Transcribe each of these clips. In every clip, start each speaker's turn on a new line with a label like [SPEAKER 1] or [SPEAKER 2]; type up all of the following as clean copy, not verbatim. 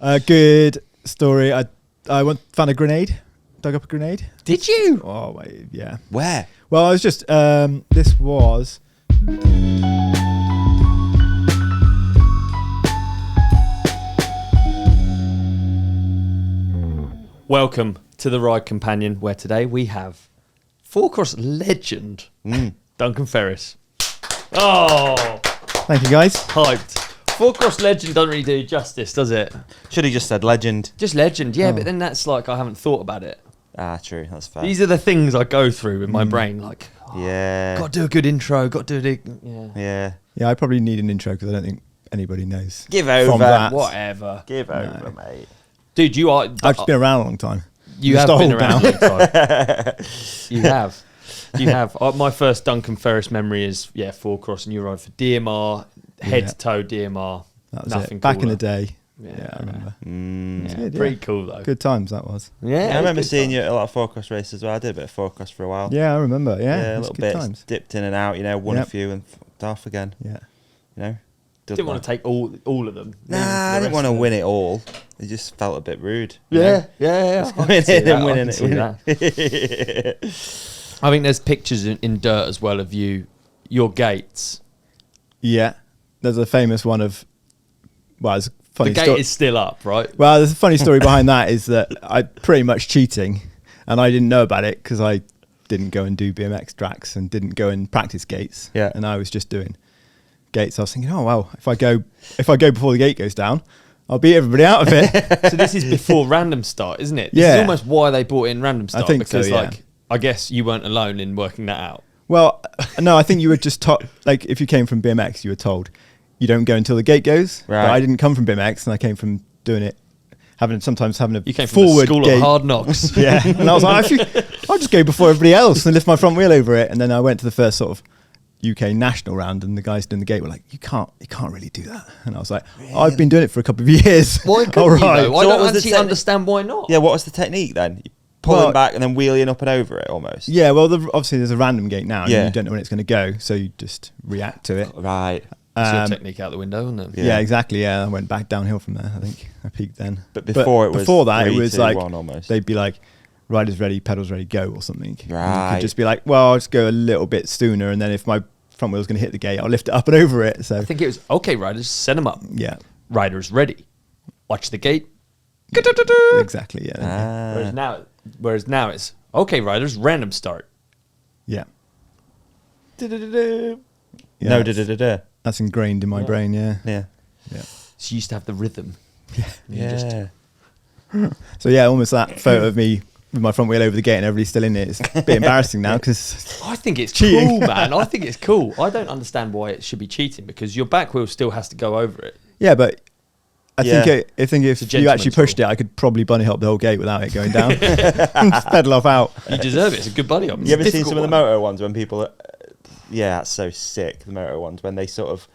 [SPEAKER 1] Good story. I found a grenade. Dug up a grenade.
[SPEAKER 2] Did you?
[SPEAKER 1] Oh, wait, yeah.
[SPEAKER 2] Where?
[SPEAKER 1] Well, I was just. This was.
[SPEAKER 2] Welcome to the Ride Companion, where today we have Fourcross legend Duncan Ferris. Oh,
[SPEAKER 1] Thank you, guys.
[SPEAKER 2] hyped. Fourcross legend doesn't really do justice, does it?
[SPEAKER 3] Should have just said legend.
[SPEAKER 2] Just legend, yeah,
[SPEAKER 1] Oh.
[SPEAKER 2] but then that's like I haven't thought about it.
[SPEAKER 3] Ah, true. That's fair.
[SPEAKER 2] These are the things I go through in my brain, like,
[SPEAKER 3] Yeah.
[SPEAKER 2] got to do a good intro, got to do yeah.
[SPEAKER 3] Yeah.
[SPEAKER 1] Yeah, I probably need an intro because I don't think anybody knows.
[SPEAKER 3] Give
[SPEAKER 1] From
[SPEAKER 3] over.
[SPEAKER 1] that.
[SPEAKER 2] Whatever.
[SPEAKER 3] Give over, mate.
[SPEAKER 2] Dude, you are...
[SPEAKER 1] I've just been around a long time.
[SPEAKER 2] You have
[SPEAKER 1] Just
[SPEAKER 2] been
[SPEAKER 1] old
[SPEAKER 2] around
[SPEAKER 1] now.
[SPEAKER 2] a long time. You have. You have. My first Duncan Ferris memory is, Fourcross, and you ride for DMR, head
[SPEAKER 1] Yeah.
[SPEAKER 2] to toe DMR.
[SPEAKER 1] That was
[SPEAKER 2] Nothing
[SPEAKER 1] it. Back in
[SPEAKER 2] cooler.
[SPEAKER 1] the day.
[SPEAKER 2] Yeah,
[SPEAKER 1] Yeah, I remember.
[SPEAKER 2] Yeah,
[SPEAKER 1] good, yeah.
[SPEAKER 2] pretty cool though.
[SPEAKER 1] Good times that was.
[SPEAKER 2] Yeah,
[SPEAKER 3] I remember seeing you at a lot of Fourcross races as well. I did a bit of Fourcross for a while.
[SPEAKER 1] Yeah, I remember. Yeah,
[SPEAKER 3] a
[SPEAKER 1] it was
[SPEAKER 3] little
[SPEAKER 1] good
[SPEAKER 3] bit.
[SPEAKER 1] times.
[SPEAKER 3] Dipped in and out, won a
[SPEAKER 1] Yep.
[SPEAKER 3] few and fucked off again.
[SPEAKER 1] Yeah.
[SPEAKER 2] Didn't want to take all of them.
[SPEAKER 3] Nah, I didn't want to win it all. It just felt a bit rude.
[SPEAKER 2] Yeah.
[SPEAKER 3] Winning it and winning
[SPEAKER 2] it. I think there's pictures in dirt as well of your gates.
[SPEAKER 1] Yeah. There's a famous one of. Well, it's a funny
[SPEAKER 2] The gate
[SPEAKER 1] story.
[SPEAKER 2] is still up, right?
[SPEAKER 1] Well, there's a funny story behind that is that I pretty much cheating, and I didn't know about it because I didn't go and do BMX tracks and didn't go and practice gates.
[SPEAKER 3] Yeah.
[SPEAKER 1] And I was just doing gates. I was thinking, oh wow, if I go before the gate goes down, I'll beat everybody out of it.
[SPEAKER 2] So this is before random start, isn't it? This
[SPEAKER 1] Yeah.
[SPEAKER 2] is almost why they brought in random start.
[SPEAKER 1] think so,
[SPEAKER 2] because,
[SPEAKER 1] yeah.
[SPEAKER 2] like, I guess you weren't alone in working that out.
[SPEAKER 1] Well, no, I think you were just taught, like if you came from BMX, you were told you don't go until the gate goes.
[SPEAKER 3] Right.
[SPEAKER 1] But I didn't come from BMX, and I came from doing it, sometimes having a
[SPEAKER 2] You came from the
[SPEAKER 1] forward
[SPEAKER 2] school
[SPEAKER 1] gate.
[SPEAKER 2] of hard knocks.
[SPEAKER 1] Yeah, and I was like, I'll just go before everybody else and lift my front wheel over it. And then I went to the first sort of UK national round, and the guys doing the gate were like, you can't really do that. And I was like, I've been doing it for a couple of years.
[SPEAKER 2] Why couldn't
[SPEAKER 1] All
[SPEAKER 2] you,
[SPEAKER 1] right.
[SPEAKER 2] though? I
[SPEAKER 3] So what
[SPEAKER 2] don't
[SPEAKER 3] was the
[SPEAKER 2] actually understand why not.
[SPEAKER 3] Yeah, what was the technique then? Pulling
[SPEAKER 1] Well-
[SPEAKER 3] back and then wheeling up and over it almost.
[SPEAKER 1] Yeah, well, obviously there's a random gate now, and
[SPEAKER 3] Yeah.
[SPEAKER 1] you don't know when it's going to go, so you just react to it.
[SPEAKER 3] Right.
[SPEAKER 2] It's your
[SPEAKER 1] Um,
[SPEAKER 2] technique out the window, isn't it?
[SPEAKER 1] Yeah, exactly. Yeah, I went back downhill from there. I think I peaked then.
[SPEAKER 3] But before
[SPEAKER 1] that, it
[SPEAKER 3] 3,
[SPEAKER 1] was
[SPEAKER 3] 2,
[SPEAKER 1] like
[SPEAKER 3] 1 almost.
[SPEAKER 1] they'd be like, "Riders ready, pedals ready, go" or something. And you
[SPEAKER 3] Right.
[SPEAKER 1] could just be like, "Well, I'll just go a little bit sooner, and then if my front wheel's going to hit the gate, I'll lift it up and over it." So
[SPEAKER 2] I think it was, okay, riders, set them up.
[SPEAKER 1] yeah,
[SPEAKER 2] Riders ready. Watch the gate.
[SPEAKER 1] exactly. Yeah,
[SPEAKER 2] Whereas now it's, okay, riders, random start.
[SPEAKER 1] yeah.
[SPEAKER 3] No,
[SPEAKER 1] Yeah,
[SPEAKER 3] da-da-da-da.
[SPEAKER 1] that's ingrained in my brain. Yeah,
[SPEAKER 3] Yeah.
[SPEAKER 1] yeah.
[SPEAKER 2] So you used to have the rhythm.
[SPEAKER 3] Yeah.
[SPEAKER 1] So yeah, almost that photo of me with my front wheel over the gate and everybody's still in it. It's a bit embarrassing now because
[SPEAKER 2] I think it's
[SPEAKER 1] Cheating.
[SPEAKER 2] cool, man. I think it's cool. I don't understand why it should be cheating, because your back wheel still has to go over it.
[SPEAKER 1] yeah, but. I
[SPEAKER 3] Yeah.
[SPEAKER 1] think if
[SPEAKER 2] a
[SPEAKER 1] you
[SPEAKER 2] gentleman's
[SPEAKER 1] actually pushed
[SPEAKER 2] rule.
[SPEAKER 1] it, I could probably bunny hop the whole gate without it going down. Just pedal off out.
[SPEAKER 2] You deserve it. It's a good buddy up.
[SPEAKER 3] You ever seen some of the moto ones when people are, yeah, that's so sick, the moto ones, when they sort of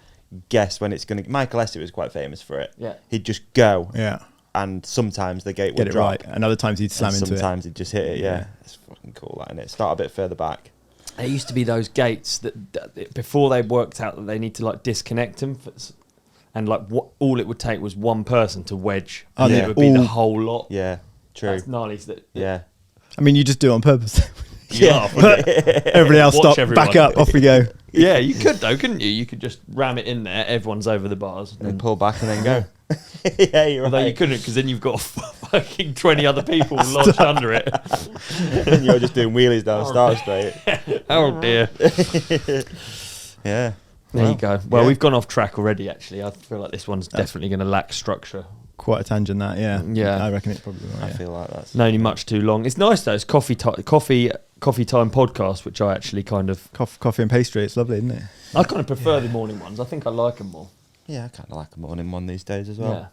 [SPEAKER 3] guess when it's going to... Michael Essett was quite famous for it.
[SPEAKER 2] Yeah.
[SPEAKER 3] He'd just go,
[SPEAKER 1] Yeah.
[SPEAKER 3] and sometimes the gate would
[SPEAKER 1] Get it
[SPEAKER 3] drop.
[SPEAKER 1] right. And other times he'd slam
[SPEAKER 3] And
[SPEAKER 1] into it.
[SPEAKER 3] sometimes he'd just hit it, yeah.
[SPEAKER 1] Yeah.
[SPEAKER 3] It's fucking cool, that, innit? Start a bit further back.
[SPEAKER 2] There used to be those gates that before they worked out that they need to like disconnect them, and like all it would take was one person to wedge, and
[SPEAKER 1] Yeah.
[SPEAKER 2] it would be the
[SPEAKER 1] All-
[SPEAKER 2] whole lot.
[SPEAKER 3] Yeah, true.
[SPEAKER 2] That's gnarly. That
[SPEAKER 3] Yeah.
[SPEAKER 1] I mean, you just do it on purpose.
[SPEAKER 2] you laugh, wouldn't it?
[SPEAKER 1] Everybody else
[SPEAKER 2] Watch
[SPEAKER 1] stop,
[SPEAKER 2] everyone.
[SPEAKER 1] back up, off we go.
[SPEAKER 2] Yeah, you could though, couldn't you? You could just ram it in there. Everyone's over the bars.
[SPEAKER 3] And then pull back and then go. Yeah, you're
[SPEAKER 2] Although you
[SPEAKER 3] right.
[SPEAKER 2] couldn't, because then you've got fucking 20 other people lodged under it.
[SPEAKER 3] And you're just doing wheelies down Star Straight.
[SPEAKER 2] Oh dear.
[SPEAKER 3] Yeah.
[SPEAKER 2] There you go. Well,
[SPEAKER 3] yeah.
[SPEAKER 2] we've gone off track already, actually. I feel like this one's definitely going to lack structure.
[SPEAKER 1] Quite a tangent, that, yeah.
[SPEAKER 2] Yeah.
[SPEAKER 1] I reckon it probably will.
[SPEAKER 3] I
[SPEAKER 1] Yeah.
[SPEAKER 3] feel like that's...
[SPEAKER 2] Known you much too long. It's nice though. It's coffee time podcast, which I actually kind of...
[SPEAKER 1] Coffee and pastry, it's lovely, isn't it?
[SPEAKER 2] I kind of prefer the morning ones. I think I like them more.
[SPEAKER 3] Yeah, I kind of like a morning one these days as well.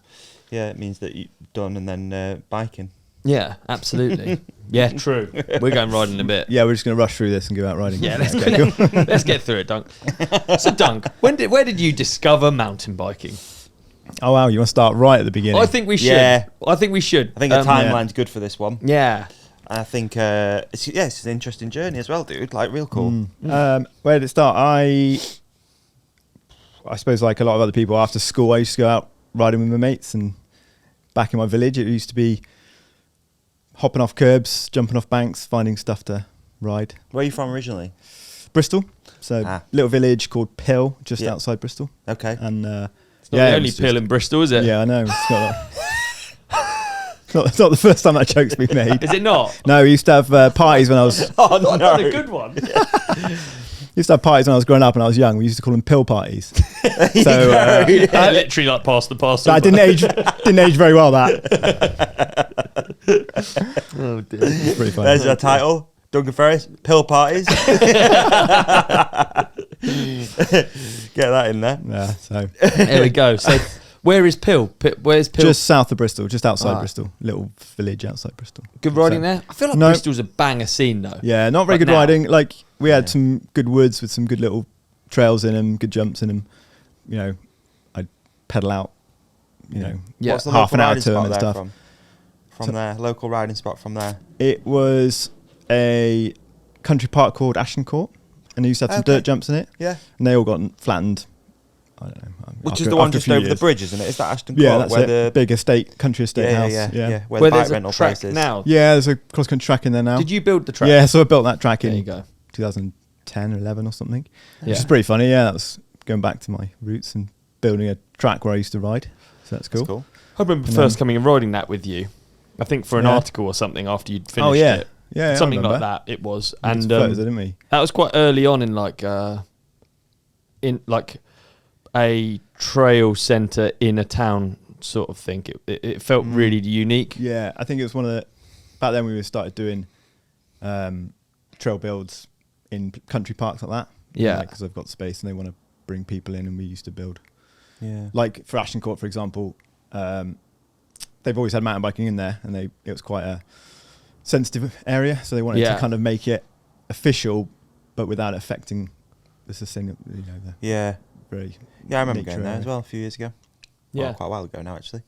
[SPEAKER 3] Yeah, it means that you're done and then biking.
[SPEAKER 2] Yeah, absolutely. Yeah, true. We're going riding in a bit.
[SPEAKER 1] Yeah, we're just going to rush through this and go out riding.
[SPEAKER 2] Yeah, let's
[SPEAKER 1] Okay, cool.
[SPEAKER 2] let's get through it, Dunk. So, Dunk, where did you discover mountain biking?
[SPEAKER 1] Oh, wow, you want to start right at the beginning?
[SPEAKER 2] I think we should.
[SPEAKER 3] Yeah.
[SPEAKER 2] I think we should.
[SPEAKER 3] I think the timeline's good for this one.
[SPEAKER 2] Yeah.
[SPEAKER 3] And I think it's an interesting journey as well, dude. Like, real cool.
[SPEAKER 1] Where did it start? I suppose like a lot of other people, after school, I used to go out riding with my mates and back in my village, it used to be hopping off curbs, jumping off banks, finding stuff to ride.
[SPEAKER 3] Where are you from originally?
[SPEAKER 1] Bristol, so little village called Pill, just outside Bristol.
[SPEAKER 3] Okay.
[SPEAKER 1] And
[SPEAKER 2] it's not the only Pill in Bristol, is it?
[SPEAKER 1] Yeah, I know. It's not the first time that joke's been made.
[SPEAKER 2] Is it not?
[SPEAKER 1] No, we used to have parties when I was...
[SPEAKER 3] Oh, no.
[SPEAKER 2] That's a good one.
[SPEAKER 1] Used to have parties when I was growing up and I was young. We used to call them pill parties. So
[SPEAKER 2] I literally like passed the parcel.
[SPEAKER 1] that didn't age very well. That.
[SPEAKER 2] Oh dear.
[SPEAKER 1] It's pretty funny.
[SPEAKER 3] There's a title. Duncan Ferris, pill parties. Get that in there.
[SPEAKER 1] Yeah. So
[SPEAKER 2] There we go. So where is Pill? Where's Pill?
[SPEAKER 1] just south of Bristol, just outside Bristol, little village outside Bristol.
[SPEAKER 2] Good riding there. I feel like
[SPEAKER 1] No.
[SPEAKER 2] Bristol's a banger scene though.
[SPEAKER 1] Yeah, not very
[SPEAKER 2] But
[SPEAKER 1] good
[SPEAKER 2] now-
[SPEAKER 1] riding. Like we had some good woods with some good little trails in them, good jumps in them. You know, I'd pedal out. You know,
[SPEAKER 2] Yeah.
[SPEAKER 3] What's the
[SPEAKER 1] half
[SPEAKER 3] local
[SPEAKER 1] an hour
[SPEAKER 3] riding
[SPEAKER 1] to 'em
[SPEAKER 3] spot
[SPEAKER 1] and
[SPEAKER 3] there
[SPEAKER 1] stuff.
[SPEAKER 3] From
[SPEAKER 1] So-
[SPEAKER 3] there, local riding spot from there.
[SPEAKER 1] It was a country park called Ashton Court, and it used to have some
[SPEAKER 3] Okay.
[SPEAKER 1] dirt jumps in it,
[SPEAKER 3] Yeah.
[SPEAKER 1] and they all got flattened. I don't know.
[SPEAKER 3] Which
[SPEAKER 1] after-
[SPEAKER 3] is the one
[SPEAKER 1] after a
[SPEAKER 3] just
[SPEAKER 1] few
[SPEAKER 3] over the
[SPEAKER 1] years.
[SPEAKER 3] bridge, isn't it? Is that Ashton Court?
[SPEAKER 1] Yeah, that's
[SPEAKER 3] where
[SPEAKER 1] it.
[SPEAKER 3] the
[SPEAKER 1] Big estate, country estate house.
[SPEAKER 3] yeah. Where,
[SPEAKER 2] Where
[SPEAKER 3] the bike
[SPEAKER 2] there's a
[SPEAKER 3] rental
[SPEAKER 2] track
[SPEAKER 3] place is.
[SPEAKER 2] now.
[SPEAKER 1] Yeah, there's a cross country track in there now.
[SPEAKER 2] Did you build the track?
[SPEAKER 1] Yeah, so I built that track
[SPEAKER 2] There you
[SPEAKER 1] in
[SPEAKER 2] go.
[SPEAKER 1] 2010 or 11 or something.
[SPEAKER 2] Yeah.
[SPEAKER 1] Which is pretty funny. Yeah, that was going back to my roots and building a track where I used to ride. So that's cool.
[SPEAKER 3] That's cool.
[SPEAKER 2] I remember
[SPEAKER 1] And
[SPEAKER 2] first
[SPEAKER 1] then-
[SPEAKER 2] coming and riding that with you. I think for an
[SPEAKER 1] Yeah.
[SPEAKER 2] article or something after you'd finished
[SPEAKER 1] Oh yeah,
[SPEAKER 2] it.
[SPEAKER 1] yeah, I
[SPEAKER 2] Something like
[SPEAKER 1] remember.
[SPEAKER 2] that it was.
[SPEAKER 1] We
[SPEAKER 2] And
[SPEAKER 1] took photos, didn't we?
[SPEAKER 2] that was quite early on in like a trail centre in a town sort of thing. It felt really unique.
[SPEAKER 1] Yeah, I think it was one of the back then we started doing trail builds in country parks like that.
[SPEAKER 2] Yeah.
[SPEAKER 1] because they've got space and they want to bring people in, and we used to build.
[SPEAKER 3] Yeah.
[SPEAKER 1] Like for Ashton Court, for example, they've always had mountain biking in there, and it was quite a sensitive area, so they wanted
[SPEAKER 2] Yeah.
[SPEAKER 1] to kind of make it official, but without affecting the sustainability. You know, the
[SPEAKER 3] Yeah.
[SPEAKER 1] very
[SPEAKER 3] Yeah, I remember
[SPEAKER 1] nature
[SPEAKER 3] going there
[SPEAKER 1] area.
[SPEAKER 3] as well a few years ago.
[SPEAKER 2] Yeah.
[SPEAKER 3] Well, quite a while ago now, actually.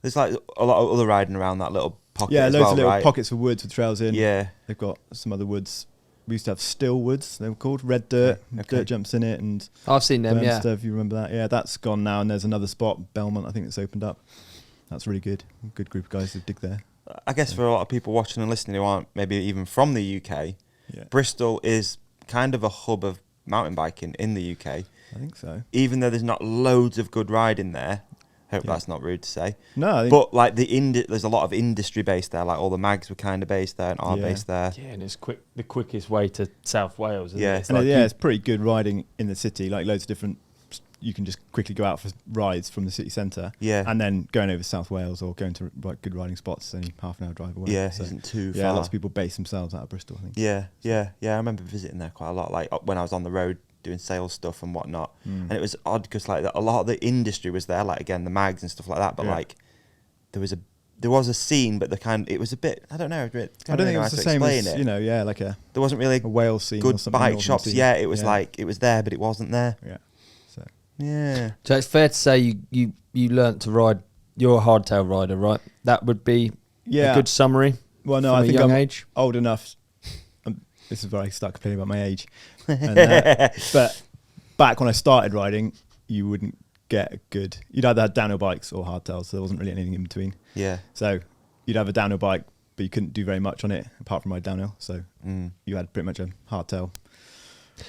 [SPEAKER 3] There's like a lot of other riding around that little pocket
[SPEAKER 1] Yeah,
[SPEAKER 3] as
[SPEAKER 1] loads
[SPEAKER 3] well,
[SPEAKER 1] of little
[SPEAKER 3] right?
[SPEAKER 1] pockets of woods with trails in.
[SPEAKER 3] Yeah.
[SPEAKER 1] They've got some other woods. We used to have still woods, they were called, red dirt,
[SPEAKER 3] Okay.
[SPEAKER 1] dirt jumps in it, and
[SPEAKER 2] I've seen them, yeah.
[SPEAKER 1] stuff, if you remember that. Yeah, that's gone now, and there's another spot, Belmont, I think it's opened up. That's really good. Good group of guys that dig there.
[SPEAKER 3] I guess for a lot of people watching and listening who aren't maybe even from the UK,
[SPEAKER 1] Yeah,
[SPEAKER 3] Bristol is kind of a hub of mountain biking in the UK.
[SPEAKER 1] I think so.
[SPEAKER 3] Even though there's not loads of good riding there, hope
[SPEAKER 1] Yeah.
[SPEAKER 3] that's not rude to say.
[SPEAKER 1] No, I think,
[SPEAKER 3] But like there's a lot of industry based there. Like all the mags were kind of based there and are
[SPEAKER 1] Yeah.
[SPEAKER 3] based there.
[SPEAKER 2] Yeah, and it's the quickest way to South Wales, isn't
[SPEAKER 3] Yeah.
[SPEAKER 2] it? It's
[SPEAKER 1] and
[SPEAKER 2] like
[SPEAKER 1] yeah,
[SPEAKER 2] you-
[SPEAKER 1] it's pretty good riding in the city. Like loads of different. You can just quickly go out for rides from the city centre,
[SPEAKER 3] Yeah.
[SPEAKER 1] and then going over South Wales or going to good riding spots. Only half an hour drive away.
[SPEAKER 3] Yeah,
[SPEAKER 1] so,
[SPEAKER 3] isn't too
[SPEAKER 1] yeah,
[SPEAKER 3] far.
[SPEAKER 1] lots of people base themselves out of Bristol. I think.
[SPEAKER 3] Yeah. I remember visiting there quite a lot. Like when I was on the road doing sales stuff and whatnot, and it was odd because like a lot of the industry was there. Like again, the mags and stuff like that. But
[SPEAKER 1] Yeah.
[SPEAKER 3] like there was a scene, but it was a bit. I don't know.
[SPEAKER 1] I don't think it was the same as like a
[SPEAKER 3] There wasn't really
[SPEAKER 1] Wales scene or
[SPEAKER 3] good
[SPEAKER 1] something.
[SPEAKER 3] bike
[SPEAKER 1] northern
[SPEAKER 3] shops.
[SPEAKER 1] scene.
[SPEAKER 3] Yeah, it was like it was there, but it wasn't there.
[SPEAKER 1] Yeah. So
[SPEAKER 3] Yeah.
[SPEAKER 2] So it's fair to say you learnt to ride. You're a hardtail rider, right? That would be
[SPEAKER 1] yeah.
[SPEAKER 2] a good summary.
[SPEAKER 1] Well, no,
[SPEAKER 2] from
[SPEAKER 1] I
[SPEAKER 2] a
[SPEAKER 1] think
[SPEAKER 2] young
[SPEAKER 1] I'm
[SPEAKER 2] age.
[SPEAKER 1] old enough. This is where I start complaining about my age. And, but back when I started riding, you wouldn't get a good. You'd either had downhill bikes or hardtails, so there wasn't really anything in between.
[SPEAKER 3] Yeah.
[SPEAKER 1] So you'd have a downhill bike, but you couldn't do very much on it apart from ride downhill. So you had pretty much a hardtail,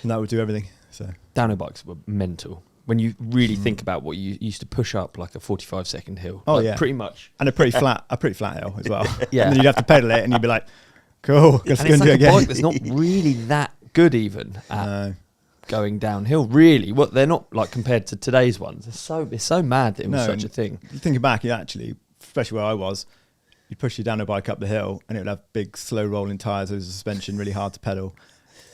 [SPEAKER 1] and that would do everything. So
[SPEAKER 2] Downhill bikes were mental. When you really think about what you used to push up like a 45-second hill.
[SPEAKER 1] Oh,
[SPEAKER 2] like,
[SPEAKER 1] yeah.
[SPEAKER 2] pretty much.
[SPEAKER 1] and a pretty flat hill as well.
[SPEAKER 2] Yeah.
[SPEAKER 1] And then you'd have to pedal it, and you'd be like, "Cool, let's
[SPEAKER 2] And
[SPEAKER 1] go
[SPEAKER 2] it's
[SPEAKER 1] and do
[SPEAKER 2] like
[SPEAKER 1] it
[SPEAKER 2] a bike
[SPEAKER 1] again."
[SPEAKER 2] that's not really that good even at
[SPEAKER 1] No.
[SPEAKER 2] going downhill. Really, what they're not like compared to today's ones. It's so mad that it was
[SPEAKER 1] No,
[SPEAKER 2] such a
[SPEAKER 1] and
[SPEAKER 2] thing.
[SPEAKER 1] Thinking back, you actually, especially where I was, you'd push your downhill bike up the hill, and it would have big, slow rolling tyres. There was a suspension, really hard to pedal,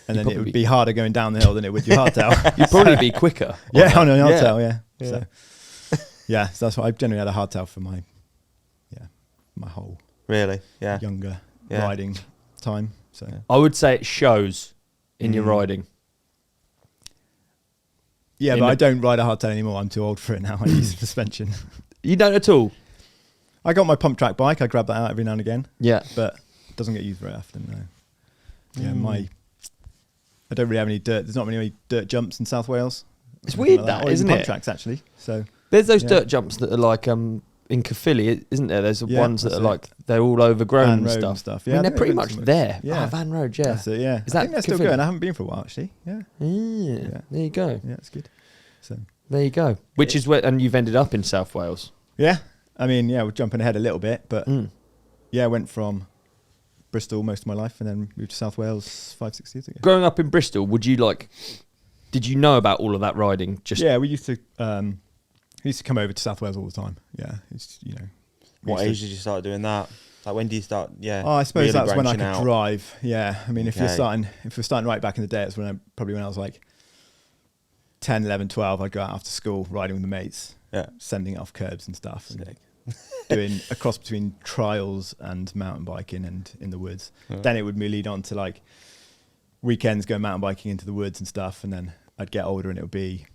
[SPEAKER 1] and then it would be harder going down the hill than it would your hardtail.
[SPEAKER 2] You'd probably be quicker.
[SPEAKER 1] Yeah, on an
[SPEAKER 2] Yeah.
[SPEAKER 1] hardtail, yeah.
[SPEAKER 2] Yeah.
[SPEAKER 1] So, yeah, so that's why I generally had a hardtail for my whole
[SPEAKER 3] Really. Yeah.
[SPEAKER 1] younger
[SPEAKER 3] Yeah.
[SPEAKER 1] riding time. So
[SPEAKER 2] I would say it shows in your riding.
[SPEAKER 1] yeah,
[SPEAKER 2] In
[SPEAKER 1] but
[SPEAKER 2] the-
[SPEAKER 1] I don't ride a hardtail anymore. I'm too old for it now. I use suspension.
[SPEAKER 2] You don't at all.
[SPEAKER 1] I got my pump track bike. I grab that out every now and again,
[SPEAKER 2] Yeah.
[SPEAKER 1] but it doesn't get used very often. No. Yeah, I don't really have any dirt. There's not many dirt jumps in South Wales.
[SPEAKER 2] It's
[SPEAKER 1] Anything
[SPEAKER 2] weird
[SPEAKER 1] like
[SPEAKER 2] that,
[SPEAKER 1] or even
[SPEAKER 2] isn't
[SPEAKER 1] pump
[SPEAKER 2] it?
[SPEAKER 1] tracks actually. So
[SPEAKER 2] There's those
[SPEAKER 1] Yeah.
[SPEAKER 2] dirt jumps that are like in Caerphilly, isn't there? There's the
[SPEAKER 1] Yeah,
[SPEAKER 2] ones that are
[SPEAKER 1] that's it.
[SPEAKER 2] like they're all overgrown
[SPEAKER 1] Van
[SPEAKER 2] and
[SPEAKER 1] Road
[SPEAKER 2] stuff.
[SPEAKER 1] and stuff.
[SPEAKER 2] I
[SPEAKER 1] Yeah,
[SPEAKER 2] mean,
[SPEAKER 1] I
[SPEAKER 2] they're
[SPEAKER 1] think
[SPEAKER 2] pretty
[SPEAKER 1] they've
[SPEAKER 2] much
[SPEAKER 1] got some-
[SPEAKER 2] there.
[SPEAKER 1] Yeah.
[SPEAKER 2] Van Road, yeah.
[SPEAKER 1] That's it, yeah.
[SPEAKER 2] Is
[SPEAKER 1] I
[SPEAKER 2] that
[SPEAKER 1] think they're still
[SPEAKER 2] Caerphilly?
[SPEAKER 1] going. I haven't been for a while, actually. Yeah.
[SPEAKER 2] Yeah. There you go.
[SPEAKER 1] Yeah, it's good. So
[SPEAKER 2] There you go. Which is where, and you've ended up in South Wales.
[SPEAKER 1] yeah, I mean, yeah, we're jumping ahead a little bit, but
[SPEAKER 2] Mm.
[SPEAKER 1] yeah, I went from Bristol most of my life and then moved to South Wales 5-6 years ago.
[SPEAKER 2] Growing up in Bristol, did you know about all of that riding?
[SPEAKER 1] Yeah, we used to come over to South Wales all the time. Yeah, it's
[SPEAKER 3] What age did you start doing that? Like when do you start? Yeah.
[SPEAKER 1] Oh, I suppose
[SPEAKER 3] really
[SPEAKER 1] that's when I
[SPEAKER 3] branching
[SPEAKER 1] could
[SPEAKER 3] out?
[SPEAKER 1] drive. Yeah, I mean, if
[SPEAKER 3] Okay.
[SPEAKER 1] we're starting right back in the day, it's probably when I was like 10, 11, 12. I'd go out after school riding with the mates,
[SPEAKER 3] Yeah.
[SPEAKER 1] sending it off curbs and stuff, and
[SPEAKER 3] Sick.
[SPEAKER 1] doing a cross between trials and mountain biking and in the woods.
[SPEAKER 3] Yeah.
[SPEAKER 1] Then it would lead on to like weekends going mountain biking into the woods and stuff, and then I'd get older and it would be,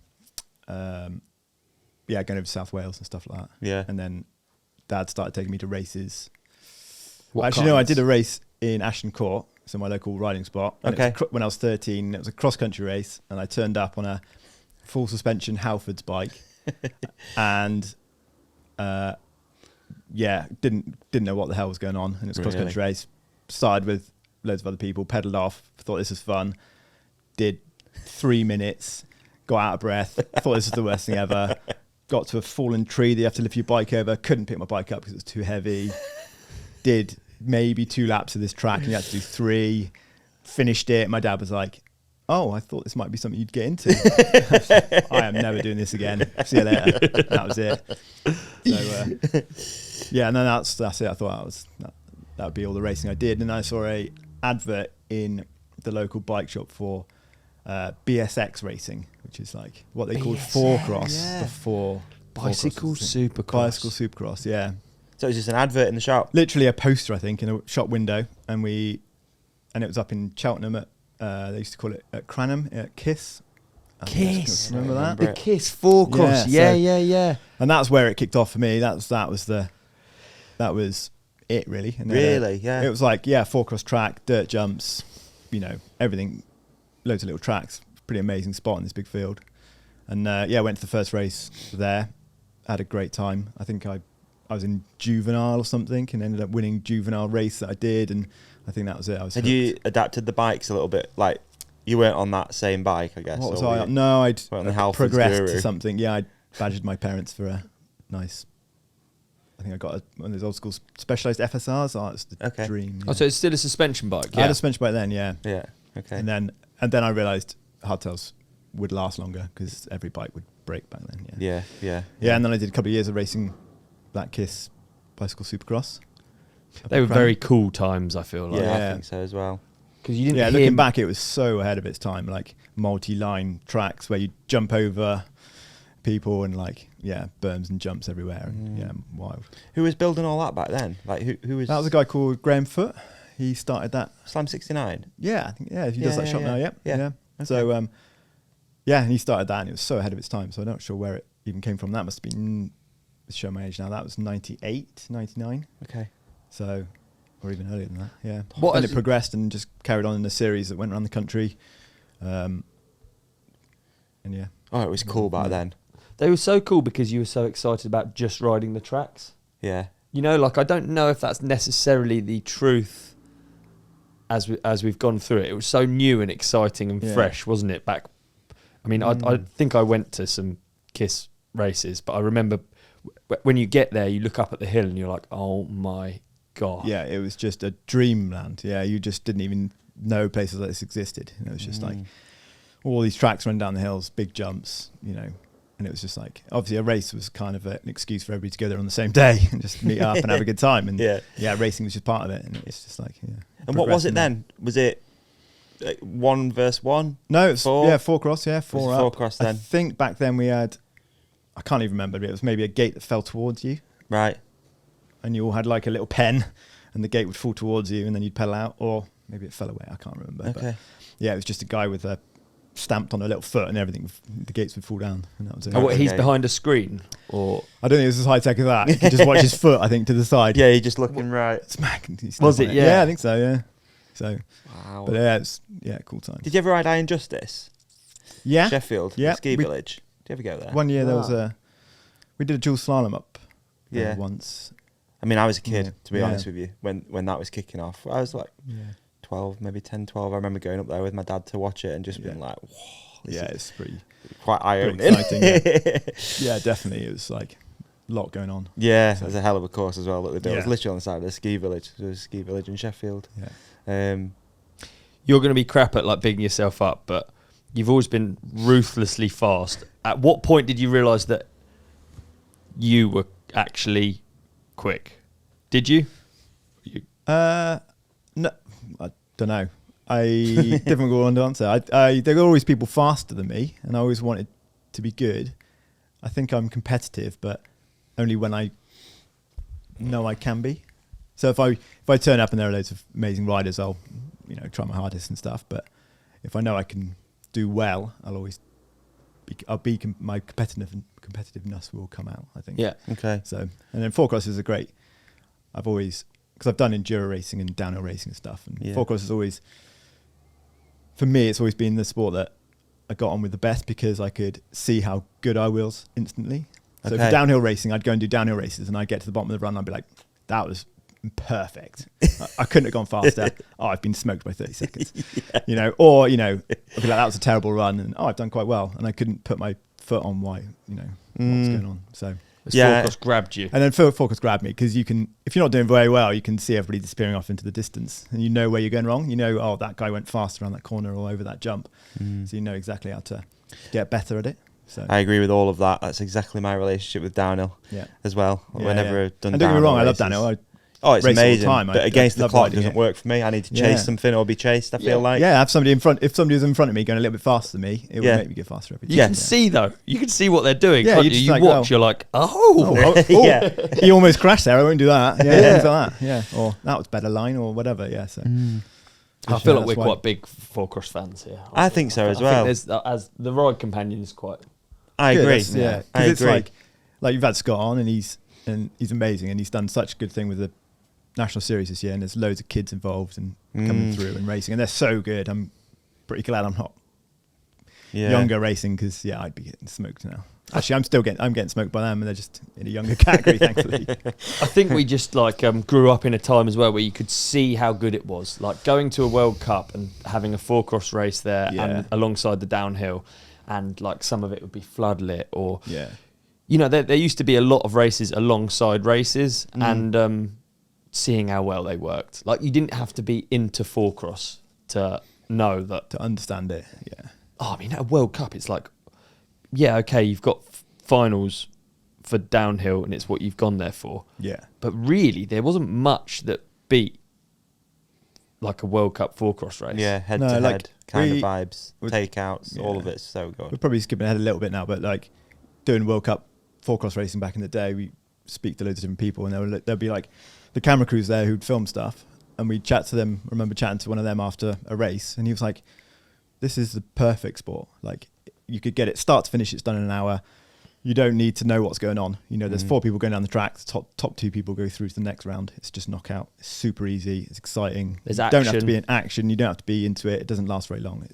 [SPEAKER 1] going over to South Wales and stuff like that.
[SPEAKER 3] Yeah.
[SPEAKER 1] And then Dad started taking me to races.
[SPEAKER 2] What
[SPEAKER 1] Actually, no, I
[SPEAKER 2] kinds?
[SPEAKER 1] did a race in Ashton Court, so my local riding spot. And it was
[SPEAKER 3] Okay.
[SPEAKER 1] when I was 13, it was a cross-country race, and I turned up on a full suspension Halfords bike, and didn't know what the hell was going on. And it was a cross-country race. Started with loads of other people, pedalled off, thought this was fun, did 3 minutes, got out of breath, thought this was the worst thing ever. Got to a fallen tree that you have to lift your bike over. Couldn't pick my bike up because it was too heavy. Did maybe 2 laps of this track and you had to do 3. Finished it. My dad was like, "Oh, I thought this might be something you'd get into." I am never doing this again. See you later. That was it. So and then that's it. I thought that would be all the racing I did. And I saw a advert in the local bike shop for BSX racing, which is like what they called Fourcross before.
[SPEAKER 2] Bicycle Supercross.
[SPEAKER 1] Bicycle Supercross, yeah.
[SPEAKER 3] So it was just an advert in the shop.
[SPEAKER 1] Literally a poster, I think, in a shop window, and it was up in Cheltenham at they used to call it at Cranham at Kiss.
[SPEAKER 2] Kiss.
[SPEAKER 1] Remember that?
[SPEAKER 3] Remember
[SPEAKER 2] The
[SPEAKER 3] it.
[SPEAKER 2] Kiss Fourcross.
[SPEAKER 1] Yeah,
[SPEAKER 2] Yeah.
[SPEAKER 1] And that's where it kicked off for me. That was it really. And then,
[SPEAKER 3] Really? Yeah.
[SPEAKER 1] It was like Fourcross track, dirt jumps, everything, loads of little tracks. Pretty amazing spot in this big field. And went to the first race there. Had a great time. I think I was in juvenile or something and ended up winning juvenile race that I did, and I think that was it. I was
[SPEAKER 3] Had
[SPEAKER 1] hooked.
[SPEAKER 3] you adapted the bikes a little bit? Like you weren't on that same bike, I guess.
[SPEAKER 1] What was
[SPEAKER 3] or were
[SPEAKER 1] I?
[SPEAKER 3] you?
[SPEAKER 1] No, I'd
[SPEAKER 3] Weren't on the Halfords
[SPEAKER 1] progressed
[SPEAKER 3] Guru?
[SPEAKER 1] to something. Yeah, I badgered my parents for a nice. I think I got one of those old school specialized FSRs. Oh, it's the
[SPEAKER 3] Okay.
[SPEAKER 1] dream.
[SPEAKER 2] Oh, so it's still a suspension bike.
[SPEAKER 1] I had a suspension bike then, yeah.
[SPEAKER 3] Yeah. Okay.
[SPEAKER 1] And then I realised hardtails would last longer because every bike would break back then. Yeah.
[SPEAKER 3] Yeah.
[SPEAKER 1] And then I did a couple of years of racing that Kiss bicycle Supercross.
[SPEAKER 2] They were very cool times, I feel like.
[SPEAKER 3] Yeah,
[SPEAKER 1] Yeah.
[SPEAKER 3] I think so as well.
[SPEAKER 2] Because you didn't
[SPEAKER 1] Yeah,
[SPEAKER 2] hear
[SPEAKER 1] looking back, it was so ahead of its time. Like multi-line tracks where you jump over people and berms and jumps everywhere. And, wild.
[SPEAKER 3] Who was building all that back then? Like who was?
[SPEAKER 1] That was a guy called Graham Foote. He started that.
[SPEAKER 3] Slam 69.
[SPEAKER 1] Yeah, I think he does that shop now.
[SPEAKER 3] Yeah.
[SPEAKER 1] Yeah.
[SPEAKER 3] Okay.
[SPEAKER 1] So and he started that, and it was so ahead of its time. So I'm not sure where it even came from. That must have been, let's show my age now. That was 98, 99.
[SPEAKER 3] Okay.
[SPEAKER 1] So, or even earlier than that. Yeah.
[SPEAKER 2] What
[SPEAKER 1] Then
[SPEAKER 2] is
[SPEAKER 1] it
[SPEAKER 2] it-
[SPEAKER 1] progressed and just carried on in a series that went around the country. And yeah.
[SPEAKER 3] Oh, it was cool back
[SPEAKER 1] Yeah.
[SPEAKER 3] then.
[SPEAKER 2] they were so cool because you were so excited about just riding the tracks.
[SPEAKER 3] Yeah.
[SPEAKER 2] I don't know if that's necessarily the truth as we've gone through it. It was so new and exciting and
[SPEAKER 1] Yeah.
[SPEAKER 2] fresh, wasn't it? Back, I mean, I think I went to some Kiss races, but I remember when you get there, you look up at the hill and you're like, oh my God.
[SPEAKER 1] Yeah, it was just a dreamland. Yeah, you just didn't even know places like this existed. It was just like all these tracks running down the hills, big jumps, and it was just like, obviously a race was kind of an excuse for everybody to go there on the same day and just meet up and have a good time. And racing was just part of it. And it's just like,
[SPEAKER 3] And what was it then? Was it like 1 versus 1?
[SPEAKER 1] No, it was,
[SPEAKER 3] Four?
[SPEAKER 1] Fourcross, four
[SPEAKER 3] Was it
[SPEAKER 1] up.
[SPEAKER 3] Fourcross
[SPEAKER 1] I
[SPEAKER 3] then?
[SPEAKER 1] think back then we had, I can't even remember, but it was maybe a gate that fell towards you.
[SPEAKER 3] Right.
[SPEAKER 1] And you all had like a little pen and the gate would fall towards you and then you'd pedal out, or maybe it fell away, I can't remember.
[SPEAKER 3] Okay.
[SPEAKER 1] But yeah, it was just a guy with a stamped on a little foot and everything, the gates would fall down and that was it.
[SPEAKER 2] Oh, what, he's
[SPEAKER 3] Okay.
[SPEAKER 2] behind a screen, or
[SPEAKER 1] I don't think it was as high tech as that. You could just watch his foot, I think, to the side.
[SPEAKER 3] Yeah, you're just looking right.
[SPEAKER 1] Smack. And he
[SPEAKER 2] Was
[SPEAKER 1] stamped
[SPEAKER 2] it?
[SPEAKER 1] on
[SPEAKER 2] Yeah.
[SPEAKER 1] Yeah, I think so, yeah. So,
[SPEAKER 3] Wow.
[SPEAKER 1] but yeah, it's, cool time.
[SPEAKER 3] Did you ever ride Iron Justice?
[SPEAKER 1] Yeah.
[SPEAKER 3] Sheffield?
[SPEAKER 1] Yeah,
[SPEAKER 3] Ski
[SPEAKER 1] we-
[SPEAKER 3] Village? Did you ever go there?
[SPEAKER 1] One year there was
[SPEAKER 2] Wow.
[SPEAKER 1] we did a dual slalom up
[SPEAKER 3] Yeah.
[SPEAKER 1] once.
[SPEAKER 3] I mean, I was a kid,
[SPEAKER 1] Yeah.
[SPEAKER 3] to be
[SPEAKER 1] Yeah.
[SPEAKER 3] honest with you, when that was kicking off. I was like 12, maybe 10, 12. I remember going up there with my dad to watch it and just being like, whoa.
[SPEAKER 1] Yeah, it's pretty
[SPEAKER 3] Quite eye-opening.
[SPEAKER 1] exciting. Yeah, definitely. It was like a lot going on.
[SPEAKER 3] Yeah,
[SPEAKER 1] So-
[SPEAKER 3] there's a hell of a course as well that they built. It was
[SPEAKER 1] Yeah.
[SPEAKER 3] literally on the side of the ski village. There was a ski village in Sheffield.
[SPEAKER 1] Yeah.
[SPEAKER 2] You're going to be crap at like bigging yourself up, but you've always been ruthlessly fast. At what point did you realise that you were actually quick? Did you?
[SPEAKER 1] No, I don't know. Difficult to answer. There were always people faster than me, and I always wanted to be good. I think I'm competitive, but only when I know I can be. So if I turn up and there are loads of amazing riders, I'll try my hardest and stuff. But if I know I can do well, my competitiveness will come out, I think.
[SPEAKER 2] Yeah.
[SPEAKER 3] Okay.
[SPEAKER 1] So, and then Fourcross is because I've done enduro racing and downhill racing and stuff, and Fourcross is always, for me, it's always been the sport that I got on with the best because I could see how good I was instantly. So for downhill racing, I'd go and do downhill races, and I'd get to the bottom of the run, and I'd be like, that was perfect. I couldn't have gone faster. I've been smoked by 30 seconds. I'd be like, that was a terrible run, and I've done quite well, and I couldn't put my foot on what's going on. So
[SPEAKER 2] Fourcross grabbed you.
[SPEAKER 1] and then Fourcross grabbed me because if you're not doing very well, you can see everybody disappearing off into the distance, and you know where you're going wrong. You know, that guy went fast around that corner or over that jump, so you know exactly how to get better at it. So
[SPEAKER 3] I agree with all of that. That's exactly my relationship with downhill as well. Whenever I've done
[SPEAKER 1] and don't get me wrong, I love
[SPEAKER 3] races.
[SPEAKER 1] downhill.
[SPEAKER 3] It's
[SPEAKER 1] race all the
[SPEAKER 3] amazing,
[SPEAKER 1] time.
[SPEAKER 3] but
[SPEAKER 1] I
[SPEAKER 3] against the
[SPEAKER 1] love
[SPEAKER 3] clock
[SPEAKER 1] riding
[SPEAKER 3] doesn't
[SPEAKER 1] it.
[SPEAKER 3] work for me. I need to chase something or be chased, I feel like.
[SPEAKER 1] Yeah, if somebody was in front of me going a little bit faster than me, it would make me go faster every time.
[SPEAKER 2] You can see though. You can see what they're doing.
[SPEAKER 1] Yeah,
[SPEAKER 2] Can't
[SPEAKER 1] you're
[SPEAKER 2] you?
[SPEAKER 1] just
[SPEAKER 2] You
[SPEAKER 1] like,
[SPEAKER 2] watch. You're like,
[SPEAKER 3] Yeah.
[SPEAKER 1] He almost crashed there. I won't do that. Yeah, things like that. Yeah, or that was better line or whatever. Yeah, so
[SPEAKER 2] I feel like we're
[SPEAKER 1] that's why-
[SPEAKER 2] quite big Fourcross fans here.
[SPEAKER 3] I think so as
[SPEAKER 2] I
[SPEAKER 3] well.
[SPEAKER 2] think there's, as the ride companion is quite.
[SPEAKER 3] I
[SPEAKER 1] Good,
[SPEAKER 3] agree.
[SPEAKER 1] that's-
[SPEAKER 3] I
[SPEAKER 1] 'Cause it's
[SPEAKER 3] agree.
[SPEAKER 1] like you've had Scott on, and he's amazing, and he's done such a good thing with the national series this year, and there's loads of kids involved and coming through and racing, and they're so good. I'm pretty glad I'm not younger racing because I'd be getting smoked now. Actually, I'm getting smoked by them, and they're just in a younger category, thankfully.
[SPEAKER 2] I think we just grew up in a time as well where you could see how good it was. Like going to a World Cup and having a Fourcross race there and alongside the downhill, and like some of it would be floodlit or there used to be a lot of races alongside races and seeing how well they worked. Like you didn't have to be into Fourcross to know that.
[SPEAKER 1] To understand it,
[SPEAKER 2] I mean, at a World Cup, it's like, you've got finals for downhill and it's what you've gone there for.
[SPEAKER 1] Yeah.
[SPEAKER 2] But really, there wasn't much that beat like a World Cup Fourcross race.
[SPEAKER 3] Yeah, head to head kind of vibes, takeouts, all of it's so good.
[SPEAKER 1] We're probably skipping ahead a little bit now, but like doing World Cup Fourcross racing back in the day, we speak to loads of different people, and there'll be like the camera crews there who'd film stuff, and we'd chat to them. I remember chatting to one of them after a race, and he was like, "This is the perfect sport. Like, you could get it start to finish. It's done in an hour. You don't need to know what's going on. There's 4 people going down the track. The top 2 people go through to the next round. It's just knockout. It's super easy. It's exciting.
[SPEAKER 2] There's
[SPEAKER 1] you
[SPEAKER 2] action.
[SPEAKER 1] don't have to be in action. You don't have to be into it. It doesn't last very long.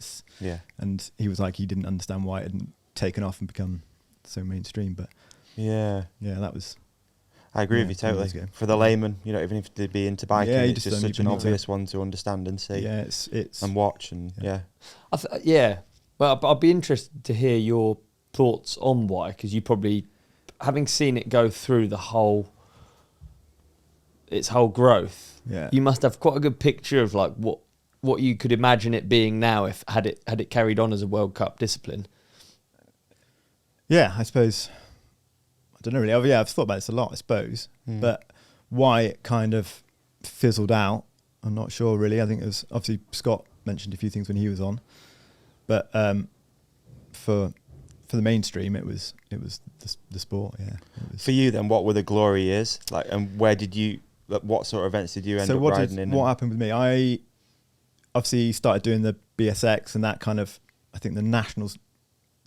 [SPEAKER 1] And he was like, he didn't understand why it hadn't taken off and become so mainstream. But that was.
[SPEAKER 3] I agree with you totally. For the layman, even if they'd be into biking, it's just such an obvious one to understand and see.
[SPEAKER 1] Yeah, it's
[SPEAKER 3] and watch and
[SPEAKER 2] Well, I'd be interested to hear your thoughts on why, because you probably, having seen it go through its whole growth, you must have quite a good picture of like what you could imagine it being now if had it carried on as a World Cup discipline.
[SPEAKER 1] Yeah, I suppose. I don't know really. I've thought about this a lot, I suppose. But why it kind of fizzled out, I'm not sure really. I think it was obviously Scott mentioned a few things when he was on, but for the mainstream, it was the sport. Yeah.
[SPEAKER 3] For you then, what were the glory years like, and where did you? What sort of events did you end up riding in?
[SPEAKER 1] What happened with me? I obviously started doing the BSX, and that kind of, I think the nationals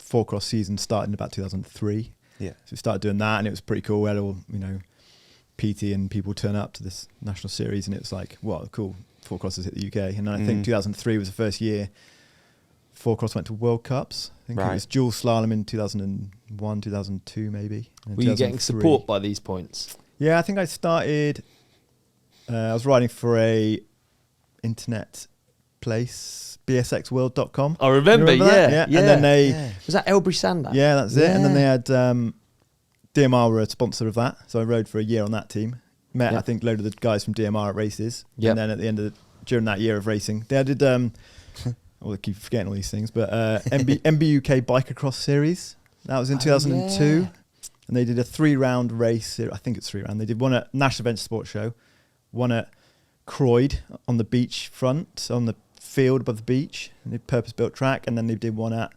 [SPEAKER 1] Fourcross season started in about 2003.
[SPEAKER 3] Yeah.
[SPEAKER 1] So we started doing that, and it was pretty cool. We had all, PT and people turn up to this national series, and it was like, wow, cool, Fourcross has hit the UK. And then I think 2003 was the first year Fourcross went to World Cups. I think it was dual slalom in 2001, 2002 maybe.
[SPEAKER 2] Were you getting support by these points?
[SPEAKER 1] Yeah, I think I started. I was writing for a internet place, bsxworld.com.
[SPEAKER 2] I remember, yeah.
[SPEAKER 1] And then they
[SPEAKER 2] was that Elbury Sandown?
[SPEAKER 1] Yeah, that's it. And then they had DMR were a sponsor of that, so I rode for a year on that team. Met I think a load of the guys from DMR at races, and then at the end of during that year of racing, they did. I keep forgetting all these things, but MBUK Bikercross Series. That was in 2002, and they did a 3-round race. I think it's 3-round. They did one at National Adventure Sports Show, one at Croyd on the beach front, on the field above the beach, and they purpose-built track, and then they did one at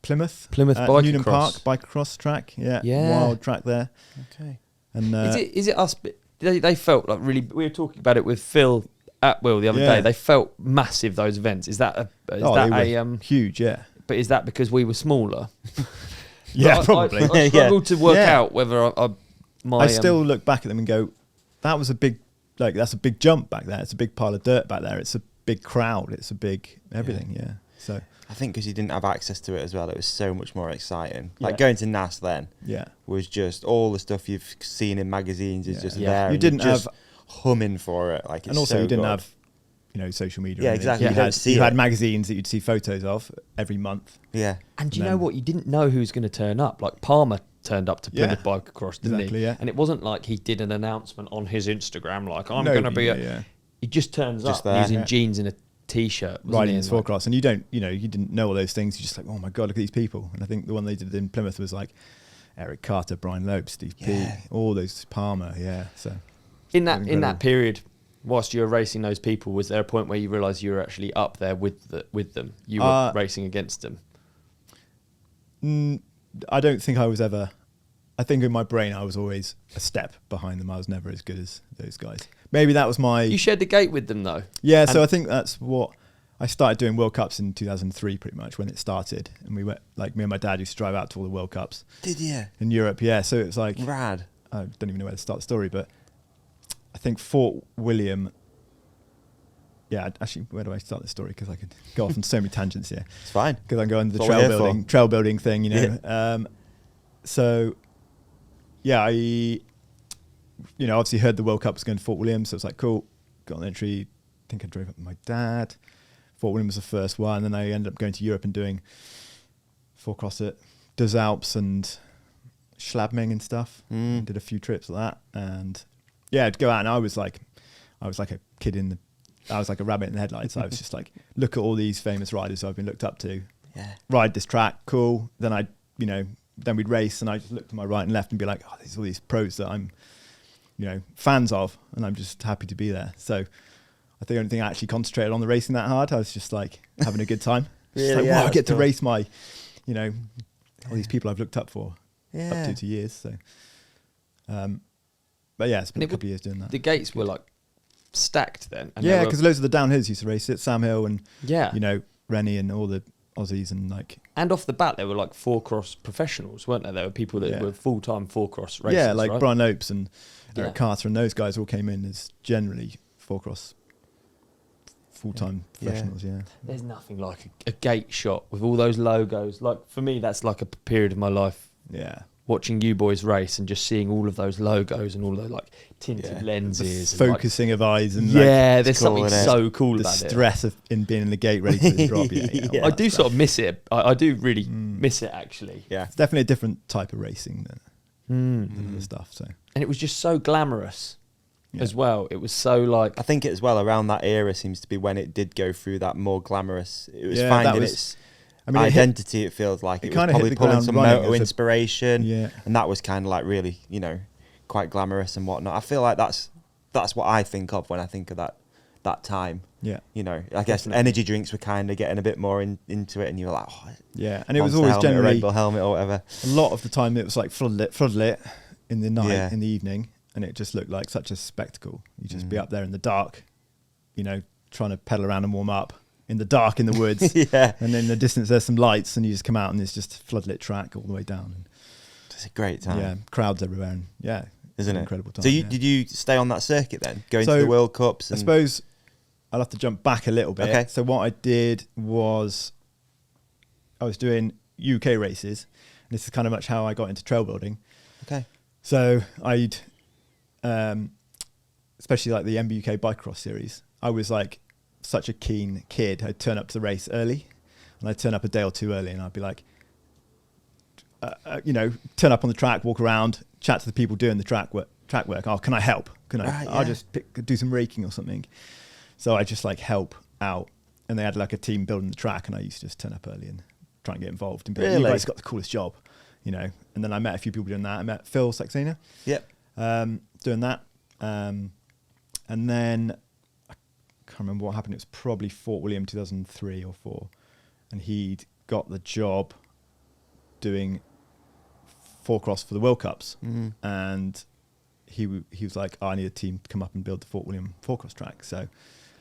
[SPEAKER 1] Plymouth
[SPEAKER 2] Bikercross.
[SPEAKER 1] Newton Park Bikercross track. Wild track there.
[SPEAKER 3] Okay.
[SPEAKER 1] And
[SPEAKER 2] is it us? They felt like really. We were talking about it with Phil Atwill the other day. They felt massive, those events. Is that
[SPEAKER 1] huge? Yeah.
[SPEAKER 2] But is that because we were smaller?
[SPEAKER 1] Probably.
[SPEAKER 2] I struggled to work out whether I
[SPEAKER 1] still look back at them and go, that was a big, that's a big jump back there. It's a big pile of dirt back there. It's a big crowd. It's a big everything. Yeah. So
[SPEAKER 3] I think because you didn't have access to it as well, it was so much more exciting. Like going to NAS then was just all the stuff you've seen in magazines is just there.
[SPEAKER 1] You didn't have
[SPEAKER 3] humming for it. Like, it's
[SPEAKER 1] and also
[SPEAKER 3] so
[SPEAKER 1] you didn't
[SPEAKER 3] good.
[SPEAKER 1] have, social media.
[SPEAKER 3] Yeah, exactly.
[SPEAKER 1] You had magazines that you'd see photos of every month.
[SPEAKER 3] Yeah.
[SPEAKER 2] And you know what? You didn't know who was going to turn up. Like Palmer turned up to Plymouth Bikercross, didn't he?
[SPEAKER 1] Yeah.
[SPEAKER 2] And it wasn't like he did an announcement on his Instagram like, I'm going to be He just turns up using jeans and a T-shirt.
[SPEAKER 1] Riding his Fourcross. And you didn't know all those things. You're just like, oh my God, look at these people. And I think the one they did in Plymouth was like Eric Carter, Brian Loeb, Steve P, all those Palmer. Yeah. So
[SPEAKER 2] in that period, whilst you were racing those people, was there a point where you realised you were actually up there with them? You were racing against them?
[SPEAKER 1] I don't think I was ever. I think in my brain I was always a step behind them. I was never as good as those guys. Maybe that was my...
[SPEAKER 2] You shared the gate with them though?
[SPEAKER 1] Yeah, so I think that's what... I started doing World Cups in 2003 pretty much when it started. And we went, like me and my dad used to drive out to all the World Cups.
[SPEAKER 3] Did you?
[SPEAKER 1] In Europe, yeah. So it was like...
[SPEAKER 3] Rad.
[SPEAKER 1] I don't even know where to start the story, but I think Fort William... Yeah, actually, where do I start the story? Because I could go off on so many tangents here.
[SPEAKER 3] It's fine.
[SPEAKER 1] Because I'm going to the trail building thing, So, yeah, I obviously heard the World Cup was going to Fort William, so it's like, cool, got an entry. I think I drove up with my dad. Fort William was the first one, and then I ended up going to Europe and doing Fourcross at Des Alpes and Schladming and stuff. And did a few trips like that, and I'd go out, and I was like a kid in the... I was like a rabbit in the headlights. I was just like, look at all these famous riders I've been looked up to.
[SPEAKER 3] Yeah.
[SPEAKER 1] Ride this track, cool. Then then we'd race, and I just look to my right and left and be like, oh, there's all these pros that I'm, fans of, and I'm just happy to be there. So I think the only thing I actually concentrated on the racing that hard, I was just like having a good time.
[SPEAKER 3] Really?
[SPEAKER 1] I get to race my, all these people I've looked up for up to years. So, but yeah, it's been a couple of years doing that.
[SPEAKER 2] The gates were like stacked then. And
[SPEAKER 1] because loads of the downhills used to race it. Sam Hill and Rennie and all the Aussies and like.
[SPEAKER 2] And off the bat, there were like Fourcross professionals, weren't there? There were people that were full-time Fourcross racers.
[SPEAKER 1] Yeah, like
[SPEAKER 2] right?
[SPEAKER 1] Brian Lopes and Eric Carter and those guys all came in as generally Fourcross full-time professionals. Yeah.
[SPEAKER 2] There's nothing like a gate shot with all those logos. Like for me, that's like a period of my life.
[SPEAKER 1] Yeah.
[SPEAKER 2] Watching you boys race and just seeing all of those logos and all those like tinted lenses,
[SPEAKER 1] focusing of eyes, and
[SPEAKER 2] there's something so cool about it.
[SPEAKER 1] The stress of being in the gate ready for the drop.
[SPEAKER 2] I do sort of miss it. I do really miss it actually.
[SPEAKER 3] Yeah,
[SPEAKER 1] it's definitely a different type of racing than other stuff. So, and
[SPEAKER 2] it was just so glamorous as well. It was so like
[SPEAKER 3] I think it as well around that era seems to be when it did go through that more glamorous. It was finding its identity. It feels like it was probably pulling some moto inspiration, and that was kind of like really, quite glamorous and whatnot. I feel like that's what I think of when I think of that time.
[SPEAKER 1] Yeah,
[SPEAKER 3] I guess energy drinks were kind of getting a bit more into it, and you were like,
[SPEAKER 1] and it was always generally
[SPEAKER 3] Red Bull helmet or whatever.
[SPEAKER 1] A lot of the time, it was like floodlit in the night, in the evening, and it just looked like such a spectacle. You just be up there in the dark, trying to pedal around and warm up. In the dark, in the woods, and in the distance there's some lights, and you just come out and it's just floodlit track all the way down. And
[SPEAKER 3] it's a great time.
[SPEAKER 1] Yeah, crowds everywhere, and isn't it? Incredible time.
[SPEAKER 3] So did you stay on that circuit then, going to the World Cups?
[SPEAKER 1] I suppose I'll have to jump back a little bit.
[SPEAKER 3] Okay.
[SPEAKER 1] So what I did was I was doing UK races. And this is kind of much how I got into trail building.
[SPEAKER 3] Okay.
[SPEAKER 1] So I'd, especially like the MBUK Bikecross series, I was like such a keen kid. I'd turn up to the race early, and I'd turn up a day or two early, and I'd be like, turn up on the track, walk around, chat to the people doing the track work. Oh, can I help? I'll just do some raking or something. So I just like help out, and they had like a team building the track, and I used to just turn up early and try and get involved and be like, you guys got the coolest job, And then I met a few people doing that. I met Phil Saxena.
[SPEAKER 3] Yep.
[SPEAKER 1] Doing that. And then I can't remember what happened. It was probably Fort William 2003 or 4. And he'd got the job doing Fourcross for the World Cups.
[SPEAKER 3] Mm-hmm.
[SPEAKER 1] And he was like, I need a team to come up and build the Fort William Fourcross track. So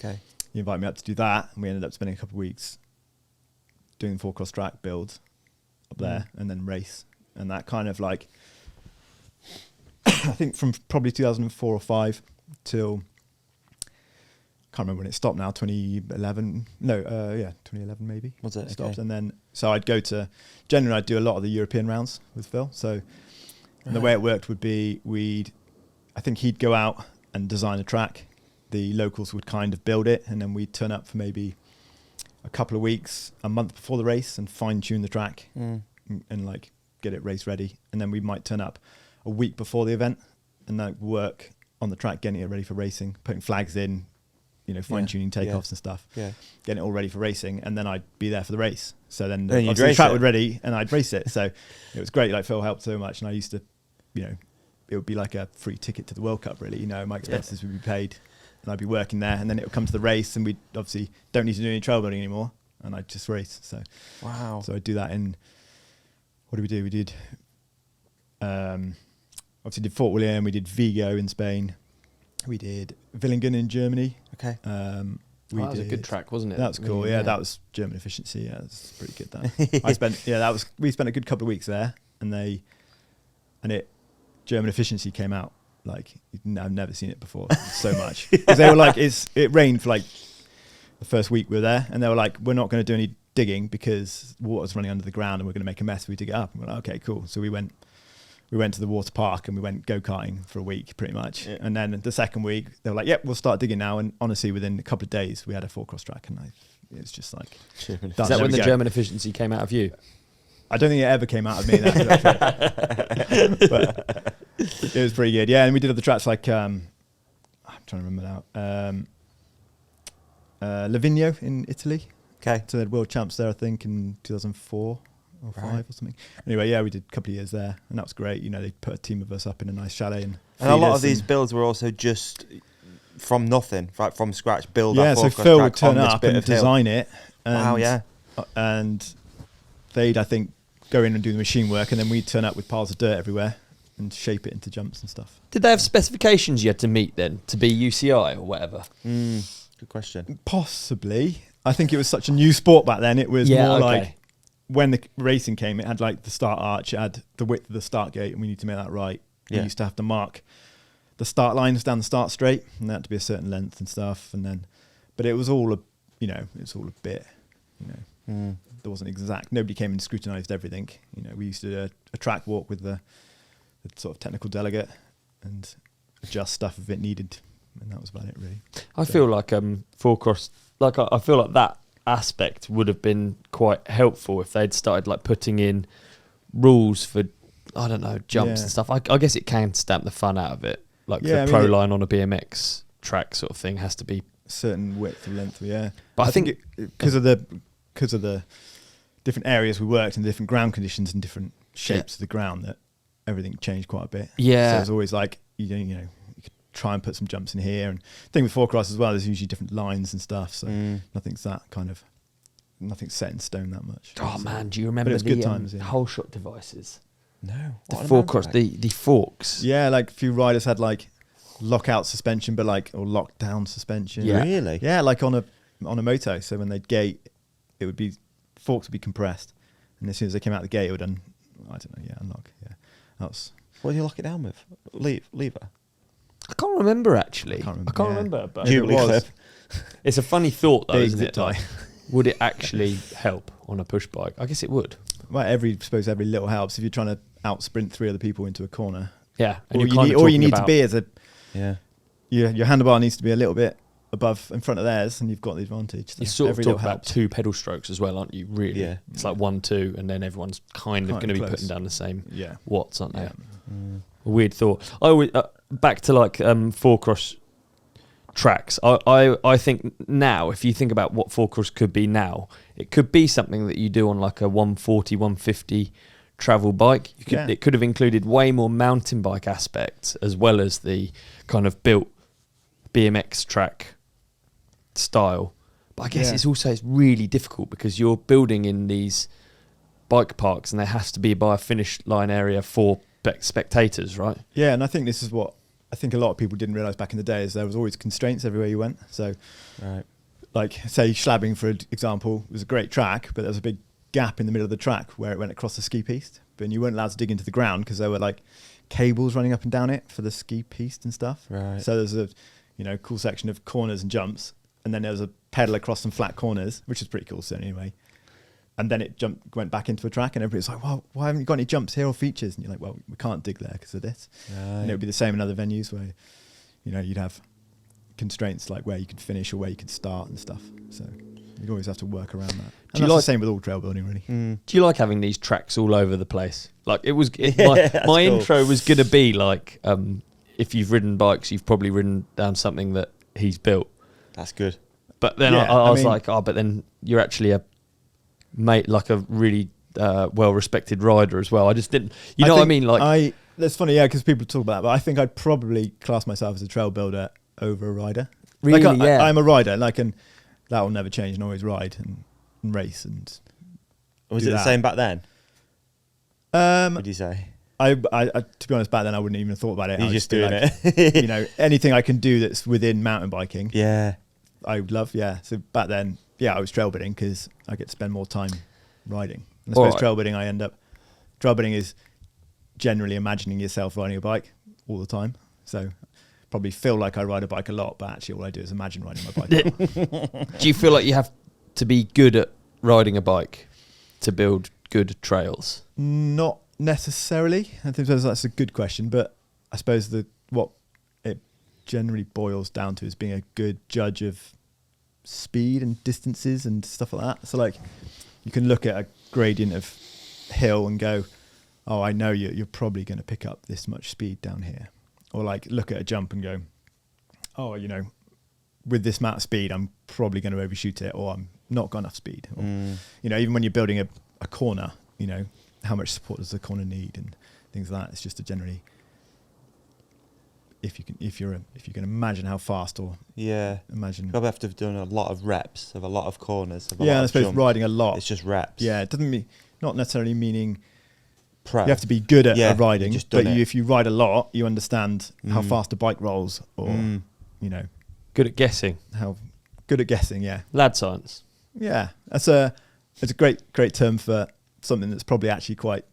[SPEAKER 1] he invited me up to do that. And we ended up spending a couple of weeks doing the Fourcross track build up there and then race. And that kind of like, I think from probably 2004 or 5 till, can't remember when it stopped now, 2011. No, 2011 maybe.
[SPEAKER 3] Was it?
[SPEAKER 1] Stopped.
[SPEAKER 3] Okay.
[SPEAKER 1] And then, so I'd generally I'd do a lot of the European rounds with Phil. So and the way it worked would be I think he'd go out and design a track. The locals would kind of build it, and then we'd turn up for maybe a couple of weeks, a month before the race, and fine tune the track and like get it race ready. And then we might turn up a week before the event and like work on the track, getting it ready for racing, putting flags in, fine tuning takeoffs and stuff, getting it all ready for racing. And then I'd be there for the race. So then the track would ready and I'd race it. So it was great. Like Phil helped so much. And I used to, it would be like a free ticket to the World Cup really, my expenses would be paid. And I'd be working there, and then it would come to the race, and we obviously don't need to do any trail building anymore, and I'd just race. So, So I'd do that in. What did we do? We did, obviously did Fort William. We did Vigo in Spain. We did Villingen in Germany.
[SPEAKER 3] Okay.
[SPEAKER 2] That was a good track, wasn't it?
[SPEAKER 1] That was cool. Yeah, that was German efficiency. Yeah, that's pretty good. That we spent a good couple of weeks there, and German efficiency came out. Like I've never seen it before so much, because they were like, it rained for like the first week we were there, and they were like, we're not going to do any digging because water's running under the ground and we're going to make a mess if we dig it up. And we're like, okay, cool. So we went to the water park and we went go-karting for a week pretty much. Yeah. And then the second week they were like, yep, we'll start digging now. And honestly, within a couple of days we had a Fourcross track, and it was just like,
[SPEAKER 2] is that when the German efficiency came out of you?
[SPEAKER 1] I don't think it ever came out of me. But it was pretty good. Yeah, and we did other tracks like, I'm trying to remember now, Livigno in Italy.
[SPEAKER 3] Okay.
[SPEAKER 1] So they had world champs there, I think, in 2004 or 5 or something. Anyway, yeah, we did a couple of years there, and that was great. They put a team of us up in a nice chalet. And
[SPEAKER 3] a lot of these builds were also just from nothing, right, from scratch, build up.
[SPEAKER 1] Yeah, so Phil would turn up and design it. And, and they'd, I think, go in and do the machine work, and then we'd turn up with piles of dirt everywhere and shape it into jumps and stuff.
[SPEAKER 2] Did they have specifications you had to meet then to be UCI or whatever?
[SPEAKER 3] Good question.
[SPEAKER 1] Possibly. I think it was such a new sport back then. It was like when the racing came, it had like the start arch, it had the width of the start gate, and we need to make that right. We used to have to mark the start lines down the start straight, and that had to be a certain length and stuff. And then, but it was all it's all a bit, There wasn't exact. Nobody came and scrutinised everything. We used to do a track walk with the sort of technical delegate and adjust stuff if it needed, and that was about it really.
[SPEAKER 2] I feel like Fourcross, I feel like that aspect would have been quite helpful if they'd started like putting in rules for, I don't know, jumps and stuff. I guess it can stamp the fun out of it. Like the pro line on a BMX track sort of thing has to be
[SPEAKER 1] certain width or length. Yeah,
[SPEAKER 2] but I think
[SPEAKER 1] because of the different areas we worked and different ground conditions and different shapes of the ground, that everything changed quite a bit.
[SPEAKER 2] Yeah.
[SPEAKER 1] So it was always like, you could try and put some jumps in here. And the thing with Fourcross as well, there's usually different lines and stuff. So nothing's set in stone that much.
[SPEAKER 2] Oh man, do you remember the whole shot devices?
[SPEAKER 3] No.
[SPEAKER 2] The Fourcross, the forks.
[SPEAKER 1] Yeah, like a few riders had like lockout suspension, but or lockdown suspension.
[SPEAKER 3] Yeah. Really?
[SPEAKER 1] Yeah, like on a moto. So when they'd gate, forks would be compressed, and as soon as they came out the gate, it would unlock. Yeah, that was.
[SPEAKER 3] What do you lock it down with? Lever.
[SPEAKER 2] I can't remember actually. I can't remember. But it's a funny thought though, isn't it? Like, would it actually help on a push bike? I guess it would.
[SPEAKER 1] Well, every little helps if you're trying to out sprint 3 other people into a corner.
[SPEAKER 2] Yeah,
[SPEAKER 1] and all you need to be is your handlebar needs to be a little bit above in front of theirs, and you've got the advantage. So
[SPEAKER 2] you sort of talk about 2 pedal strokes as well, aren't you? Really, it's like 1, 2, and then everyone's kind of going to be putting down the same watts, aren't they? A weird thought. I always back to like Fourcross tracks. I think now, if you think about what Fourcross could be now, it could be something that you do on like a 140, 150 travel bike. It could have included way more mountain bike aspects as well as the kind of built BMX track style. But I guess it's really difficult because you're building in these bike parks and there has to be by a finish line area for spectators, right? Yeah,
[SPEAKER 1] and I think this is what I think a lot of people didn't realise back in the day is there was always constraints everywhere you went. So, like say Schladming for example was a great track, but there was a big gap in the middle of the track where it went across the ski piste, but you weren't allowed to dig into the ground because there were like cables running up and down it for the ski piste and stuff. Right. So there's a cool section of corners and jumps, and then there was a pedal across some flat corners, which is pretty cool. So anyway, and then it went back into a track, and everybody's like, "Well, why haven't you got any jumps here or features?" And you're like, "Well, we can't dig there because of this." Right. And it would be the same in other venues where you'd have constraints like where you could finish or where you could start and stuff. So you'd always have to work around that. And that's the same with all trail building, really.
[SPEAKER 2] Do you like having these tracks all over the place? Like my cool. Intro was going to be like, if you've ridden bikes, you've probably ridden down something that he's built.
[SPEAKER 3] That's good.
[SPEAKER 2] But then I was like, but then you're actually a mate, like a really well-respected rider as well. I just didn't, you know what I mean? Like,
[SPEAKER 1] that's funny, because people talk about that, but I think I'd probably class myself as a trail builder over a rider.
[SPEAKER 2] Really,
[SPEAKER 1] I'm a rider, and that will never change, and always ride and race. And
[SPEAKER 3] was it the same back then? What would you say?
[SPEAKER 1] I to be honest, back then I wouldn't even have thought about it.
[SPEAKER 3] You're just doing it.
[SPEAKER 1] Anything I can do that's within mountain biking.
[SPEAKER 3] Yeah,
[SPEAKER 1] I would love. Yeah, so back then, I was trail building because I get to spend more time riding. And I suppose trail building is generally imagining yourself riding a bike all the time. So probably feel like I ride a bike a lot, but actually all I do is imagine riding my bike.
[SPEAKER 2] Do you feel like you have to be good at riding a bike to build good trails?
[SPEAKER 1] Not necessarily. I think that's a good question, but I suppose what it generally boils down to is being a good judge of speed and distances and stuff like that. So like you can look at a gradient of hill and go, oh, I know you're probably going to pick up this much speed down here. Or like look at a jump and go, oh, with this amount of speed, I'm probably going to overshoot it, or I'm not got enough speed. Or, even when you're building a corner, how much support does the corner need and things like that. It's just a generally, if you can imagine how fast, or imagine.
[SPEAKER 3] You probably have to have done a lot of reps of a lot of corners.
[SPEAKER 1] And I suppose jumps. Riding a lot.
[SPEAKER 3] It's just reps.
[SPEAKER 1] Yeah, it doesn't mean not necessarily meaning. Prep. You have to be good at riding, but if you ride a lot, you understand how fast a bike rolls, or
[SPEAKER 2] good at guessing.
[SPEAKER 1] How good at guessing,
[SPEAKER 2] lad science.
[SPEAKER 1] Yeah, it's a great term for something that's probably actually quite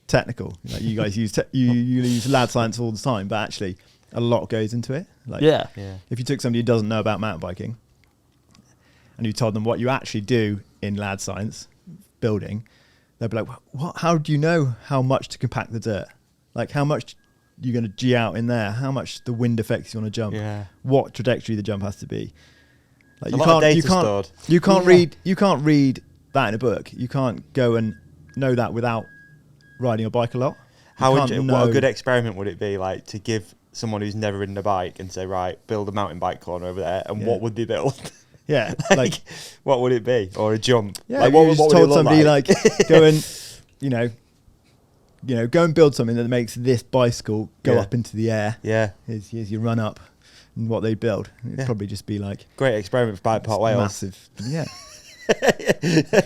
[SPEAKER 1] technical. Like you guys use you use lad science all the time, but actually a lot goes into it. Like if you took somebody who doesn't know about mountain biking and you told them what you actually do in lad science building, they'll be like, what? How do you know how much to compact the dirt? Like how much you're going to G out in there? How much the wind affects you on a jump? Yeah. What trajectory the jump has to be? Like you can't read that in a book. You can't go and know that without riding a bike a lot.
[SPEAKER 3] What a good experiment would it be like to give someone who's never ridden a bike and say, right, build a mountain bike corner over there, and what would they build?
[SPEAKER 1] Yeah,
[SPEAKER 3] like what would it be? Or a jump?
[SPEAKER 1] Yeah, like, what told somebody like go and go and build something that makes this bicycle go up into the air.
[SPEAKER 3] Yeah,
[SPEAKER 1] here's your run up, and what they build. It'd probably just be like
[SPEAKER 3] great experiment for BikePark Wales.
[SPEAKER 1] Massive,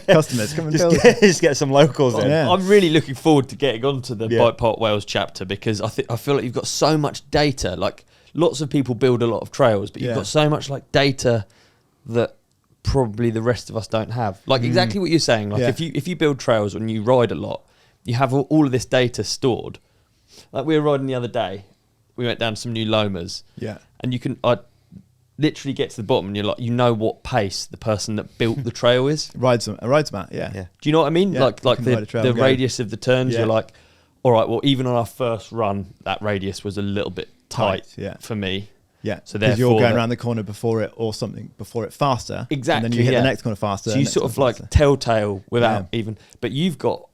[SPEAKER 1] customers come and
[SPEAKER 3] just get some locals in.
[SPEAKER 2] Yeah. I'm really looking forward to getting onto the BikePark Wales chapter because I feel like you've got so much data. Like lots of people build a lot of trails, but you've got so much like data that probably the rest of us don't have. Like exactly what you're saying. Like if you build trails and you ride a lot, you have all of this data stored. Like we were riding the other day, we went down some new lomas.
[SPEAKER 1] Yeah.
[SPEAKER 2] And I literally get to the bottom and you're like, you know what pace the person that built the trail is.
[SPEAKER 1] rides mat, yeah.
[SPEAKER 2] Do you know what I mean?
[SPEAKER 1] Yeah,
[SPEAKER 2] like the radius of the turns, you're like, all right, well, even on our first run, that radius was a little bit tight for me.
[SPEAKER 1] Yeah,
[SPEAKER 2] so
[SPEAKER 1] because you're going around the corner before it faster.
[SPEAKER 2] Exactly.
[SPEAKER 1] And then you hit the next corner faster.
[SPEAKER 2] So you sort of like telltale without even, but you've got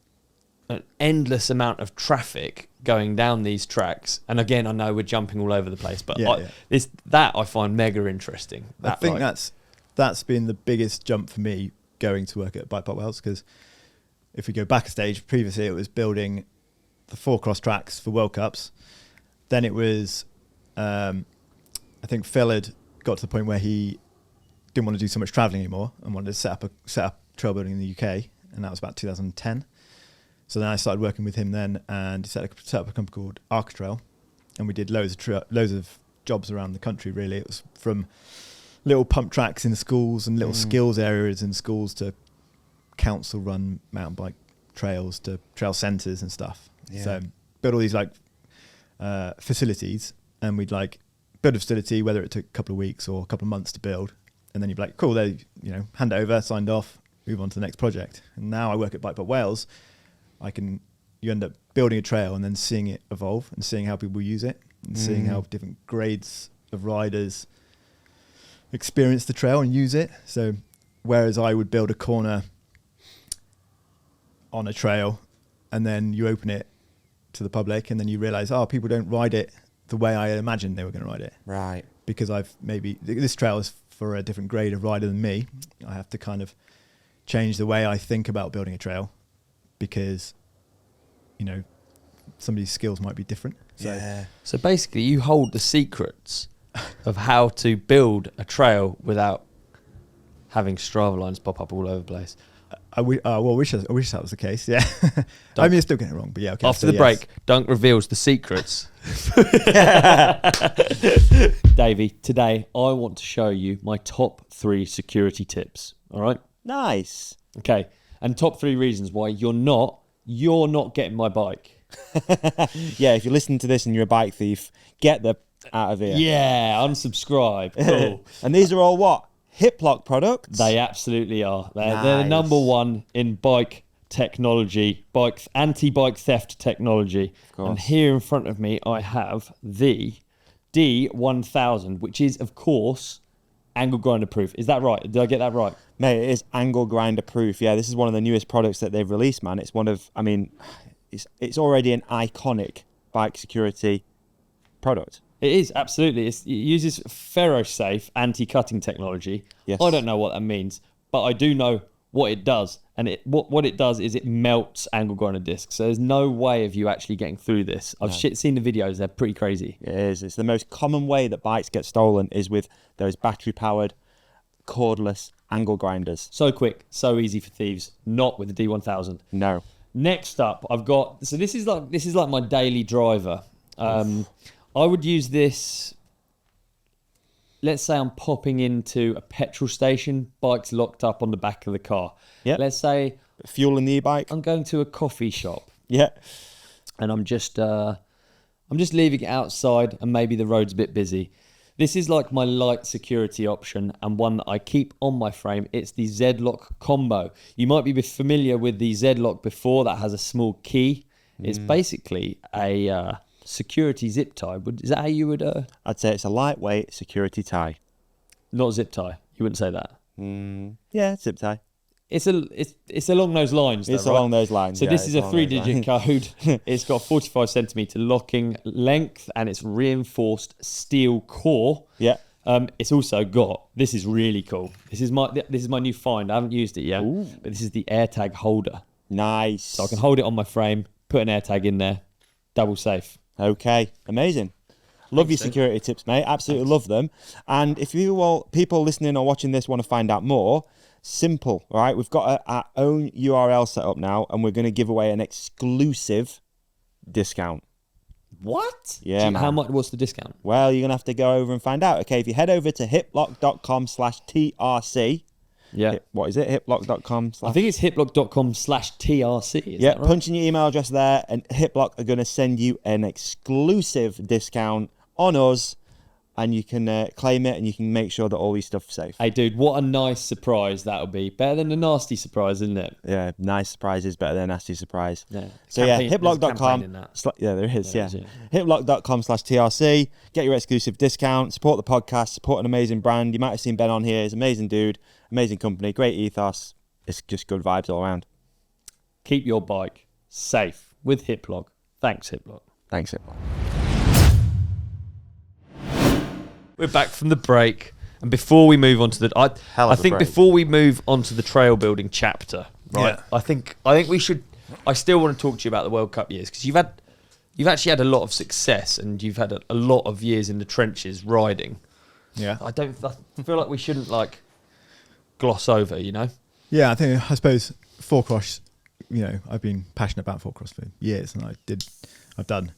[SPEAKER 2] an endless amount of traffic going down these tracks. And again, I know we're jumping all over the place, but that I find mega interesting.
[SPEAKER 1] I think that's been the biggest jump for me going to work at BikePark Wales, because if we go back a stage, previously it was building the Fourcross tracks for World Cups. Then it was, I think Phil had got to the point where he didn't want to do so much traveling anymore and wanted to set up trail building in the UK, and that was about 2010. So then I started working with him then, and he set up a company called Archetrail, and we did loads of jobs around the country. Really, it was from little pump tracks in schools and little skills areas in schools to council run mountain bike trails to trail centres and stuff. Yeah. So build all these like facilities, and we'd like build a facility, whether it took a couple of weeks or a couple of months to build, and then you'd be like, cool, they hand it over, signed off, move on to the next project. And now I work at BikePark Wales. You end up building a trail and then seeing it evolve and seeing how people use it and seeing how different grades of riders experience the trail and use it. So whereas I would build a corner on a trail and then you open it to the public and then you realize, people don't ride it the way I imagined they were going to ride it.
[SPEAKER 3] Right.
[SPEAKER 1] Because this trail is for a different grade of rider than me. I have to kind of change the way I think about building a trail, because somebody's skills might be different.
[SPEAKER 2] So basically you hold the secrets of how to build a trail without having Strava lines pop up all over the place.
[SPEAKER 1] I wish that was the case. Yeah. I mean, you're still getting it wrong, but yeah. Okay,
[SPEAKER 2] after the break, Dunk reveals the secrets. Davey, today I want to show you my top 3 security tips. All right.
[SPEAKER 3] Nice.
[SPEAKER 2] Okay. And top 3 reasons why you're not getting my bike.
[SPEAKER 3] Yeah, if you're listening to this and you're a bike thief, get the out of here.
[SPEAKER 2] Yeah, unsubscribe. Cool.
[SPEAKER 3] And these are all what? Hip lock products?
[SPEAKER 2] They absolutely are. They're the number one in bike technology, anti-bike theft technology. And here in front of me, I have the D1000, which is, of course, angle grinder proof. Is that right? Did I get that right?
[SPEAKER 3] Mate, it is angle grinder proof. Yeah, this is one of the newest products that they've released, man. It's it's already an iconic bike security product.
[SPEAKER 2] It is, absolutely. It uses ferro-safe anti-cutting technology.
[SPEAKER 3] Yes.
[SPEAKER 2] I don't know what that means, but I do know what it does. And what it does is it melts angle grinder discs. So there's no way of you actually getting through this. I've seen the videos. They're pretty crazy.
[SPEAKER 3] It is. It's the most common way that bikes get stolen is with those battery-powered, cordless angle grinders.
[SPEAKER 2] So quick, so easy for thieves. Not with the D1000.
[SPEAKER 3] No.
[SPEAKER 2] Next up, I've got... So this is like my daily driver. I would use this, let's say I'm popping into a petrol station, bike's locked up on the back of the car.
[SPEAKER 3] Yeah.
[SPEAKER 2] Let's say...
[SPEAKER 3] Fuel in the e-bike.
[SPEAKER 2] I'm going to a coffee shop.
[SPEAKER 3] Yeah.
[SPEAKER 2] And I'm just leaving it outside and maybe the road's a bit busy. This is like my light security option and one that I keep on my frame. It's the Z-Lock combo. You might be familiar with the Z-Lock before that has a small key. It's basically a... security zip tie. Is that how you would...
[SPEAKER 3] I'd say it's a lightweight security tie.
[SPEAKER 2] Not zip tie. You wouldn't say that.
[SPEAKER 3] Yeah, zip tie.
[SPEAKER 2] It's along those lines.
[SPEAKER 3] It's along those lines.
[SPEAKER 2] So this is a 3-digit code. It's got 45 centimeter locking length and it's reinforced steel core.
[SPEAKER 3] Yeah.
[SPEAKER 2] It's also got... This is really cool. This is my new find. I haven't used it yet.
[SPEAKER 3] Ooh.
[SPEAKER 2] But this is the AirTag holder.
[SPEAKER 3] Nice.
[SPEAKER 2] So I can hold it on my frame, put an AirTag in there, double safe.
[SPEAKER 3] Okay, amazing. Love your security tips, mate. Absolutely love them. And if people listening or watching this want to find out more, simple, all right? We've got our own URL set up now, and we're going to give away an exclusive discount.
[SPEAKER 2] What?
[SPEAKER 3] Yeah, man.
[SPEAKER 2] What's the discount?
[SPEAKER 3] Well, you're going to have to go over and find out. Okay, if you head over to hiplock.com/TRC,
[SPEAKER 2] Yeah.
[SPEAKER 3] What is it? Hiplock.com.
[SPEAKER 2] I think it's hiplock.com/TRC.
[SPEAKER 3] Yeah, right? Punch in your email address there, and Hiplock are going to send you an exclusive discount on us, and you can claim it, and you can make sure that all these stuff's safe.
[SPEAKER 2] Hey, dude, what a nice surprise that would be. Better than a nasty surprise, isn't it?
[SPEAKER 3] Yeah, nice surprise is better than a nasty surprise.
[SPEAKER 2] Yeah.
[SPEAKER 3] So hiplock.com. Yeah, there is. Yeah. Hiplock.com/TRC. Get your exclusive discount. Support the podcast. Support an amazing brand. You might have seen Ben on here. He's an amazing dude. Amazing company. Great ethos. It's just good vibes all around.
[SPEAKER 2] Keep your bike safe with Hiplock. Thanks, Hiplock.
[SPEAKER 3] Thanks, Hiplock.
[SPEAKER 2] We're back from the break, and before we move on to before we move on to the trail building chapter, right? Yeah. I think we should. I still want to talk to you about the World Cup years, because you've actually had a lot of success, and you've had a lot of years in the trenches riding.
[SPEAKER 1] Yeah.
[SPEAKER 2] I feel like we shouldn't gloss over, you know.
[SPEAKER 1] Yeah, I suppose Fourcross. You know, I've been passionate about Fourcross for years, and I've done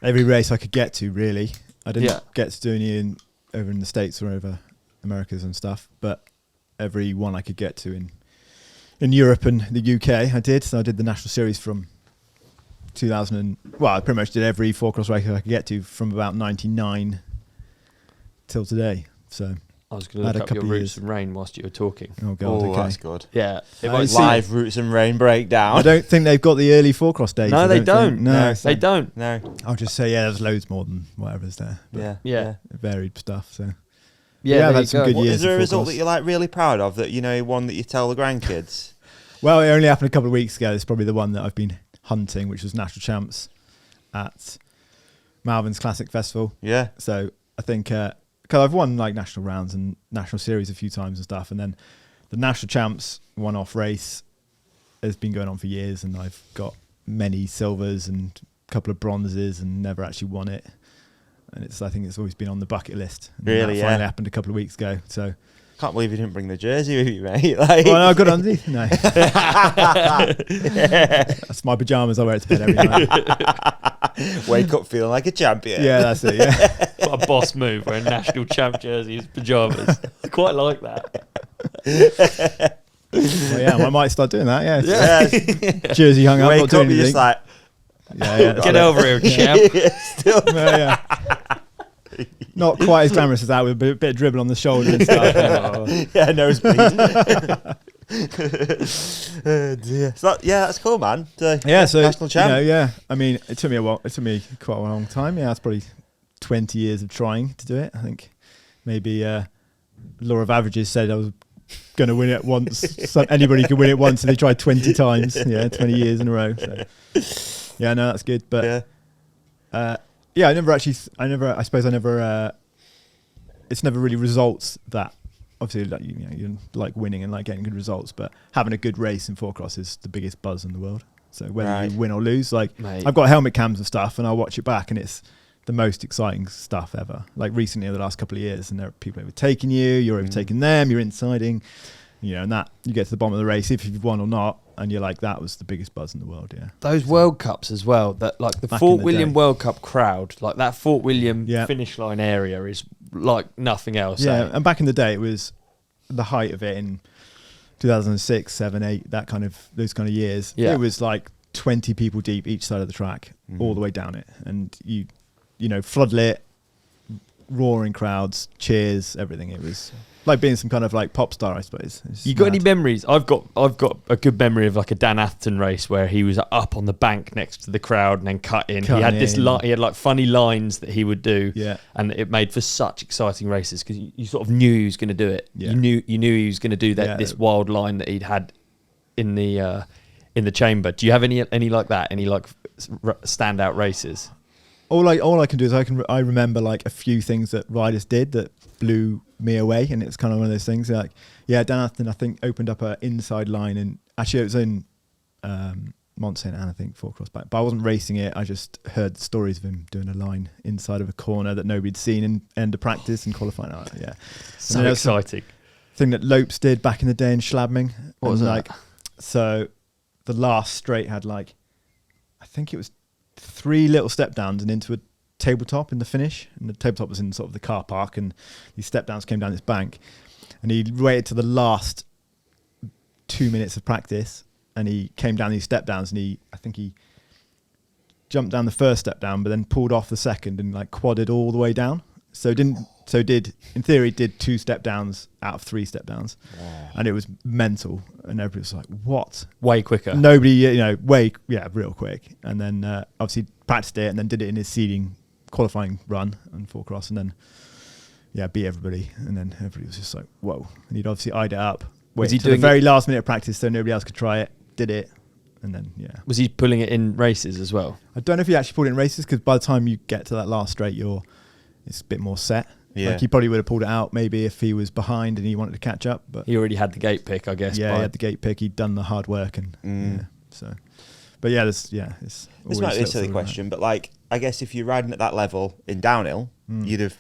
[SPEAKER 1] every race I could get to. Really, I didn't get to do any over in the States or over Americas and stuff, but every one I could get to in Europe and the UK I did. So I did the national series from 2000 I pretty much did every Fourcross race I could get to from about 99 till today. So
[SPEAKER 2] I was going to look up your roots and rain whilst you were talking.
[SPEAKER 1] Oh god, okay.
[SPEAKER 3] That's good.
[SPEAKER 2] Yeah,
[SPEAKER 3] live roots and rain breakdown.
[SPEAKER 1] I don't think they've got the early Fourcross days.
[SPEAKER 2] No, they don't.
[SPEAKER 1] No,
[SPEAKER 2] they don't.
[SPEAKER 3] No.
[SPEAKER 1] I'll just say there's loads more than whatever's there.
[SPEAKER 2] Yeah.
[SPEAKER 1] Varied stuff. So
[SPEAKER 2] yeah,
[SPEAKER 1] I've had some good years.
[SPEAKER 3] Is there a result that you're really proud of, that one that you tell the grandkids?
[SPEAKER 1] Well, it only happened a couple of weeks ago. It's probably the one that I've been hunting, which was national champs at Malvern's Classic Festival.
[SPEAKER 3] Yeah.
[SPEAKER 1] So I think. Because I've won national rounds and national series a few times and stuff, and then the national champs one-off race has been going on for years, and I've got many silvers and a couple of bronzes and never actually won it. And I think it's always been on the bucket list. And
[SPEAKER 3] really,
[SPEAKER 1] that finally happened a couple of weeks ago. So
[SPEAKER 3] can't believe you didn't bring the jersey with you, mate.
[SPEAKER 1] Well, no, I got underneath. No, that's my pajamas. I wear it to bed every night.
[SPEAKER 3] Wake up feeling like a champion.
[SPEAKER 1] Yeah, that's it. Yeah.
[SPEAKER 2] What a boss move, wearing national champ jerseys, pajamas. I quite like that.
[SPEAKER 1] Well, yeah, I might start doing that. Yeah. Jersey hung up.
[SPEAKER 3] Wake
[SPEAKER 1] not doing
[SPEAKER 3] up,
[SPEAKER 1] anything.
[SPEAKER 3] just like,
[SPEAKER 2] get over here, champ.
[SPEAKER 3] Still.
[SPEAKER 1] Yeah. Not quite as glamorous as that, with a bit of dribble on the shoulder and stuff.
[SPEAKER 3] Yeah, nosebleed. Dear. So that's cool, man. So national champ.
[SPEAKER 1] I mean, it took me a while. It took me quite a long time. Yeah, it's probably 20 years of trying to do it. I think maybe law of averages said I was going to win it once. So anybody could win it once, and they tried 20 times. Yeah, 20 years in a row. So yeah, no, that's good. But it's never really results that. Obviously, you like winning and like getting good results, but having a good race in Fourcross is the biggest buzz in the world. So whether you win or lose, I've got helmet cams and stuff, and I'll watch it back, and it's the most exciting stuff ever. Like recently, the last couple of years, and there are people overtaking you, you're overtaking them, you're insiding, and that you get to the bottom of the race if you've won or not, and you're like, that was the biggest buzz in the world. Yeah,
[SPEAKER 2] those World Cups as well. That the Fort William World Cup crowd, that Fort William finish line area is like nothing else.
[SPEAKER 1] Yeah, and back in the day, it was the height of it in 2006, 7, 8, those kind of years. Yeah. It was like 20 people deep each side of the track, all the way down it, and you floodlit, roaring crowds, cheers, everything. It was like being some kind of pop star, I suppose.
[SPEAKER 2] You got any memories? I've got a good memory of a Dan Atherton race where he was up on the bank next to the crowd and then cut in. He had he had funny lines that he would do, and it made for such exciting races because you sort of knew he was going to do it. Yeah. You knew he was going to do that this wild line that he'd had in the chamber. Do you have any like that? Any standout races?
[SPEAKER 1] All I can do is I remember a few things that riders did that blew me away, and it's kind of one of those things Dan Atherton I think opened up an inside line, and actually it was in Mont Saint Anne, I think, Fourcross back, but I wasn't racing it. I just heard stories of him doing a line inside of a corner that nobody'd seen in end of practice and qualifying.
[SPEAKER 2] So exciting
[SPEAKER 1] thing that Lopes did back in the day in Schladming.
[SPEAKER 2] What was that?
[SPEAKER 1] So the last straight had I think it was 3 little step downs and into a tabletop in the finish, and the tabletop was in sort of the car park, and these step downs came down this bank, and he waited to the last 2 minutes of practice, and he came down these step downs, and I think he jumped down the first step down, but then pulled off the second and like quadded all the way down. In theory, did 2 step downs out of 3 step downs. Wow. And it was mental. And everybody was like, what?
[SPEAKER 2] Way quicker.
[SPEAKER 1] Nobody, real quick. And then obviously practiced it and then did it in his seeding qualifying run on Fourcross, and then, beat everybody. And then everybody was just like, whoa. And he'd obviously eyed it up. Was he doing the very last minute of practice so nobody else could try it, did it. And then,
[SPEAKER 2] Was he pulling it in races as well?
[SPEAKER 1] I don't know if he actually pulled it in races, because by the time you get to that last straight, it's a bit more set. Yeah. Like he probably would have pulled it out maybe if he was behind and he wanted to catch up. But
[SPEAKER 2] he already had the gate pick, I guess.
[SPEAKER 1] Yeah, he had the gate pick. He'd done the hard work, and But it's
[SPEAKER 3] this might be a silly question, but like I guess if you're riding at that level in downhill, you'd have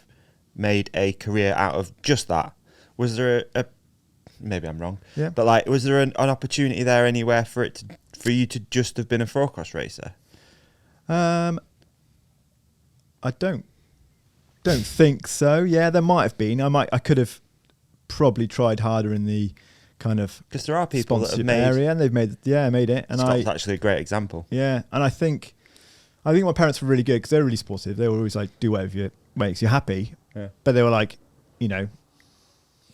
[SPEAKER 3] made a career out of just that. Was there a maybe I'm wrong, but like was there an opportunity there anywhere for you to just have been a Fourcross racer?
[SPEAKER 1] I don't think so. Yeah, there might have been. I could have probably tried harder in the kind of,
[SPEAKER 3] because there are people that have made
[SPEAKER 1] area, and they've made it. And
[SPEAKER 3] Scott's actually a great example.
[SPEAKER 1] Yeah, and I think my parents were really good, because they were really supportive. They were always like, do whatever makes you happy. Yeah. But they were like,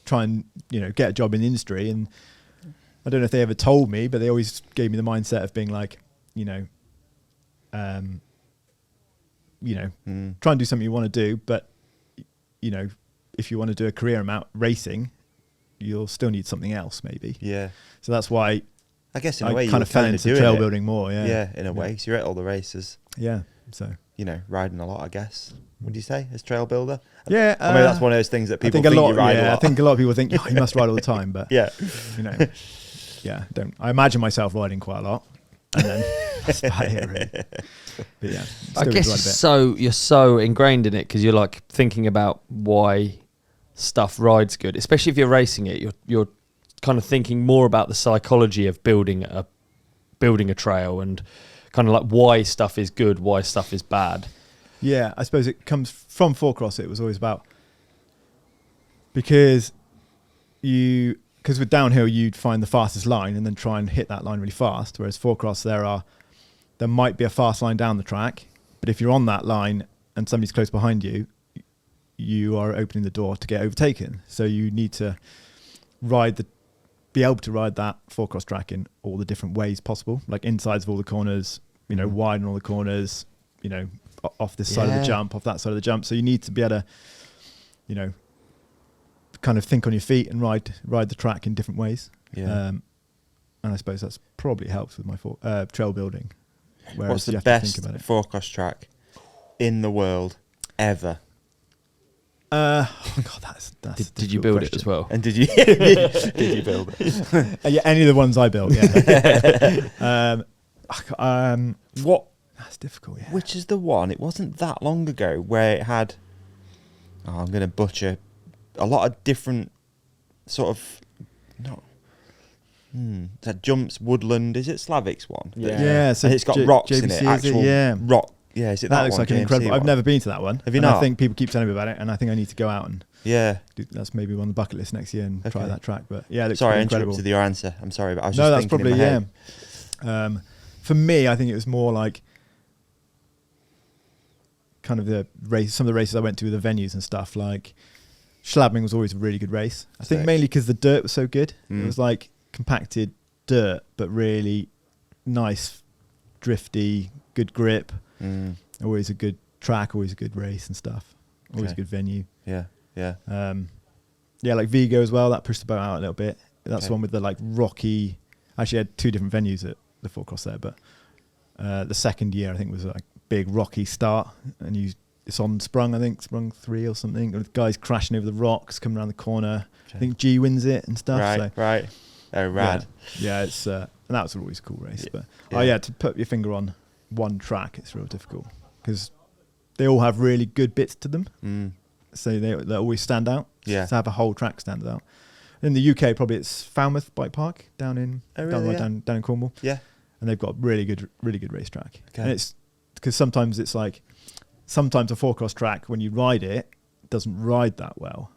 [SPEAKER 1] try and get a job in the industry. And I don't know if they ever told me, but they always gave me the mindset of being like, try and do something you want to do, but if you want to do a career amount racing, you'll still need something else maybe.
[SPEAKER 3] Yeah.
[SPEAKER 1] So that's why
[SPEAKER 3] I guess in a way
[SPEAKER 1] kind of fell into trail building more. Yeah.
[SPEAKER 3] Yeah, in a way. So you're at all the races.
[SPEAKER 1] Yeah. So
[SPEAKER 3] riding a lot, I guess. Would you say as trail builder?
[SPEAKER 1] Yeah.
[SPEAKER 3] I mean, that's one of those things that people think you ride a lot.
[SPEAKER 1] I think a lot of people think, you must ride all the time, but
[SPEAKER 3] yeah.
[SPEAKER 1] Don't. I imagine myself riding quite a lot. And then that's about it, really. But yeah,
[SPEAKER 2] I guess you're so ingrained in it, because you're like thinking about why stuff rides good, especially if you're racing it. You're kind of thinking more about the psychology of building a trail, and kind of like why stuff is good, why stuff is bad.
[SPEAKER 1] Yeah, I suppose it comes from Fourcross. It was always about, because with downhill, you'd find the fastest line and then try and hit that line really fast. Whereas Fourcross, there might be a fast line down the track, but if you're on that line and somebody's close behind you, you are opening the door to get overtaken. So you need to be able to ride that Fourcross track in all the different ways possible, like insides of all the corners, widen all the corners, off this side of the jump, off that side of the jump. So you need to be able to, kind of think on your feet and ride the track in different ways. Yeah. And I suppose that's probably helps with my trail building.
[SPEAKER 3] What's the best Fourcross track in the world ever?
[SPEAKER 1] God, that's
[SPEAKER 2] did you build it as well?
[SPEAKER 3] And did you did you build it?
[SPEAKER 1] Yeah, any of the ones I built. Yeah. What? That's difficult. Yeah.
[SPEAKER 3] Which is the one? It wasn't that long ago where it had. Oh, I'm going to butcher a lot of different sort of. No. That jumps woodland. Is it Slavik's one?
[SPEAKER 1] Yeah.
[SPEAKER 3] So it's got rocks in it. Actual rock. Yeah, is it that
[SPEAKER 1] looks
[SPEAKER 3] one?
[SPEAKER 1] like an incredible. I've never been to that one.
[SPEAKER 3] Have you not?
[SPEAKER 1] I think people keep telling me about it, and I think I need to go out and that's maybe on the bucket list next year and try that track. But yeah, it looks
[SPEAKER 3] sorry, I
[SPEAKER 1] incredible.
[SPEAKER 3] interrupted your answer. I'm sorry, but I was just thinking
[SPEAKER 1] probably
[SPEAKER 3] in my
[SPEAKER 1] head. For me, I think it was more like kind of the race. Some of the races I went to with the venues and stuff. Like Schladming was always a really good race. I think mainly because the dirt was so good. It was like compacted dirt, but really nice, drifty, good grip. Always a good track, always a good race and stuff. Always a good venue.
[SPEAKER 3] Yeah.
[SPEAKER 1] Like Vigo as well. That pushed the boat out a little bit. That's the one with the like rocky. Actually, I had 2 different venues at the Fourcross there, but the second year I think was like big rocky start, and it's on Sprung, I think Sprung 3 or something, with guys crashing over the rocks, coming around the corner. I think G wins it and stuff.
[SPEAKER 3] Right. Oh, rad.
[SPEAKER 1] Yeah, it's and that was always a cool race. But to put your finger on one track, it's real difficult because they all have really good bits to them. So they always stand out.
[SPEAKER 3] Yeah.
[SPEAKER 1] To have a whole track stand out. In the UK, probably it's Falmouth Bike Park down in down in Cornwall.
[SPEAKER 3] Yeah.
[SPEAKER 1] And they've got really good racetrack. Okay. And it's because sometimes a Fourcross track, when you ride it, doesn't ride that well.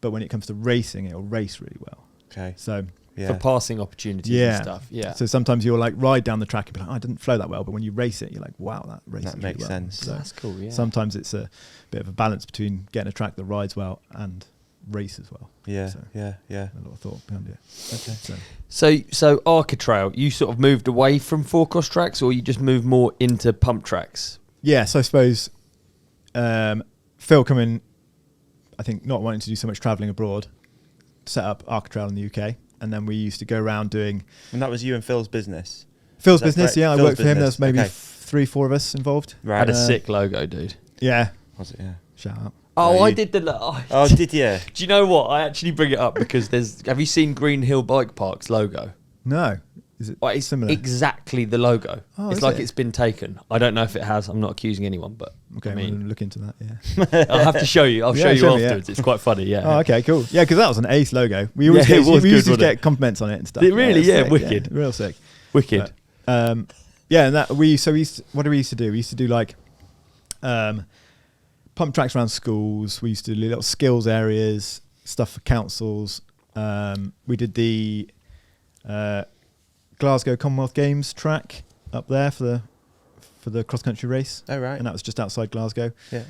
[SPEAKER 1] But when it comes to racing, it'll race really well.
[SPEAKER 3] Okay.
[SPEAKER 1] So
[SPEAKER 2] for passing opportunities and stuff. Yeah.
[SPEAKER 1] So sometimes you'll like ride down the track and be like, I didn't flow that well, but when you race it, you're like, wow, that race
[SPEAKER 3] that makes
[SPEAKER 1] really
[SPEAKER 3] sense.
[SPEAKER 1] So
[SPEAKER 2] that's cool. Yeah.
[SPEAKER 1] Sometimes it's a bit of a balance between getting a track that rides well and race as well.
[SPEAKER 3] Yeah.
[SPEAKER 1] So
[SPEAKER 3] A
[SPEAKER 1] lot of thought behind it.
[SPEAKER 3] Okay.
[SPEAKER 2] So Archetrail, you sort of moved away from Fourcross tracks, or you just moved more into pump tracks?
[SPEAKER 1] Yeah. So I suppose Phil coming, I think not wanting to do so much travelling abroad, set up Archetrail in the UK, and then we used to go around doing.
[SPEAKER 3] And that was you and Phil's business.
[SPEAKER 1] Phil's business, yeah. I worked for him. There's maybe
[SPEAKER 3] okay.
[SPEAKER 1] 3-4 of us involved.
[SPEAKER 2] Right. Had a sick logo, dude.
[SPEAKER 1] Yeah.
[SPEAKER 3] Was it? Yeah.
[SPEAKER 1] Shout out.
[SPEAKER 2] Oh, I did the.
[SPEAKER 3] Oh, did you?
[SPEAKER 2] Do you know what? I actually bring it up because have you seen Green Hill Bike Park's logo?
[SPEAKER 1] No. Is it
[SPEAKER 2] it's
[SPEAKER 1] similar?
[SPEAKER 2] Exactly the logo.
[SPEAKER 1] Oh,
[SPEAKER 2] it's like it's been taken. I don't know if it has. I'm not accusing anyone, but
[SPEAKER 1] okay,
[SPEAKER 2] I mean,
[SPEAKER 1] I'm gonna look into that. Yeah.
[SPEAKER 2] I'll have to show you. I'll show you afterwards. It's quite funny. Yeah.
[SPEAKER 1] Oh, okay, cool. Yeah, because that was an ace logo. We always used to get compliments on it and stuff.
[SPEAKER 2] It really,
[SPEAKER 1] sick,
[SPEAKER 2] wicked.
[SPEAKER 1] Real sick.
[SPEAKER 2] Wicked.
[SPEAKER 1] But, and that we used to, what do we used to do? We used to do like pump tracks around schools. We used to do little skills areas, stuff for councils. We did the Glasgow Commonwealth Games track up there for the cross country race.
[SPEAKER 3] Oh right.
[SPEAKER 1] And that was just outside Glasgow.
[SPEAKER 3] Yeah.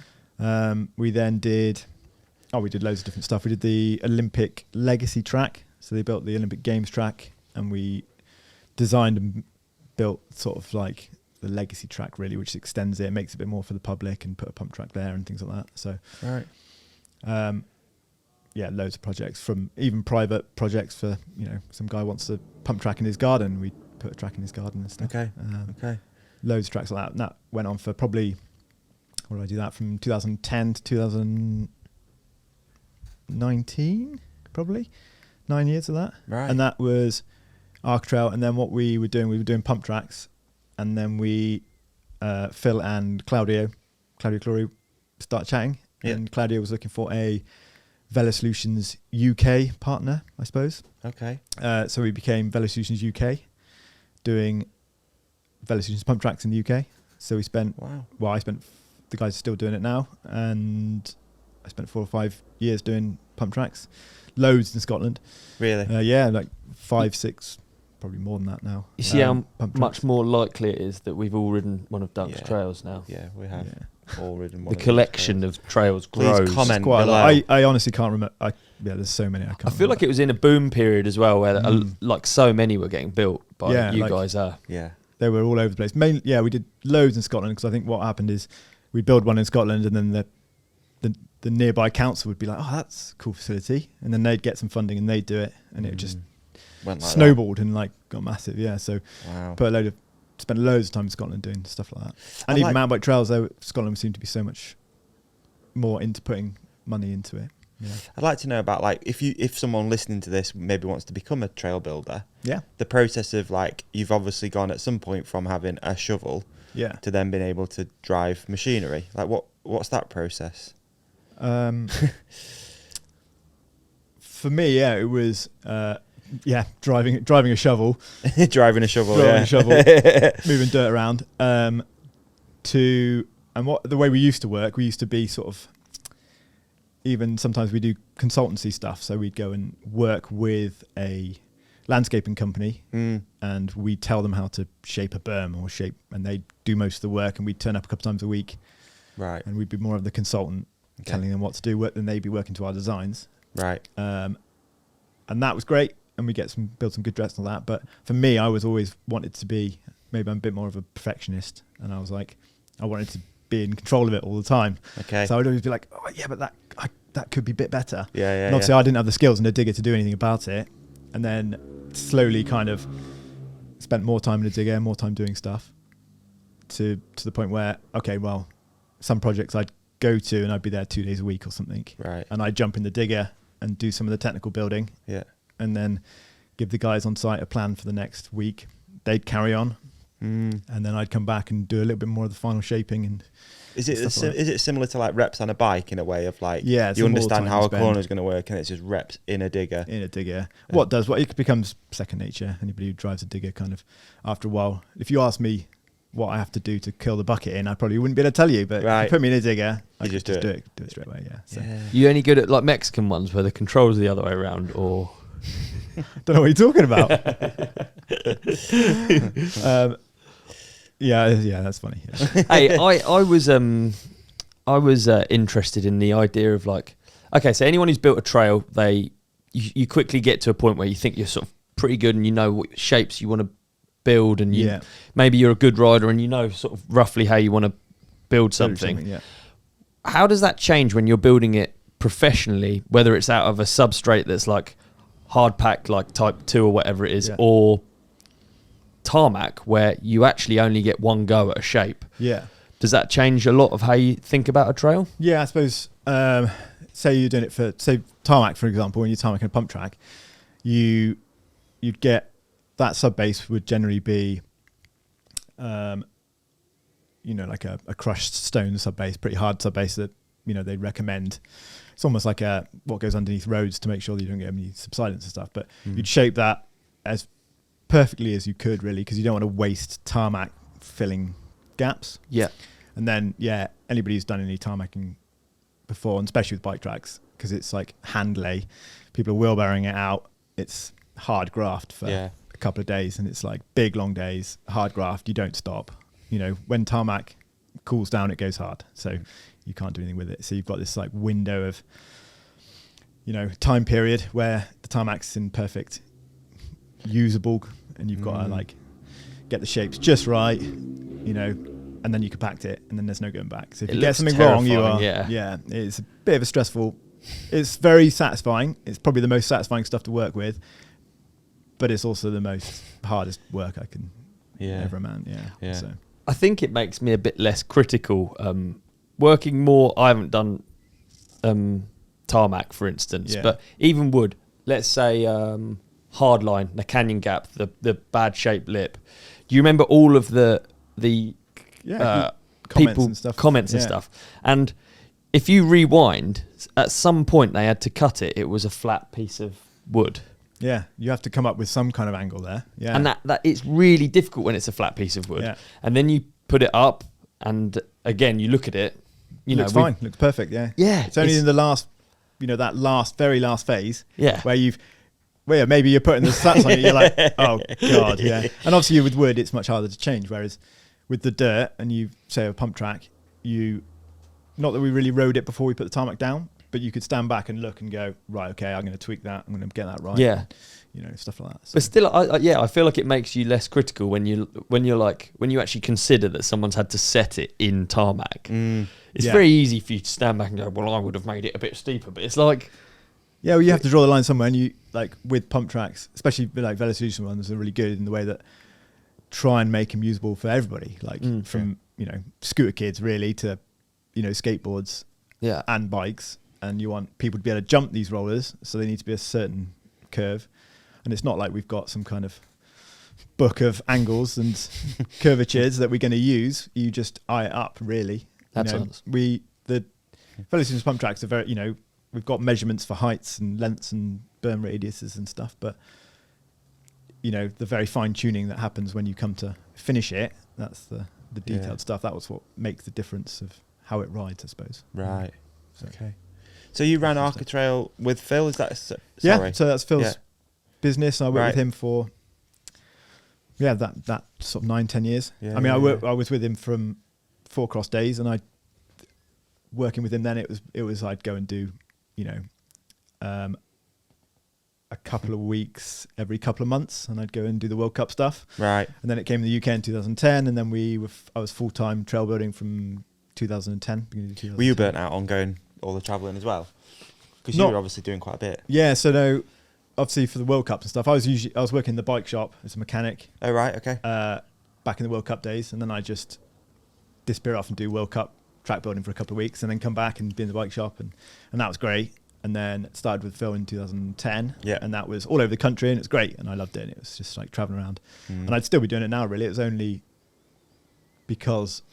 [SPEAKER 1] We then did loads of different stuff. We did the Olympic Legacy track. So they built the Olympic Games track, and we designed and built sort of like the legacy track really, which extends it, makes it a bit more for the public, and put a pump track there and things like that. So
[SPEAKER 3] right.
[SPEAKER 1] Loads of projects, from even private projects for, some guy wants a pump track in his garden, we put a track in his garden and stuff.
[SPEAKER 3] Okay.
[SPEAKER 1] Loads of tracks like that. And that went on for probably, what did I do that from 2010 to 2019, probably 9 years of that.
[SPEAKER 3] Right.
[SPEAKER 1] And that was Archetrail. And then what we were doing pump tracks, and then Phil and Claudio Clory started chatting, and Claudio was looking for a Velo Solutions UK partner, I suppose.
[SPEAKER 3] Okay.
[SPEAKER 1] So we became Velo Solutions UK, doing Velo Solutions pump tracks in the UK. So we spent, the guys are still doing it now, and I spent 4 or 5 years doing pump tracks, loads in Scotland.
[SPEAKER 3] Really?
[SPEAKER 1] Like 5, 6, probably more than that now.
[SPEAKER 2] You see how much more likely it is that we've all ridden one of Dunk's trails now?
[SPEAKER 3] Yeah, we have. Yeah. All ridden one.
[SPEAKER 2] The collection of trails grows.
[SPEAKER 3] Please comment below.
[SPEAKER 1] I honestly can't remember. There's so many. I
[SPEAKER 2] feel like it was in a boom period as well, where like so many were getting built by you guys.
[SPEAKER 3] Yeah,
[SPEAKER 1] they were all over the place. We did loads in Scotland, because I think what happened is we build one in Scotland, and then the nearby council would be like, "Oh, that's a cool facility," and then they'd get some funding and they'd do it, and it just went like snowballed and got massive. Yeah, so spent loads of time in Scotland doing stuff like that. And even mountain bike trails, though, Scotland seemed to be so much more into putting money into it. Yeah.
[SPEAKER 3] I'd like to know about, like, if someone listening to this maybe wants to become a trail builder.
[SPEAKER 1] Yeah.
[SPEAKER 3] The process of, like, you've obviously gone at some point from having a shovel to then being able to drive machinery. Like, what's that process?
[SPEAKER 1] For me, it was driving a shovel.
[SPEAKER 3] Driving a shovel,
[SPEAKER 1] moving dirt around. The way we used to work, we used to be sort of, even sometimes we do consultancy stuff. So we'd go and work with a landscaping company, and we'd tell them how to shape a berm and they'd do most of the work, and we'd turn up a couple times a week.
[SPEAKER 3] Right.
[SPEAKER 1] And we'd be more of the consultant, telling them what to do, and they'd be working to our designs.
[SPEAKER 3] Right.
[SPEAKER 1] And that was great. And we build some good dress and all that. But for me, I was always wanted to be, maybe I'm a bit more of a perfectionist. And I was like, I wanted to be in control of it all the time.
[SPEAKER 3] Okay.
[SPEAKER 1] So I would always be like, oh yeah, but that could be a bit better.
[SPEAKER 3] Yeah.
[SPEAKER 1] And obviously I didn't have the skills in a digger to do anything about it. And then slowly kind of spent more time in a digger, more time doing stuff, to the point where, okay, well, some projects I'd go to and I'd be there 2 days a week or something.
[SPEAKER 3] Right.
[SPEAKER 1] And I'd jump in the digger and do some of the technical building.
[SPEAKER 3] Yeah.
[SPEAKER 1] And then give the guys on site a plan for the next week. They'd carry on, and then I'd come back and do a little bit more of the final shaping. And
[SPEAKER 3] is it similar to like reps on a bike, in a way of like,
[SPEAKER 1] you
[SPEAKER 3] understand how a corner is going to work, and it's just reps in a digger.
[SPEAKER 1] It becomes second nature. Anybody who drives a digger, kind of after a while, if you ask me what I have to do to kill the bucket in, I probably wouldn't be able to tell you. But if you put me in a digger, I just do it straight away. Yeah. So.
[SPEAKER 2] You only good at like Mexican ones where the controls are the other way around, or
[SPEAKER 1] don't know what you're talking about. Yeah, that's funny. Yeah.
[SPEAKER 2] Hey, I was interested in the idea of like, okay, so anyone who's built a trail, you quickly get to a point where you think you're sort of pretty good and you know what shapes you want to build, and maybe you're a good rider and you know sort of roughly how you want to build something. Yeah. How does that change when you're building it professionally, whether it's out of a substrate that's like hard pack, like type 2 or whatever it is, or tarmac where you actually only get one go at a shape?
[SPEAKER 1] Yeah.
[SPEAKER 2] Does that change a lot of how you think about a trail?
[SPEAKER 1] Yeah, I suppose, say you're doing it for, say, tarmac, for example, when you're tarmacing a pump track, you'd get that sub base would generally be, like a crushed stone sub base, pretty hard sub base that, they'd recommend. It's almost like what goes underneath roads to make sure that you don't get any subsidence and stuff. But you'd shape that as perfectly as you could, really, because you don't want to waste tarmac filling gaps.
[SPEAKER 2] Yeah.
[SPEAKER 1] And then, anybody who's done any tarmacking before, and especially with bike tracks, because it's like hand lay, people are wheelbarrowing it out. It's hard graft for a couple of days, and it's like big, long days, hard graft. You don't stop. When tarmac cools down, it goes hard. So you can't do anything with it. So you've got this like window of, time period where the tarmac's in perfect usable, and you've got to like get the shapes just right, and then you compact it, and then there's no going back. So if you get something wrong, it's a bit of a stressful. It's very satisfying. It's probably the most satisfying stuff to work with, but it's also the most hardest work I can ever amount. Yeah. So
[SPEAKER 2] I think it makes me a bit less critical. Working more, I haven't done tarmac, for instance, but even wood. Let's say hardline, the canyon gap, the bad shaped lip. Do you remember all of the comments and stuff? And if you rewind, at some point they had to cut it. It was a flat piece of wood.
[SPEAKER 1] Yeah, you have to come up with some kind of angle there. Yeah,
[SPEAKER 2] and that it's really difficult when it's a flat piece of wood. Yeah. And then you put it up, and again you look at it.
[SPEAKER 1] Looks fine. Looks perfect. Yeah.
[SPEAKER 2] Yeah.
[SPEAKER 1] It's only in the last, that very last phase. Yeah. Where maybe you're putting the stats on it. You're like, oh god, yeah. And obviously with wood, it's much harder to change. Whereas with the dirt, and you say a pump track, not that we really rode it before we put the tarmac down, but you could stand back and look and go, right, okay, I'm going to tweak that. I'm going to get that right.
[SPEAKER 2] Yeah.
[SPEAKER 1] And, stuff like that. So.
[SPEAKER 2] But still, I feel like it makes you less critical when you actually consider that someone's had to set it in tarmac. It's very easy for you to stand back and go, well, I would have made it a bit steeper, but it's like,
[SPEAKER 1] yeah, well, you have to draw the line somewhere, and you like with pump tracks, especially like Velocition ones, are really good in the way that try and make them usable for everybody, like from scooter kids really to skateboards, and bikes. And you want people to be able to jump these rollers, so they need to be a certain curve. And it's not like we've got some kind of book of angles and curvatures that we're going to use. You just eye it up, really. The Velocition pump tracks are very, we've got measurements for heights and lengths and berm radiuses and stuff, but the very fine tuning that happens when you come to finish it, that's the detailed stuff. That was what makes the difference of how it rides, I suppose.
[SPEAKER 3] Right. So. Okay. So you ran Archetrail with Phil, is that? Sorry.
[SPEAKER 1] Yeah, so that's Phil's business. I worked with him for, that sort of 9-10 years. Yeah, I was with him from Fourcross days, and working with him then, it was I'd go and do, a couple of weeks every couple of months, and I'd go and do the World Cup stuff.
[SPEAKER 3] Right.
[SPEAKER 1] And then it came to the UK in 2010, and then I was full-time trail building from 2010.
[SPEAKER 3] Were you burnt out on going all the travelling as well? Because you were obviously doing quite a bit.
[SPEAKER 1] Yeah, so no, obviously for the World Cups and stuff, I was working in the bike shop as a mechanic.
[SPEAKER 3] Oh right, okay.
[SPEAKER 1] Back in the World Cup days, and then I just disappear off and do World Cup track building for a couple of weeks, and then come back and be in the bike shop, and that was great. And then started with Phil in 2010, and that was all over the country, and it's great, and I loved it. It was just like traveling around, and I'd still be doing it now. Really, it was only because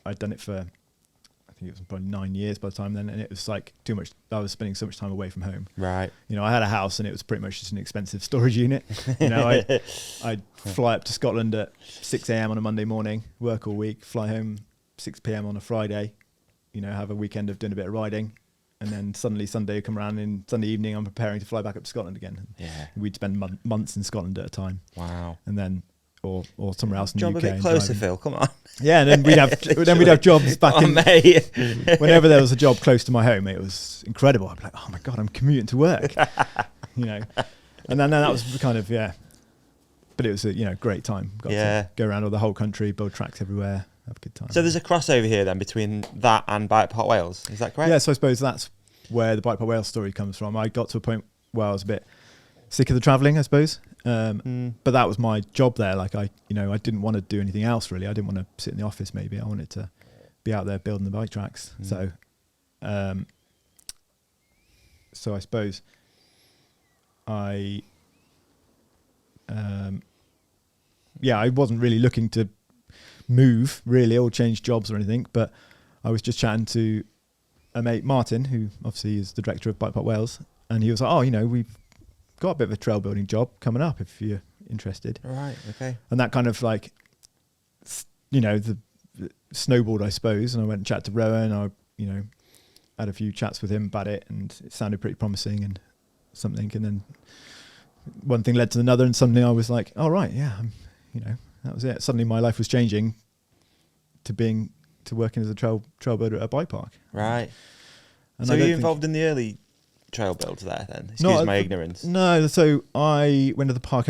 [SPEAKER 1] I'd done it for, I think it was probably 9 years by the time then, and it was like too much. I was spending so much time away from home.
[SPEAKER 3] Right.
[SPEAKER 1] I had a house, and it was pretty much just an expensive storage unit. I'd fly up to Scotland at 6 a.m. on a Monday morning, work all week, fly home 6 p.m. on a Friday. Have a weekend of doing a bit of riding, And then suddenly Sunday come around, and Sunday evening I'm preparing to fly back up to Scotland again.
[SPEAKER 3] Yeah.
[SPEAKER 1] We'd spend months in Scotland at a time.
[SPEAKER 3] Wow.
[SPEAKER 1] And then, or somewhere else in the UK.
[SPEAKER 3] Job a bit closer, Phil. Come on.
[SPEAKER 1] Yeah, and then we'd have jobs back in.
[SPEAKER 3] Mate.
[SPEAKER 1] Whenever there was a job close to my home, it was incredible. I'd be like, oh my God, I'm commuting to work. And then that was kind of, but it was a great time. Got to go around all the whole country, build tracks everywhere, have a good time.
[SPEAKER 3] So there's a crossover here then between that and BikePark Wales, is that correct?
[SPEAKER 1] Yeah, so I suppose that's where the BikePark Wales story comes from. I got to a point where I was a bit sick of the travelling, I suppose. But that was my job there. Like I didn't want to do anything else really. I didn't want to sit in the office maybe. I wanted to be out there building the bike tracks. So I suppose I wasn't really looking to move really or change jobs or anything, but I was just chatting to a mate, Martin, who obviously is the director of BikePark Wales, and he was like, we've got a bit of a trail building job coming up if you're interested.
[SPEAKER 3] Right, okay.
[SPEAKER 1] And that kind of like, the snowballed, I suppose, and I went and chatted to Rowan. I, had a few chats with him about it, and it sounded pretty promising and something, and then one thing led to another, and suddenly I was like, oh right, yeah, that was it. Suddenly my life was changing to working as a trail builder at a bike park.
[SPEAKER 3] Right. And so were you involved in the early trail builds there then? Excuse my ignorance.
[SPEAKER 1] No, so I went to the bike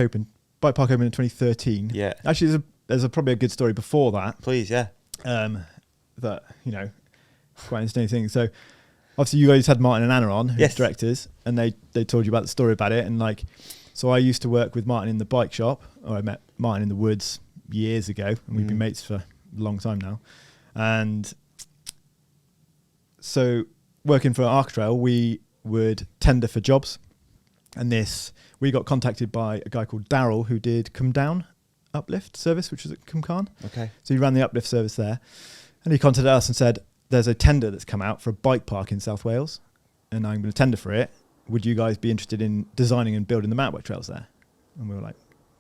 [SPEAKER 1] park open in 2013.
[SPEAKER 3] Yeah.
[SPEAKER 1] Actually, there's probably a good story before that.
[SPEAKER 3] Please, yeah.
[SPEAKER 1] That, quite interesting thing. So obviously you guys had Martin and Anna on, who's directors, and they told you about the story about it. And so I used to work with Martin in the bike shop, or I met Martin in the woods years ago, and we've been mates for a long time now. And so working for Archetrail, we would tender for jobs. And we got contacted by a guy called Daryl who did Come Down uplift service, which was at Cumcarn.
[SPEAKER 3] Okay.
[SPEAKER 1] So he ran the uplift service there. And he contacted us and said, there's a tender that's come out for a bike park in South Wales, and I'm going to tender for it. Would you guys be interested in designing and building the mountain bike trails there? And we were like,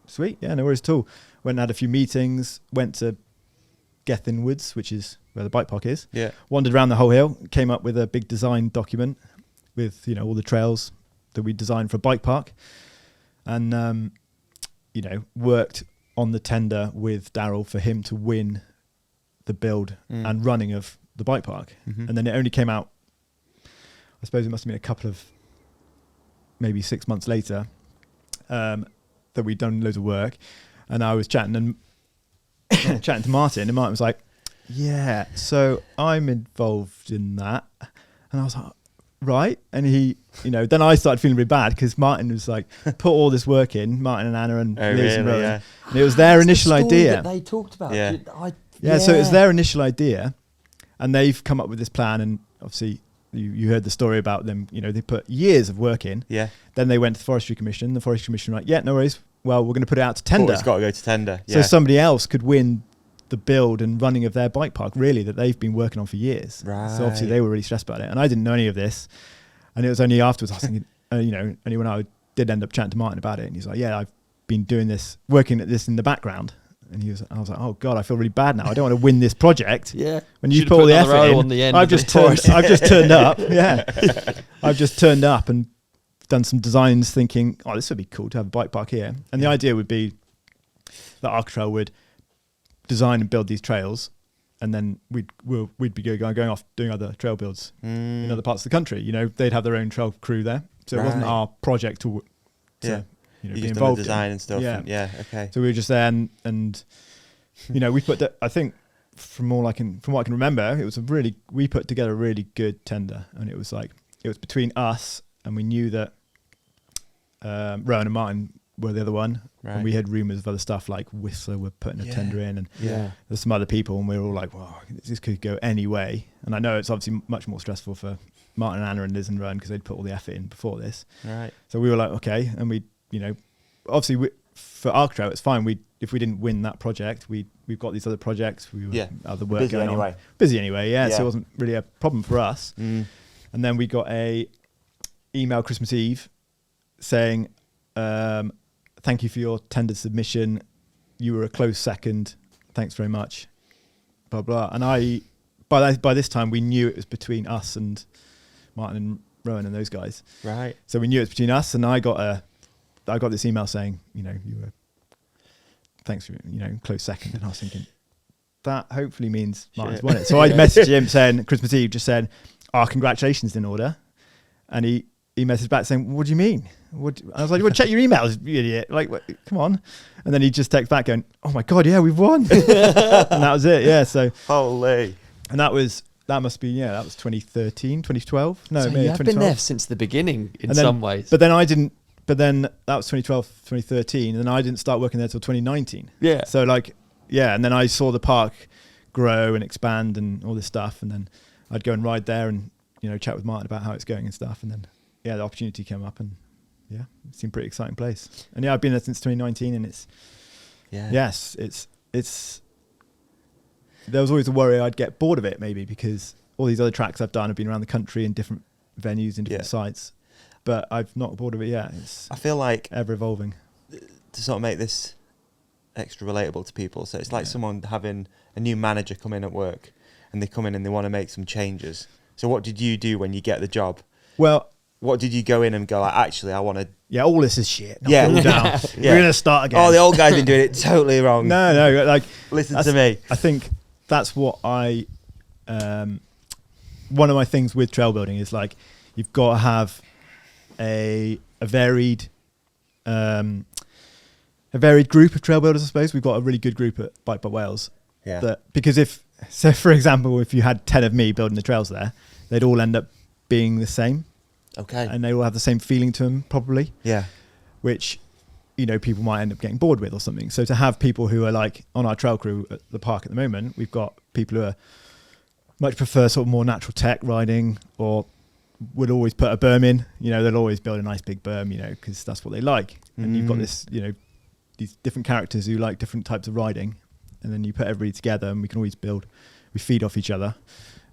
[SPEAKER 1] sweet, yeah, no worries at all. Went and had a few meetings, went to Gethin Woods, which is where the bike park is.
[SPEAKER 3] Yeah.
[SPEAKER 1] Wandered around the whole hill, came up with a big design document with, all the trails that we designed for a bike park. And, worked on the tender with Daryl for him to win the build and running of the bike park. Mm-hmm. And then it only came out, I suppose it must have been a couple of, maybe 6 months later, that we'd done loads of work. And I was chatting to Martin, and Martin was like, yeah, so I'm involved in that. And I was like, right. And he, then I started feeling really bad because Martin was like, put all this work in, Martin and Anna and Liz and Rowan. Yeah. And it was their initial idea.
[SPEAKER 2] That they talked about.
[SPEAKER 1] Yeah, so it was their initial idea, and they've come up with this plan. And obviously, you heard the story about them. They put years of work in.
[SPEAKER 3] Yeah.
[SPEAKER 1] Then they went to the Forestry Commission. The Forestry Commission were like, yeah, no worries. Well, we're going to put it out to tender.
[SPEAKER 3] It's got to go to tender.
[SPEAKER 1] So somebody else could win the build and running of their bike park, really, that they've been working on for years.
[SPEAKER 3] Right.
[SPEAKER 1] So obviously they were really stressed about it, and I didn't know any of this. And it was only afterwards I was thinking, only when I did end up chatting to Martin about it, and he's like, yeah, I've been doing this, working at this in the background. And I was like, oh God, I feel really bad now. I don't want to win this project.
[SPEAKER 2] Yeah.
[SPEAKER 1] When you put all the effort in, I've just turned up. Yeah. I've just turned up and done some designs thinking, oh, this would be cool to have a bike park here. And the idea would be that Archetrail would design and build these trails, and then we'd be going off doing other trail builds in other parts of the country. They'd have their own trail crew there. So it wasn't our project to be involved in
[SPEAKER 3] design and stuff. Yeah. Okay.
[SPEAKER 1] So we were just there, and we put I think from what I can remember, we put together a really good tender, and it was between us, and we knew that Rowan and Martin were the other one, and we had rumours of other stuff like Whistler were putting a tender in, and there's some other people, and we were all like, well, this could go any way. And I know it's obviously much more stressful for Martin and Anna and Liz and Rowan because they'd put all the effort in before this.
[SPEAKER 3] Right.
[SPEAKER 1] So we were like, okay, and we obviously for Archetrail it's fine. If we didn't win that project, we've got these other projects. We were other work
[SPEAKER 3] busy
[SPEAKER 1] going
[SPEAKER 3] anyway.
[SPEAKER 1] on. Busy anyway, yeah. So it wasn't really a problem for us. And then we got a email Christmas Eve saying, thank you for your tender submission. You were a close second. Thanks very much. Blah blah. And by this time we knew it was between us and Martin and Rowan and those guys.
[SPEAKER 3] Right.
[SPEAKER 1] So we knew it was between us, and I got this email saying, you know, you were, thanks for, you know, close second. And I was thinking, that hopefully means Martin's won it. So I messaged him saying, Christmas Eve, just said, congratulations in order. And he messaged back saying, what do you mean? I was like, well, check your emails, you idiot. Like, come on. And then he just texted back going, oh my God, yeah, we've won. And that was it. Yeah. So,
[SPEAKER 3] holy. And
[SPEAKER 1] that must be, that was 2013, 2012. No,
[SPEAKER 2] so
[SPEAKER 1] maybe
[SPEAKER 2] you've been there since the beginning in some ways.
[SPEAKER 1] But then that was 2012, 2013. And then I didn't start working there till 2019.
[SPEAKER 2] Yeah.
[SPEAKER 1] So and then I saw the park grow and expand and all this stuff. And then I'd go and ride there and, you know, chat with Martin about how it's going and stuff. And then, the opportunity came up and, it seemed a pretty exciting place. And I've been there since 2019 and it's, there was always a worry I'd get bored of it maybe because all these other tracks I've done have been around the country in different venues and different sites. But I've not bored of it yet. I
[SPEAKER 3] feel like
[SPEAKER 1] ever evolving.
[SPEAKER 3] To sort of make this extra relatable to people. So it's like someone having a new manager come in at work and they come in and they want to make some changes. So what did you do when you get the job?
[SPEAKER 1] Well,
[SPEAKER 3] what did you go in and go like, actually, I want to...
[SPEAKER 1] Yeah, all this is shit. Knock it all down. We're going to start again.
[SPEAKER 3] Oh, the old guy's been doing it totally wrong.
[SPEAKER 1] No, like...
[SPEAKER 3] Listen to me.
[SPEAKER 1] I think that's what one of my things with trail building is like, you've got to have a varied group of trail builders, I suppose. We've got a really good group at BikePark Wales. Yeah. Because for example, if you had 10 of me building the trails there, they'd all end up being the same.
[SPEAKER 3] Okay.
[SPEAKER 1] And they all have the same feeling to them, probably.
[SPEAKER 3] Yeah.
[SPEAKER 1] Which, you know, people might end up getting bored with or something. So to have people who are like on our trail crew at the park at the moment, we've got people who are much prefer sort of more natural tech riding or would always put a berm in. You know, they'll always build a nice big berm, you know, because that's what they like. And you've got this, you know, these different characters who like different types of riding. And then you put everybody together and we can always we feed off each other.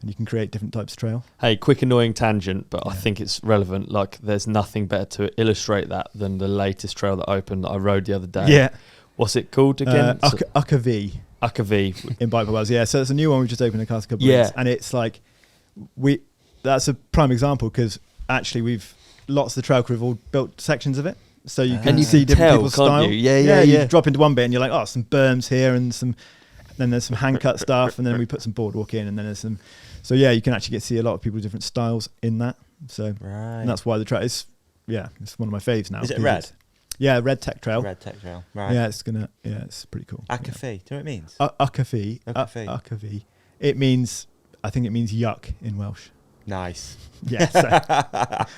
[SPEAKER 1] And you can create different types of trail.
[SPEAKER 2] Hey, quick annoying tangent, but I think it's relevant. Like, there's nothing better to illustrate that than the latest trail that opened that I rode the other day.
[SPEAKER 1] Yeah.
[SPEAKER 2] What's it called again?
[SPEAKER 1] Ucka V.
[SPEAKER 2] Ucka V.
[SPEAKER 1] In BikePark Wales, yeah. So it's a new one we just opened a couple of years. And it's like, that's a prime example because actually lots of the trail crew have all built sections of it. So you can see different people's style.
[SPEAKER 2] Yeah.
[SPEAKER 1] You drop into one bit and you're like, some berms here and then there's some hand cut stuff and then we put some boardwalk in and then there's some... So you can actually see a lot of people with different styles in that. So and that's why the trail is, it's one of my faves now.
[SPEAKER 3] Is it red?
[SPEAKER 1] Red Tech Trail.
[SPEAKER 3] Red Tech Trail, right.
[SPEAKER 1] Yeah, it's pretty cool.
[SPEAKER 3] Ucka V, do you know what it means?
[SPEAKER 1] Ucka V. I think it means yuck in Welsh.
[SPEAKER 3] Nice.
[SPEAKER 1] Yeah, so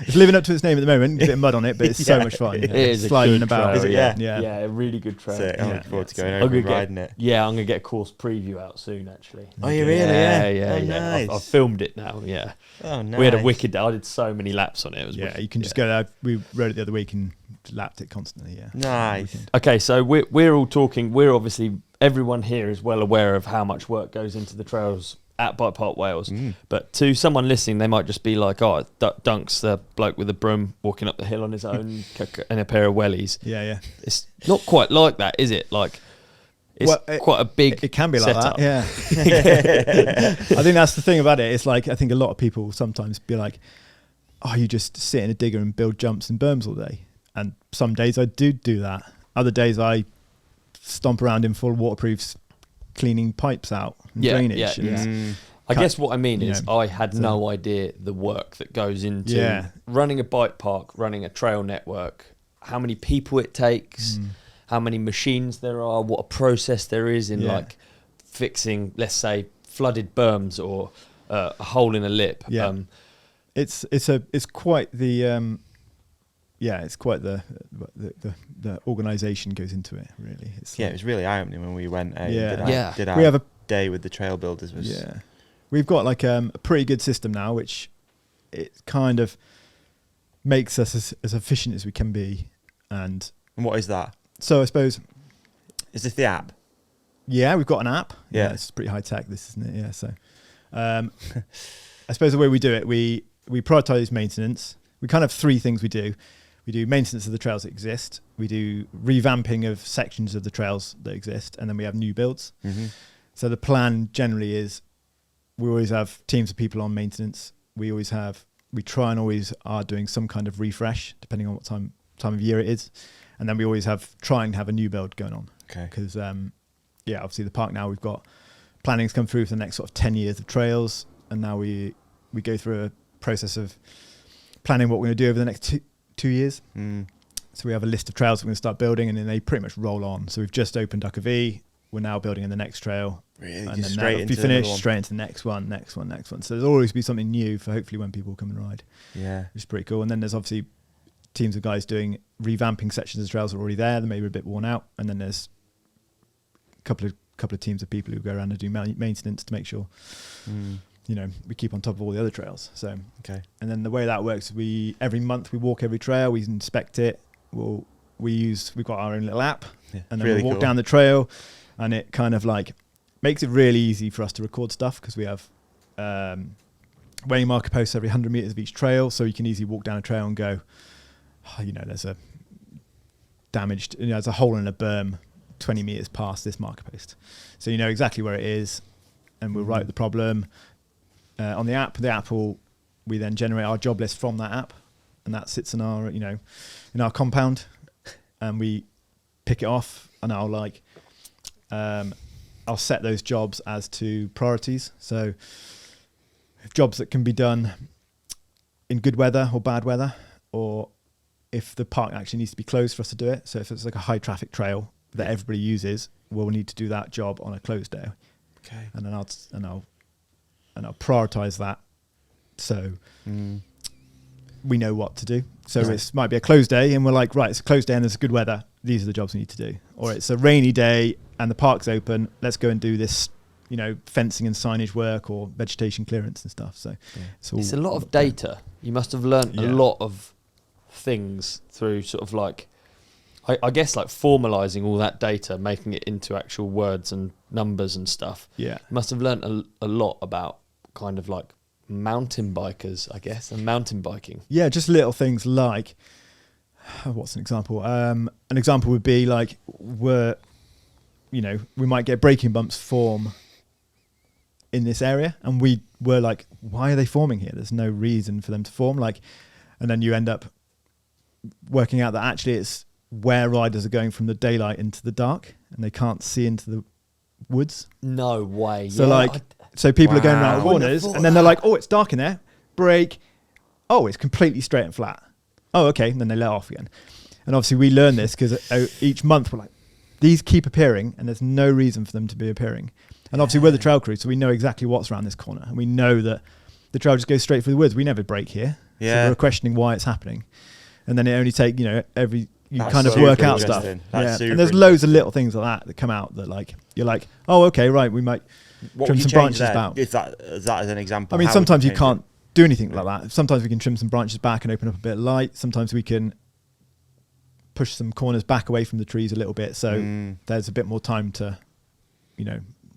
[SPEAKER 1] it's living up to its name at the moment. A bit of mud on it, but it's so much fun.
[SPEAKER 2] It is
[SPEAKER 1] sliding about.
[SPEAKER 3] Is it?
[SPEAKER 2] Yeah, a really good trail.
[SPEAKER 3] So I'm looking forward to going over and riding it.
[SPEAKER 2] Yeah, I'm going to get a course preview out soon, actually.
[SPEAKER 3] Oh, you really?
[SPEAKER 2] Yeah.
[SPEAKER 3] Nice.
[SPEAKER 2] I've filmed it now, yeah.
[SPEAKER 3] Oh, nice.
[SPEAKER 2] We had a wicked day. I did so many laps on it. It was
[SPEAKER 1] you can just go there. We rode it the other week and lapped it constantly,
[SPEAKER 3] Nice.
[SPEAKER 2] Okay, so we're all talking. We're obviously, everyone here is well aware of how much work goes into the trails at BikePark Wales, but to someone listening, they might just be like, Dunk's the bloke with a broom walking up the hill on his own in a pair of wellies.
[SPEAKER 1] Yeah.
[SPEAKER 2] It's not quite like that, is it? Like, it's quite a big
[SPEAKER 1] It can be like
[SPEAKER 2] setup.
[SPEAKER 1] that, yeah. I think that's the thing about it. It's like, I think a lot of people sometimes be like, you just sit in a digger and build jumps and berms all day. And some days I do that. Other days I stomp around in full waterproofs cleaning pipes out and drainage.
[SPEAKER 2] I guess what I mean is I had no idea the work that goes into running a bike park, running a trail network, how many people it takes, how many machines there are, what a process there is in like fixing, let's say, flooded berms or a hole in a lip.
[SPEAKER 1] Yeah. It's quite the it's quite the organisation goes into it, really.
[SPEAKER 3] It was really eye-opening when we went.
[SPEAKER 1] We
[SPEAKER 3] have a day with the trail builders.
[SPEAKER 1] We've got like a pretty good system now, which it kind of makes us as efficient as we can be. And
[SPEAKER 3] what is that?
[SPEAKER 1] So I suppose...
[SPEAKER 3] Is this the app?
[SPEAKER 1] Yeah, we've got an app. Yeah, it's pretty high-tech, this, isn't it? Yeah, so... I suppose the way we do it, we prioritise maintenance. We kind of have three things we do. We do maintenance of the trails that exist. We do revamping of sections of the trails that exist. And then we have new builds. Mm-hmm. So the plan generally is we always have teams of people on maintenance. We always have we try and always are doing some kind of refresh, depending on what time of year it is. And then we always try and have a new build going on.
[SPEAKER 3] Okay.
[SPEAKER 1] Because, obviously the park now, we've got planning's come through for the next sort of 10 years of trails. And now we go through a process of planning what we're going to do over the next 2 years. So we have a list of trails we're going to start building, and then they pretty much roll on. So we've just opened Duck We're now building in the next trail.
[SPEAKER 3] Really?
[SPEAKER 1] And then that'll be finished, straight into the next one. So there's always be something new for hopefully when people come and ride.
[SPEAKER 3] Yeah.
[SPEAKER 1] Which is pretty cool. And then there's obviously teams of guys doing revamping sections of trails that are already there. They may be a bit worn out. And then there's a couple of teams of people who go around and do maintenance to make sure, we keep on top of all the other trails. So,
[SPEAKER 3] okay.
[SPEAKER 1] And then the way that works, every month we walk every trail, we inspect it. We've got our own little app, and then really we'll walk down the trail, and it kind of like makes it really easy for us to record stuff because we have weighing marker posts every 100 meters of each trail, so you can easily walk down a trail and go, there's a damaged, there's a hole in a berm 20 meters past this marker post, so you know exactly where it is, and we'll write the problem on the app. The app we then generate our job list from that app, and that sits in our in our compound, and we pick it off, and I'll set those jobs as to priorities. So jobs that can be done in good weather or bad weather, or if the park actually needs to be closed for us to do it. So if it's like a high traffic trail that everybody uses, we'll need to do that job on a closed day.
[SPEAKER 3] Okay.
[SPEAKER 1] And then I'll prioritize that. So we know what to do. So it might be a closed day, and we're like, right, it's a closed day and there's good weather. These are the jobs we need to do. Or it's a rainy day and the park's open. Let's go and do this, fencing and signage work or vegetation clearance and stuff. So
[SPEAKER 2] it's a lot of data. You must have learned a lot of things through sort of like, I guess like formalizing all that data, making it into actual words and numbers and stuff.
[SPEAKER 1] Yeah.
[SPEAKER 2] You must have learned a lot about kind of like mountain bikers, I guess, and mountain biking.
[SPEAKER 1] Yeah, just little things like, what's an example? An example would be like, we might get braking bumps form in this area, and we were like, why are they forming here? There's no reason for them to form. And then you end up working out that actually it's where riders are going from the daylight into the dark, and they can't see into the woods.
[SPEAKER 2] No way.
[SPEAKER 1] So so people are going around corners, and then they're like, oh, it's dark in there. Brake. Oh, it's completely straight and flat. Oh, okay. And then they let off again. And obviously we learn this because each month we're like, these keep appearing, and there's no reason for them to be appearing. And obviously we're the trail crew, so we know exactly what's around this corner. And we know that the trail just goes straight through the woods. We never brake here. Yeah. So we're questioning why it's happening. And then it only take, kind of work out stuff. And there's loads of little things like that come out that like, you're like, oh, okay, right. We might trim some branches back.
[SPEAKER 3] If that is an example.
[SPEAKER 1] I mean, sometimes you can't do anything like that. Sometimes we can trim some branches back and open up a bit of light. Sometimes we can push some corners back away from the trees a little bit. So there's a bit more time to,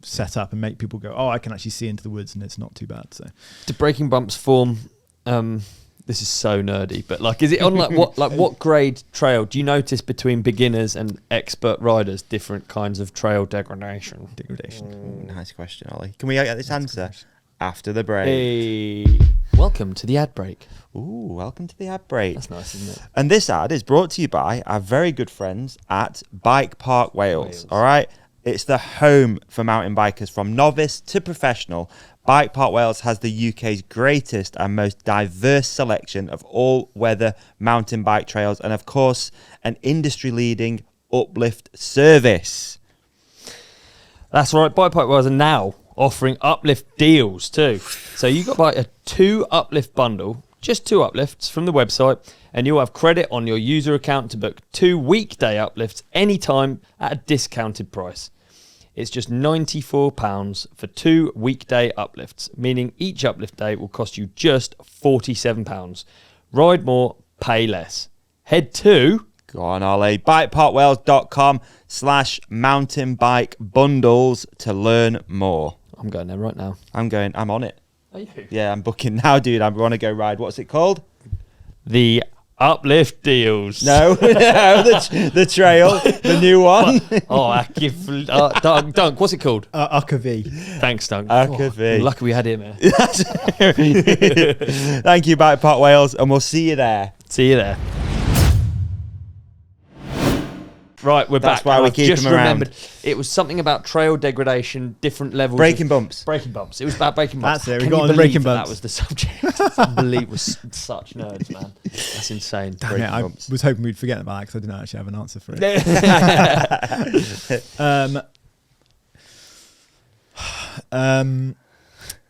[SPEAKER 1] set up and make people go, oh, I can actually see into the woods, and it's not too bad. So
[SPEAKER 2] do braking bumps form, this is so nerdy, but like, is it on what grade trail do you notice between beginners and expert riders different kinds of trail degradation?
[SPEAKER 3] Nice question, Ollie. Can we get this answer after the break?
[SPEAKER 2] Hey, welcome to the ad break.
[SPEAKER 3] Ooh, welcome to the ad break.
[SPEAKER 2] That's nice, isn't it?
[SPEAKER 3] And this ad is brought to you by our very good friends at BikePark Wales. All right, it's the home for mountain bikers from novice to professional. BikePark Wales has the UK's greatest and most diverse selection of all-weather mountain bike trails, and of course, an industry-leading uplift service.
[SPEAKER 2] That's right, BikePark Wales are now offering uplift deals too. So you got like a 2 uplift bundle, just 2 uplifts from the website, and you'll have credit on your user account to book 2 weekday uplifts anytime at a discounted price. It's just £94 for 2 weekday uplifts, meaning each uplift day will cost you just £47. Ride more, pay less. Head to...
[SPEAKER 3] Go on, Ollie. bikeparkwales.com/mountain bike bundles to learn more.
[SPEAKER 2] I'm going there right now.
[SPEAKER 3] I'm on it.
[SPEAKER 2] Are you?
[SPEAKER 3] Yeah, I'm booking now, dude. I want to go ride. What's it called?
[SPEAKER 2] The Uplift deals.
[SPEAKER 3] No, the trail, the new one.
[SPEAKER 2] Dunk, what's it called?
[SPEAKER 1] Ucka V.
[SPEAKER 2] Thanks, Dunk.
[SPEAKER 3] Ucka V.
[SPEAKER 2] Lucky we had him here.
[SPEAKER 3] Thank you, BikePark Wales, and we'll see you there.
[SPEAKER 2] See you there. Right, we're
[SPEAKER 3] That's
[SPEAKER 2] back.
[SPEAKER 3] why we keep
[SPEAKER 2] just
[SPEAKER 3] them around.
[SPEAKER 2] remembered it was something about trail degradation, different levels.
[SPEAKER 3] Breaking bumps.
[SPEAKER 2] Breaking bumps. It was about breaking bumps.
[SPEAKER 1] That's it. We got on the breaking bumps.
[SPEAKER 2] That was the subject. It's unbelievable. We're such nerds, man. That's insane.
[SPEAKER 1] Damn it, I was hoping we'd forget about that because I didn't actually have an answer for it.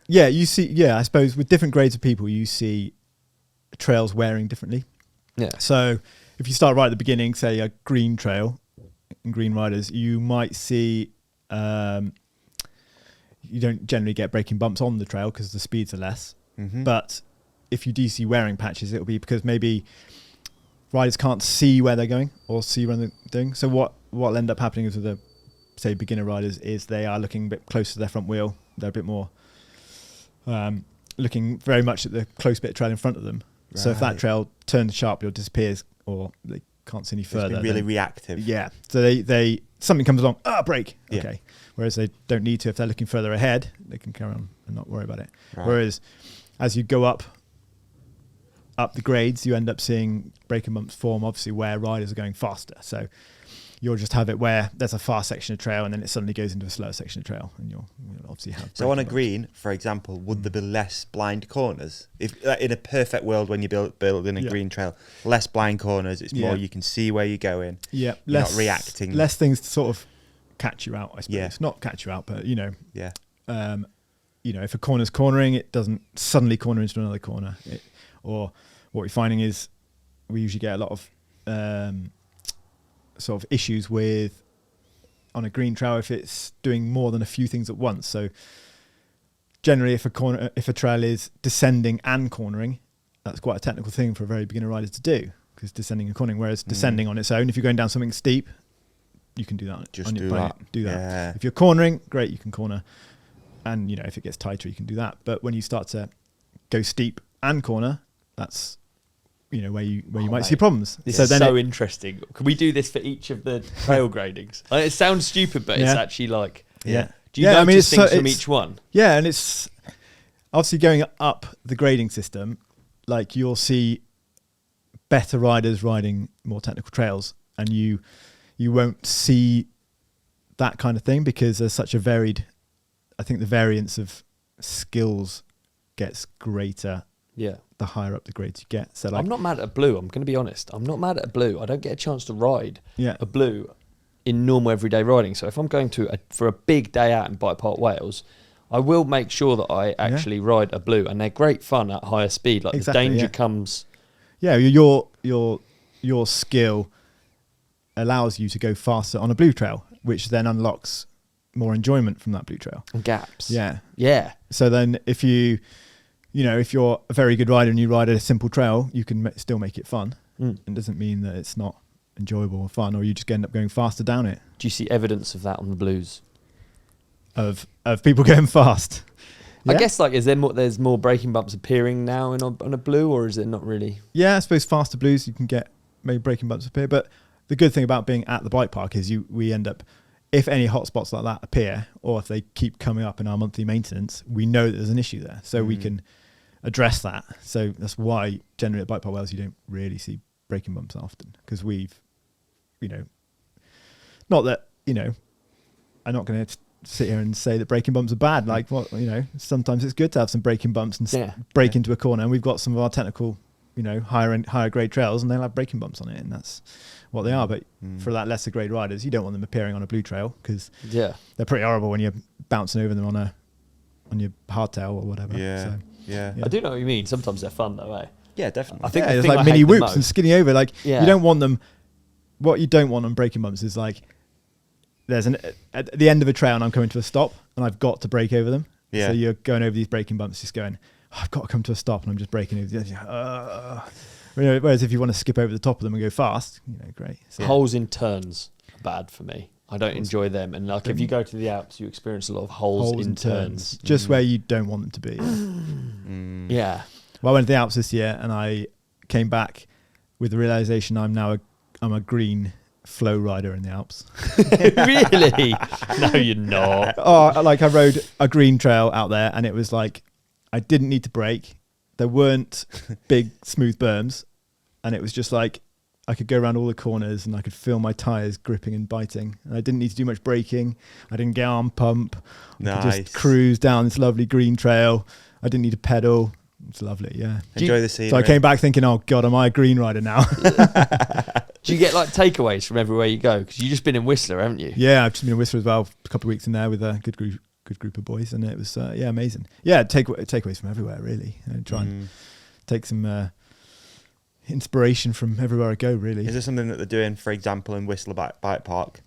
[SPEAKER 1] Yeah, you see. Yeah, I suppose with different grades of people, you see trails wearing differently.
[SPEAKER 2] Yeah.
[SPEAKER 1] So if you start right at the beginning, say a green trail and green riders, you might see you don't generally get braking bumps on the trail because the speeds are less.
[SPEAKER 3] Mm-hmm.
[SPEAKER 1] But if you do see wearing patches, it'll be because maybe riders can't see where they're going or see where they're doing. So what'll end up happening is with the, say, beginner riders is they are looking a bit closer to their front wheel. They're a bit more looking very much at the close bit of trail in front of them. Right. So if that trail turns sharply or disappears or they can't see any further,
[SPEAKER 3] it's really reactive.
[SPEAKER 1] Yeah. So they something comes along, brake. Yeah. Okay. Whereas they don't need to. If they're looking further ahead, they can carry on and not worry about it. Right. Whereas as you go up the grades, you end up seeing braking bumps form, obviously, where riders are going faster. So you'll just have it where there's a fast section of trail and then it suddenly goes into a slower section of trail, and you'll obviously have.
[SPEAKER 3] So on a green, for example, would there be less blind corners? If in a perfect world, when you're building a green trail, less blind corners, it's more you can see where you're going.
[SPEAKER 1] Yeah,
[SPEAKER 3] you're not reacting.
[SPEAKER 1] Less things to sort of catch you out, I suppose.
[SPEAKER 3] Yeah.
[SPEAKER 1] Not catch you out, but
[SPEAKER 3] Yeah.
[SPEAKER 1] If a corner's cornering, it doesn't suddenly corner into another corner. Or what we're finding is we usually get a lot of sort of issues with on a green trail if it's doing more than a few things at once. So generally, if a trail is descending and cornering, that's quite a technical thing for a very beginner rider to do, because descending and cornering. Whereas descending on its own, if you're going down something steep, you can do that.
[SPEAKER 3] Just do that.
[SPEAKER 1] Yeah. If you're cornering, great, you can corner, and if it gets tighter, you can do that. But when you start to go steep and corner, that's where you might see problems.
[SPEAKER 2] This is so interesting. Can we do this for each of the trail gradings? It sounds stupid, but it's actually like do you notice things from each one?
[SPEAKER 1] Yeah, and it's obviously going up the grading system. Like, you'll see better riders riding more technical trails, and you won't see that kind of thing because there's such a varied. I think the variance of skills gets greater. Yeah. The higher up the grades you get. So
[SPEAKER 2] I'm not mad at a blue. I'm going to be honest. I'm not mad at a blue. I don't get a chance to ride a blue in normal everyday riding. So if I'm going for a big day out in BikePark Wales, I will make sure that I actually ride a blue, and they're great fun at higher speed. Like the danger comes. Yeah,
[SPEAKER 1] your skill allows you to go faster on a blue trail, which then unlocks more enjoyment from that blue trail.
[SPEAKER 2] And gaps.
[SPEAKER 1] Yeah.
[SPEAKER 2] Yeah.
[SPEAKER 1] So then if you're a very good rider and you ride a simple trail, you can still make it fun. It doesn't mean that it's not enjoyable or fun, or you just end up going faster down it.
[SPEAKER 2] Do you see evidence of that on the blues?
[SPEAKER 1] Of people going fast? Yeah.
[SPEAKER 2] I guess there's more braking bumps appearing now on a blue, or is it not really?
[SPEAKER 1] Yeah, I suppose faster blues you can get maybe braking bumps appear, but the good thing about being at the bike park is we end up, if any hotspots like that appear, or if they keep coming up in our monthly maintenance, we know that there's an issue there, so we can address that. So that's why generally at BikePark Wales you don't really see braking bumps often, because we've, not that, I'm not going to sit here and say that braking bumps are bad. Like, sometimes it's good to have some braking bumps and break into a corner. And we've got some of our technical, higher grade trails, and they'll have braking bumps on it, and that's what they are. But for that lesser grade riders, you don't want them appearing on a blue trail, because they're pretty horrible when you're bouncing over them on your hardtail or whatever.
[SPEAKER 3] Yeah.
[SPEAKER 1] So,
[SPEAKER 3] yeah.
[SPEAKER 2] I do know what you mean. Sometimes they're fun though, eh?
[SPEAKER 3] Yeah, definitely.
[SPEAKER 1] I think it's like mini whoops and skidding over. Like, you don't want them. What you don't want on braking bumps is like, at the end of a trail and I'm coming to a stop and I've got to brake over them. Yeah. So you're going over these braking bumps, just going, I've got to come to a stop, and I'm just braking over. Whereas if you want to skip over the top of them and go fast, great. So,
[SPEAKER 2] holes in turns are bad for me. I don't enjoy them. And like, if you go to the Alps, you experience a lot of holes in turns.
[SPEAKER 1] Just where you don't want them to be.
[SPEAKER 2] Yeah.
[SPEAKER 1] Well, I went to the Alps this year and I came back with the realization I'm a green flow rider in the Alps.
[SPEAKER 2] Really? No, you're not.
[SPEAKER 1] Oh, like I rode a green trail out there, and it was like I didn't need to brake. There weren't big smooth berms, and it was just like I could go around all the corners and I could feel my tires gripping and biting. And I didn't need to do much braking. I didn't get arm pump.
[SPEAKER 3] Nice.
[SPEAKER 1] I could just cruise down this lovely green trail. I didn't need to pedal. It's lovely, yeah.
[SPEAKER 3] Enjoy the scenery.
[SPEAKER 1] So I came back thinking, oh God, am I a green rider now?
[SPEAKER 2] Do you get like takeaways from everywhere you go? Because you've just been in Whistler, haven't you?
[SPEAKER 1] Yeah, I've just been in Whistler as well. A couple of weeks in there with a good group of boys, and it was amazing. Yeah, takeaways from everywhere really. Try and take some inspiration from everywhere I go. Really.
[SPEAKER 3] Is there something that they're doing, for example, in Whistler Bike Park,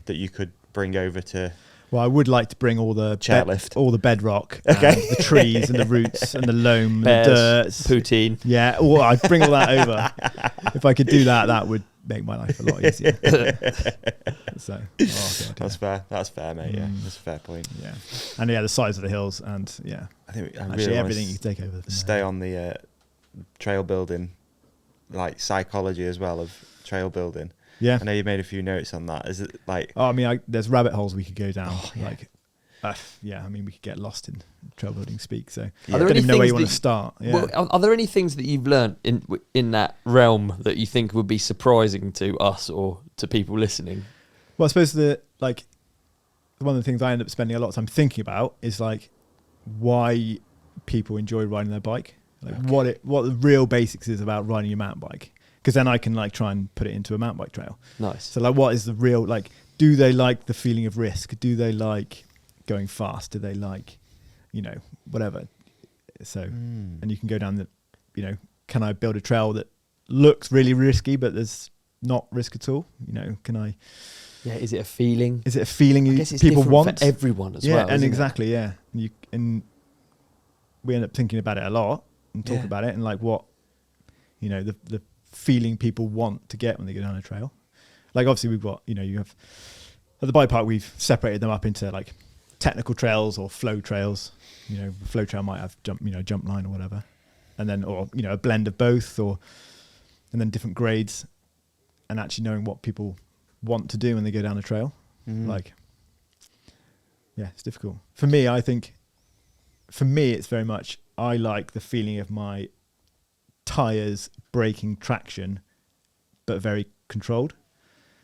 [SPEAKER 3] that you could bring over to?
[SPEAKER 1] Well, I would like to bring all the
[SPEAKER 3] chairlift,
[SPEAKER 1] all the bedrock, and the trees and the roots and the loam,
[SPEAKER 2] bears,
[SPEAKER 1] and the dirt,
[SPEAKER 2] poutine.
[SPEAKER 1] Yeah, I'd bring all that over. If I could do that, that would make my life a lot easier. So, God,
[SPEAKER 3] that's fair. That's fair, mate. Yeah, that's a fair point.
[SPEAKER 1] Yeah, and the size of the hills, and
[SPEAKER 3] I think
[SPEAKER 1] actually really everything you take over.
[SPEAKER 3] Stay on the trail building, like psychology as well of trail building.
[SPEAKER 1] Yeah,
[SPEAKER 3] I know you made a few notes on that. Is it like?
[SPEAKER 1] Oh, I mean, there's rabbit holes we could go down.
[SPEAKER 3] Oh, yeah.
[SPEAKER 1] I mean, we could get lost in trail building speak. So
[SPEAKER 2] I
[SPEAKER 1] don't even know where you want to start. Yeah.
[SPEAKER 2] Well, are there any things that you've learned in that realm that you think would be surprising to us or to people listening?
[SPEAKER 1] Well, I suppose one of the things I end up spending a lot of time thinking about is like why people enjoy riding their bike, like what the real basics is about riding your mountain bike. Because then I can like try and put it into a mountain bike trail.
[SPEAKER 2] Nice.
[SPEAKER 1] So like, what is the real, like, do they like the feeling of risk? Do they like going fast? Do they like, whatever? So, and you can go down can I build a trail that looks really risky, but there's not risk at all? Can I?
[SPEAKER 2] Yeah. Is it a feeling?
[SPEAKER 1] Is it a feeling
[SPEAKER 2] I guess it's
[SPEAKER 1] people
[SPEAKER 2] different
[SPEAKER 1] want?
[SPEAKER 2] for everyone as
[SPEAKER 1] well.
[SPEAKER 2] Yeah,
[SPEAKER 1] and exactly. It? Yeah. And we end up thinking about it a lot and talk about it and like what, the feeling people want to get when they go down a trail. Like obviously we've got, you have at the bike park, we've separated them up into like technical trails or flow trails. Flow trail might have jump line or whatever. And then, or, a blend of both and then different grades and actually knowing what people want to do when they go down a trail. Like, yeah, it's difficult. For me, it's very much, I like the feeling of my tires breaking traction, but very controlled.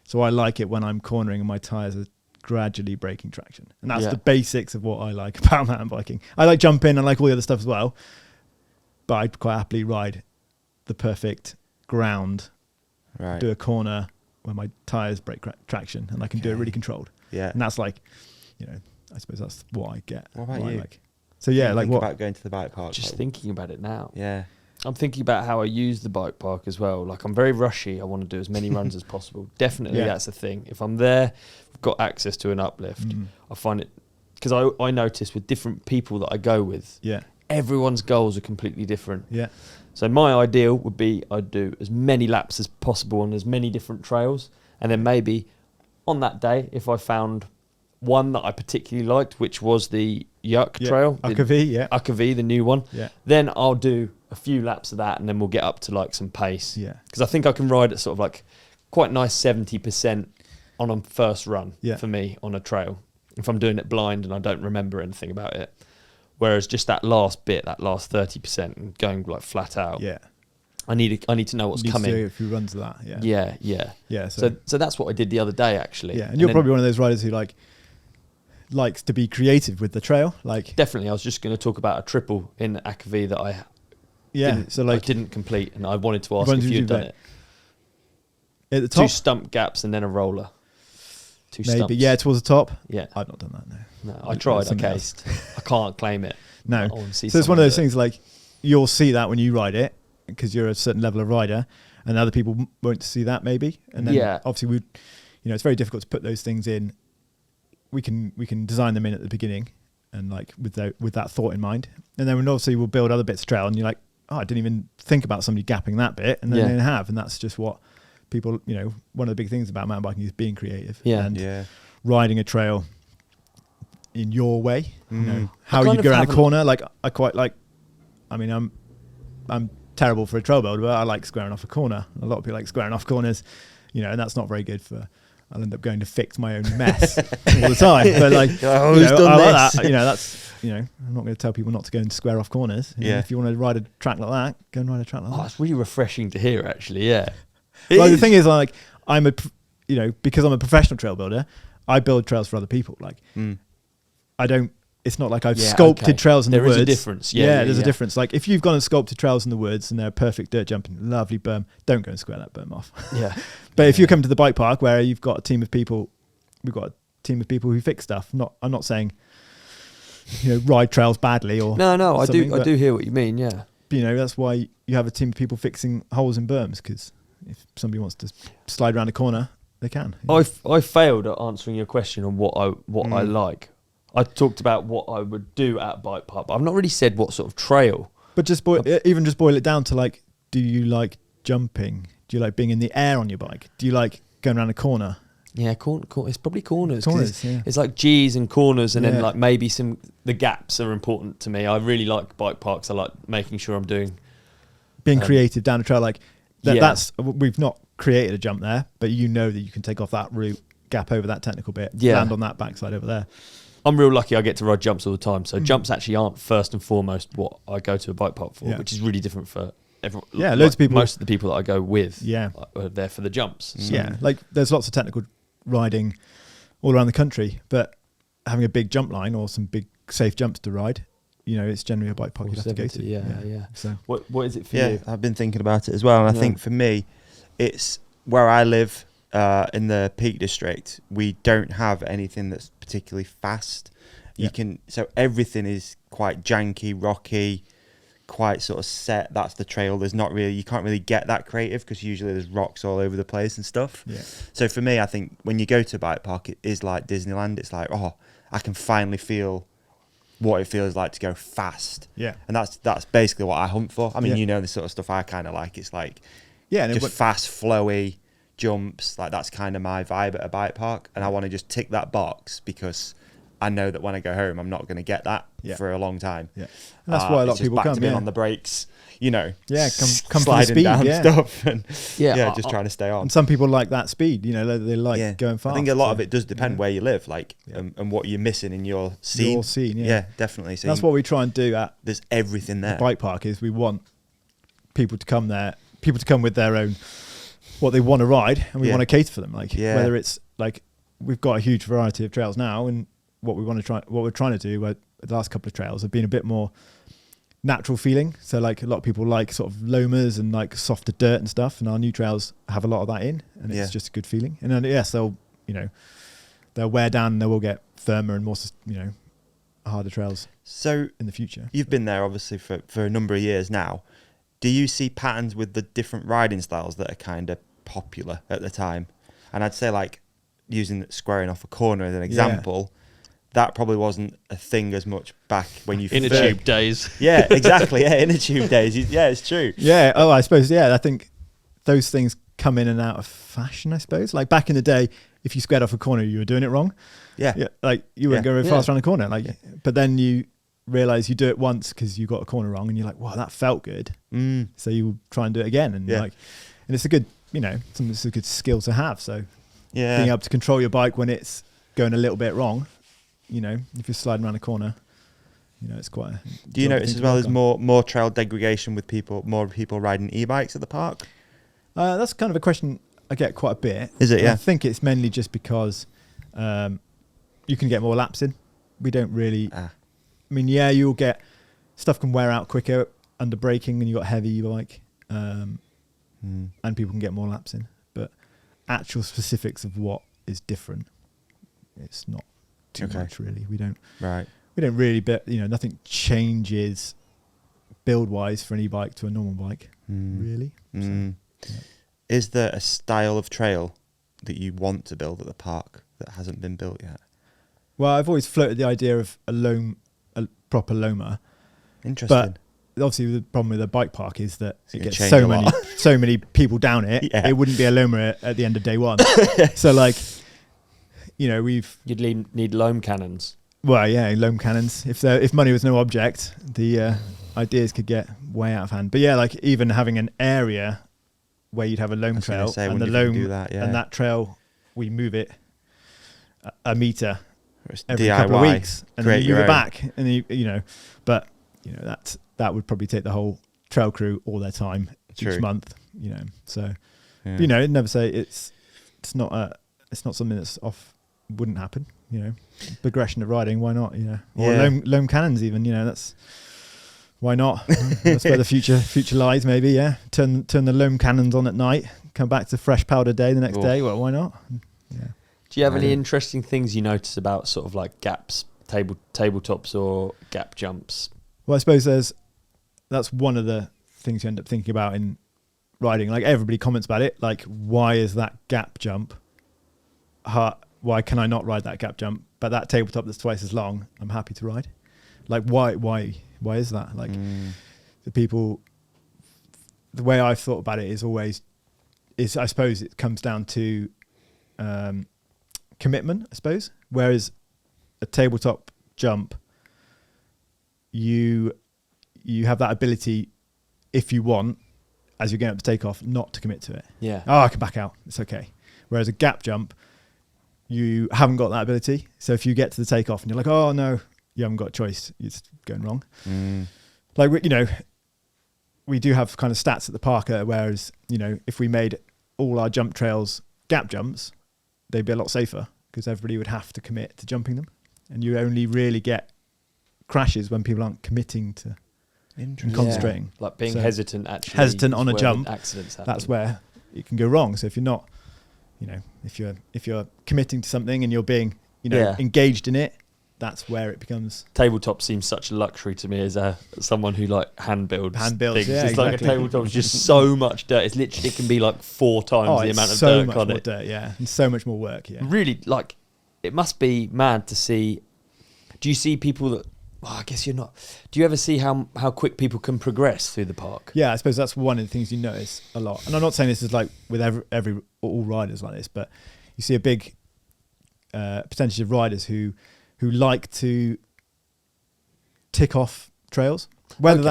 [SPEAKER 1] So I like it when I'm cornering and my tires are gradually breaking traction. And that's the basics of what I like about mountain biking. I like jumping and like all the other stuff as well, but I'd quite happily ride the perfect ground, do a corner where my tires break traction and I can do it really controlled. Yeah. And that's like, I suppose that's what I get.
[SPEAKER 3] What about you?
[SPEAKER 1] Like. So yeah, like what?
[SPEAKER 3] About going to the bike park?
[SPEAKER 2] Just thinking about it now.
[SPEAKER 3] Yeah.
[SPEAKER 2] I'm thinking about how I use the bike park as well. Like I'm very rushy. I want to do as many runs as possible. Definitely that's a thing. If I'm there, I've got access to an uplift. I find it, because I notice with different people that I go with, everyone's goals are completely different. Yeah. So my ideal would be I'd do as many laps as possible on as many different trails. And then maybe on that day, if I found one that I particularly liked, which was the Archetrail, Archetrail, the new one, then I'll do a few laps of that and then we'll get up to like some pace. Yeah. Because I think I can ride at sort of like quite nice 70% on a first run for me on a trail if I'm doing it blind and I don't remember anything about it. Whereas just that last bit, that last 30% and going like flat out. Yeah. I need to know what's coming.
[SPEAKER 1] To do a few runs of that.
[SPEAKER 2] Yeah. Yeah. So that's what I did the other day actually.
[SPEAKER 1] Yeah. And you're probably one of those riders who likes to be creative with the trail. Like
[SPEAKER 2] definitely. I was just going to talk about a triple in Archetrail that I didn't complete and I wanted to ask if you'd done it.
[SPEAKER 1] At the top?
[SPEAKER 2] 2 stump gaps and then a roller. 2
[SPEAKER 1] Maybe.
[SPEAKER 2] stumps.
[SPEAKER 1] Yeah, towards the top.
[SPEAKER 2] Yeah.
[SPEAKER 1] I've not done that,
[SPEAKER 2] no. I tried, I cased. I can't claim it.
[SPEAKER 1] No. So it's one of those things like you'll see that when you ride it because you're a certain level of rider and other people won't see that maybe. And then obviously it's very difficult to put those things in. We can design them in at the beginning and like with that thought in mind. And then obviously we'll build other bits of trail and you're like, oh, I didn't even think about somebody gapping that bit. And then they have. And that's just what people, one of the big things about mountain biking is being creative and riding a trail in your way. How you go around a corner. Like I quite like, I'm terrible for a trail builder, but I like squaring off a corner. A lot of people like squaring off corners, and that's not very good for. I'll end up going to fix my own mess all the time. But like, I like that. That's I'm not going to tell people not to go and square off corners. If you want to ride a track like that, go and ride a track like that.
[SPEAKER 2] It's really refreshing to hear, actually. Yeah.
[SPEAKER 1] Well, the thing is, like, because I'm a professional trail builder, I build trails for other people. Like, I don't. It's not like I've sculpted trails in the woods.
[SPEAKER 2] There is a difference.
[SPEAKER 1] There's a difference. Like, if you've gone and sculpted trails in the woods and they're perfect dirt jumping, lovely berm, don't go and square that berm off.
[SPEAKER 2] Yeah.
[SPEAKER 1] But if you come to the bike park where you've got a team of people, we've got a team of people who fix stuff. I'm not saying, ride trails badly or
[SPEAKER 2] no. I do hear what you mean. Yeah.
[SPEAKER 1] That's why you have a team of people fixing holes in berms, because if somebody wants to slide around a corner, they can.
[SPEAKER 2] I failed at answering your question on what I like. I talked about what I would do at bike park, but I've not really said what sort of trail.
[SPEAKER 1] But just boil it down to, like, do you like jumping? Do you like being in the air on your bike? Do you like going around a corner?
[SPEAKER 2] Yeah, it's probably corners.
[SPEAKER 1] Yeah.
[SPEAKER 2] It's like G's and corners, and then like maybe the gaps are important to me. I really like bike parks. I like making sure I'm being
[SPEAKER 1] creative down a trail. Like that's we've not created a jump there, but that you can take off that route, gap over that technical bit, land on that backside over there.
[SPEAKER 2] I'm real lucky I get to ride jumps all the time. So jumps actually aren't first and foremost what I go to a bike park for, which is really different for everyone. Yeah,
[SPEAKER 1] loads of people.
[SPEAKER 2] Most of the people that I go with are there for the jumps.
[SPEAKER 1] So. Yeah, like there's lots of technical riding all around the country, but having a big jump line or some big safe jumps to ride, it's generally a bike park you'd have to go to.
[SPEAKER 2] Yeah.
[SPEAKER 1] So
[SPEAKER 2] what is it for you?
[SPEAKER 3] I've been thinking about it as well, and I think for me, it's where I live. In the Peak District, we don't have anything that's particularly fast. So everything is quite janky, rocky, quite sort of set. That's the trail. You can't really get that creative because usually there's rocks all over the place and stuff. Yeah. So for me, I think when you go to a bike park, it is like Disneyland. It's like, I can finally feel what it feels like to go fast. Yeah. And that's basically what I hunt for. I mean, the sort of stuff I kind of like. It's like just fast, flowy jumps. Like, that's kind of my vibe at a bike park, and I want to just tick that box because I know that when I go home I'm not going to get that for a long time. And
[SPEAKER 1] that's why a lot of people come
[SPEAKER 3] in on the brakes,
[SPEAKER 1] come
[SPEAKER 3] sliding
[SPEAKER 1] speed,
[SPEAKER 3] down stuff and just trying to stay on.
[SPEAKER 1] And some people like that speed, they like going fast.
[SPEAKER 3] I think a lot of it does depend where you live, like and what you're missing in your scene. Definitely. So
[SPEAKER 1] that's what we try and do at
[SPEAKER 3] there's everything there.
[SPEAKER 1] The bike park is we want people to come there, with their own what they want to ride, and we want to cater for them. Like whether it's like we've got a huge variety of trails now, and what we're trying to do, where the last couple of trails have been a bit more natural feeling. So like a lot of people like sort of lomas and like softer dirt and stuff, and our new trails have a lot of that in, and it's just a good feeling. And then they'll wear down and they will get firmer and more harder trails. So in the future,
[SPEAKER 3] you've been there obviously for a number of years now. Do you see patterns with the different riding styles that are kind of popular at the time? And I'd say, like, using squaring off a corner as an example, that probably wasn't a thing as much back when you
[SPEAKER 2] inner tube days.
[SPEAKER 3] Yeah, exactly. Yeah, inner tube days. Yeah, it's true.
[SPEAKER 1] Yeah. Oh, I suppose. Yeah, I think those things come in and out of fashion. I suppose. Like back in the day, if you squared off a corner, you were doing it wrong. Yeah. Like you weren't going very fast around a corner. Like, but then you realize you do it once because you got a corner wrong, and you're like, wow, that felt good. So you try and do it again, and and it's a good, it's a good skill to have. So being able to control your bike when it's going a little bit wrong, if you're sliding around a corner, it's quite.
[SPEAKER 3] Do you notice as well? There's more trail degradation with more people riding e-bikes at the park.
[SPEAKER 1] That's kind of a question I get quite a bit.
[SPEAKER 3] Is it? Yeah.
[SPEAKER 1] I think it's mainly just because you can get more laps in. We don't really. I mean, you'll get stuff can wear out quicker under braking, and you got heavy e-bike, and people can get more laps in. But actual specifics of what is different, it's not too much really. We don't really, but nothing changes build wise for an e-bike to a normal bike, really. So,
[SPEAKER 3] Is there a style of trail that you want to build at the park that hasn't been built yet?
[SPEAKER 1] Well, I've always floated the idea of a proper Loma.
[SPEAKER 3] Interesting.
[SPEAKER 1] But obviously the problem with the bike park is that it gets so many people down it. It wouldn't be a Loma at the end of day one. So like, you'd
[SPEAKER 2] need loam cannons.
[SPEAKER 1] Well, loam cannons. If money was no object, I ideas could get way out of hand. But yeah, like even having an area where you'd have a loam trail and the loam and that trail, we move it a meter every
[SPEAKER 3] DIY,
[SPEAKER 1] couple of weeks, and then you move it
[SPEAKER 3] own.
[SPEAKER 1] back, and but that would probably take the whole trail crew all their time each month, So, never say it's not something that's wouldn't happen, progression of riding. Why not, or loam cannons even, that's. Why not? That's where the future lies. Maybe, Turn the loam cannons on at night. Come back to fresh powder day the next day. Well, why not? Yeah.
[SPEAKER 2] Do you have any interesting things you notice about sort of like gaps, tabletops, or gap jumps?
[SPEAKER 1] Well, I suppose that's one of the things you end up thinking about in riding. Like everybody comments about it. Like, why is that gap jump? Why can I not ride that gap jump? But that tabletop that's twice as long, I'm happy to ride. Like, why is that? Like, the way I've thought about it is I suppose it comes down to commitment, I suppose. Whereas a tabletop jump, you have that ability, if you want, as you're going up to take off, not to commit to it.
[SPEAKER 2] Yeah.
[SPEAKER 1] Oh, I can back out. It's okay. Whereas a gap jump, you haven't got that ability. So if you get to the takeoff and you're like, oh no, you haven't got a choice, it's going wrong. Like, we do have kind of stats at the park, whereas, if we made all our jump trails gap jumps, they'd be a lot safer because everybody would have to commit to jumping them. And you only really get crashes when people aren't committing to and concentrating.
[SPEAKER 2] Like being hesitant
[SPEAKER 1] on a jump,
[SPEAKER 2] accidents happen.
[SPEAKER 1] That's where it can go wrong. So if you're not, if you're committing to something and you're being, engaged in it, that's where it becomes.
[SPEAKER 2] Tabletop seems such a luxury to me as someone who hand builds things.
[SPEAKER 1] Yeah,
[SPEAKER 2] it's like a tabletop is just so much dirt. It's literally, it can be like 4 times the amount of
[SPEAKER 1] so
[SPEAKER 2] dirt
[SPEAKER 1] much
[SPEAKER 2] on
[SPEAKER 1] more
[SPEAKER 2] it.
[SPEAKER 1] Dirt, yeah, and so much more work. Yeah,
[SPEAKER 2] really, it must be mad to see. Do you see people that? Well, I guess you're not. Do you ever see how quick people can progress through the park?
[SPEAKER 1] Yeah, I suppose that's one of the things you notice a lot. And I'm not saying this is like with all riders like this, but you see a big percentage of riders who like to tick off trails, whether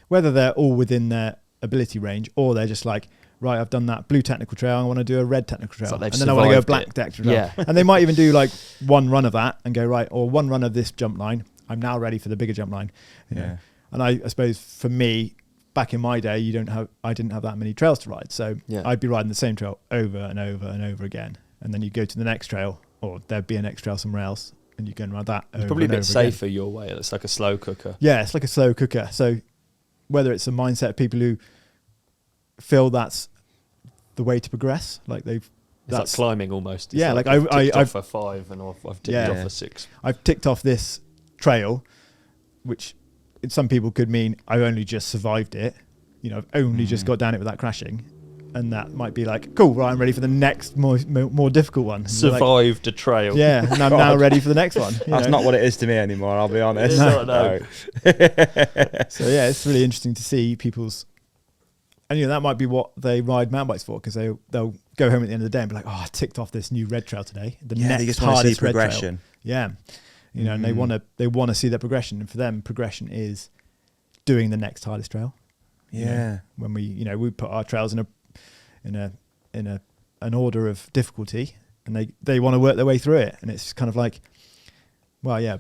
[SPEAKER 1] whether they're all within their ability range or they're just like, right, I've done that blue technical trail, I want to do a red technical trail, and then I want to go black technical trail.
[SPEAKER 2] Yeah.
[SPEAKER 1] And they might even do like one run of that and go, right, or one run of this jump line, I'm now ready for the bigger jump line. You know? And I suppose for me, back in my day, I didn't have that many trails to ride, so I'd be riding the same trail over and over and over again, and then you go to the next trail, or there'd be a next trail somewhere else, and you go and ride that.
[SPEAKER 2] It's probably a bit safer your way. It's like a slow cooker.
[SPEAKER 1] Yeah, it's like a slow cooker. So whether it's a mindset of people who feel that's the way to progress,
[SPEAKER 2] it's like climbing almost. It's
[SPEAKER 1] like
[SPEAKER 2] I've ticked off a 5 and I've ticked off a 6.
[SPEAKER 1] I've ticked off this trail, which some people could mean I've only just survived it. I've only just got down it without crashing. And that might be like, cool, right, I'm ready for the next more difficult one.
[SPEAKER 2] Survived a trail.
[SPEAKER 1] Yeah, and I'm now ready for the next one.
[SPEAKER 3] That's not what it is to me anymore, I'll be honest.
[SPEAKER 2] No.
[SPEAKER 1] So yeah, it's really interesting to see people's, and that might be what they ride mountain bikes for, because they'll go home at the end of the day and be like, oh, I ticked off this new red trail today. The next
[SPEAKER 3] they just
[SPEAKER 1] hardest
[SPEAKER 3] want to see
[SPEAKER 1] red
[SPEAKER 3] progression.
[SPEAKER 1] Trail. Yeah, and they want to see that progression, and for them, progression is doing the next hardest trail.
[SPEAKER 3] Yeah,
[SPEAKER 1] when we put our trails in an order of difficulty, and they want to work their way through it, and it's kind of like, well, yeah,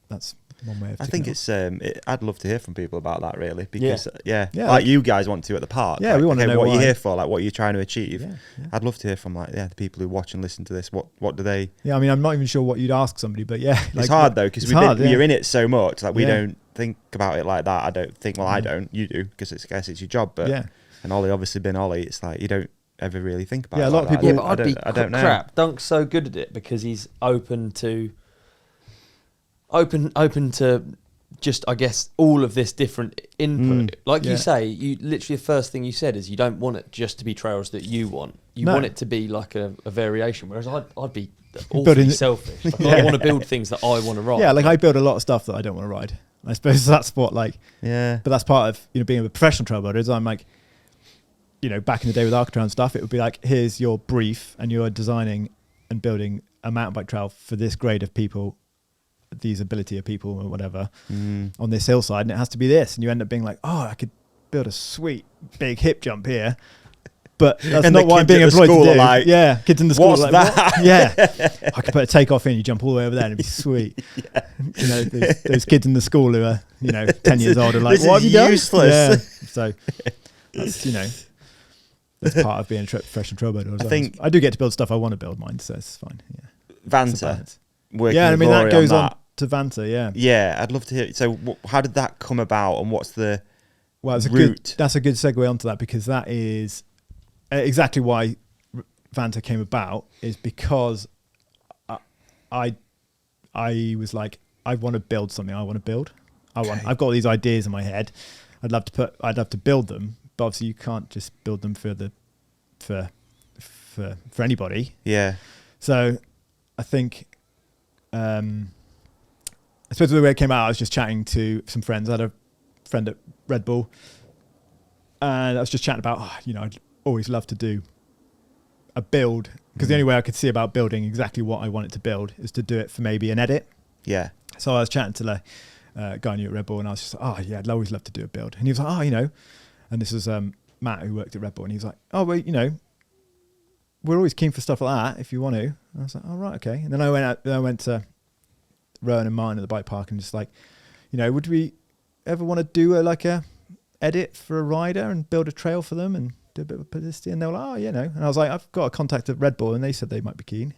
[SPEAKER 1] that's one way of.
[SPEAKER 3] I think it's. I'd love to hear from people about that, really, because like you guys want to at the park.
[SPEAKER 1] Yeah, we want to know
[SPEAKER 3] what
[SPEAKER 1] why.
[SPEAKER 3] you're here for, like what you're trying to achieve.
[SPEAKER 1] Yeah.
[SPEAKER 3] I'd love to hear from the people who watch and listen to this. What do they?
[SPEAKER 1] Yeah, I mean, I'm not even sure what you'd ask somebody, but
[SPEAKER 3] it's hard though, because you're in it so much. Like we don't think about it like that. I don't think. Well, I don't. You do, because I guess it's your job. But and Ollie, obviously being Ollie, it's like you don't ever really think about it.
[SPEAKER 1] A lot of people.
[SPEAKER 2] Yeah, but I don't know. Crap. Dunk's so good at it because he's open to just, I guess, all of this different input. You say, you literally the first thing you said is you don't want it just to be trails that you want. You want it to be like a variation. Whereas I'd be awfully selfish. I want to build things that I want to ride.
[SPEAKER 1] Yeah, I build a lot of stuff that I don't want to ride. I suppose that's what but that's part of being a professional trail builder. Is I'm like, back in the day with Archetrail and stuff, it would be like, here's your brief, and you're designing and building a mountain bike trail for this grade of people these ability of people or whatever on this hillside, and it has to be this, and you end up being like, oh, I could build a sweet big hip jump here. But that's not what I'm being employed to do.
[SPEAKER 3] Like,
[SPEAKER 1] kids in the school
[SPEAKER 3] what's
[SPEAKER 1] like,
[SPEAKER 3] that?
[SPEAKER 1] What? Yeah, I could put a takeoff in, you jump all the way over there, and it'd be sweet. You know, those kids in the school who are 10 years old are like, what have you done?
[SPEAKER 3] Useless.
[SPEAKER 1] Yeah. So that's that's part of being a professional trailbuilder. I think I do get to build stuff I want to build mine, so it's fine. Yeah,
[SPEAKER 3] Vanta.
[SPEAKER 1] Yeah, I mean that goes on to Vanta. Yeah,
[SPEAKER 3] yeah, I'd love to hear. So how did that come about, and what's the
[SPEAKER 1] route? That's a good segue onto that, because that is exactly why Vanta came about, is because I was like, I want to build something. I want to build. I've got all these ideas in my head. I'd love to build them, but obviously you can't just build them for anybody.
[SPEAKER 3] Yeah.
[SPEAKER 1] So I think, I suppose the way it came out, I was just chatting to some friends. I had a friend at Red Bull, and I was just chatting about, I'd always love to do a build, because the only way I could see about building exactly what I wanted to build is to do it for maybe an edit.
[SPEAKER 3] Yeah. So
[SPEAKER 1] I was chatting to the guy I knew at Red Bull, and I was just like, oh yeah, I'd always love to do a build. And he was like, oh, and this was Matt, who worked at Red Bull, and he was like, oh, well, we're always keen for stuff like that if you want to. And I was like, oh, right, okay. And then I went to Rowan and Martin at the bike park, and just like, would we ever want to do a edit for a rider and build a trail for them and do a bit of publicity? And they were like, oh, and I was like, I've got a contact at Red Bull, and they said they might be keen.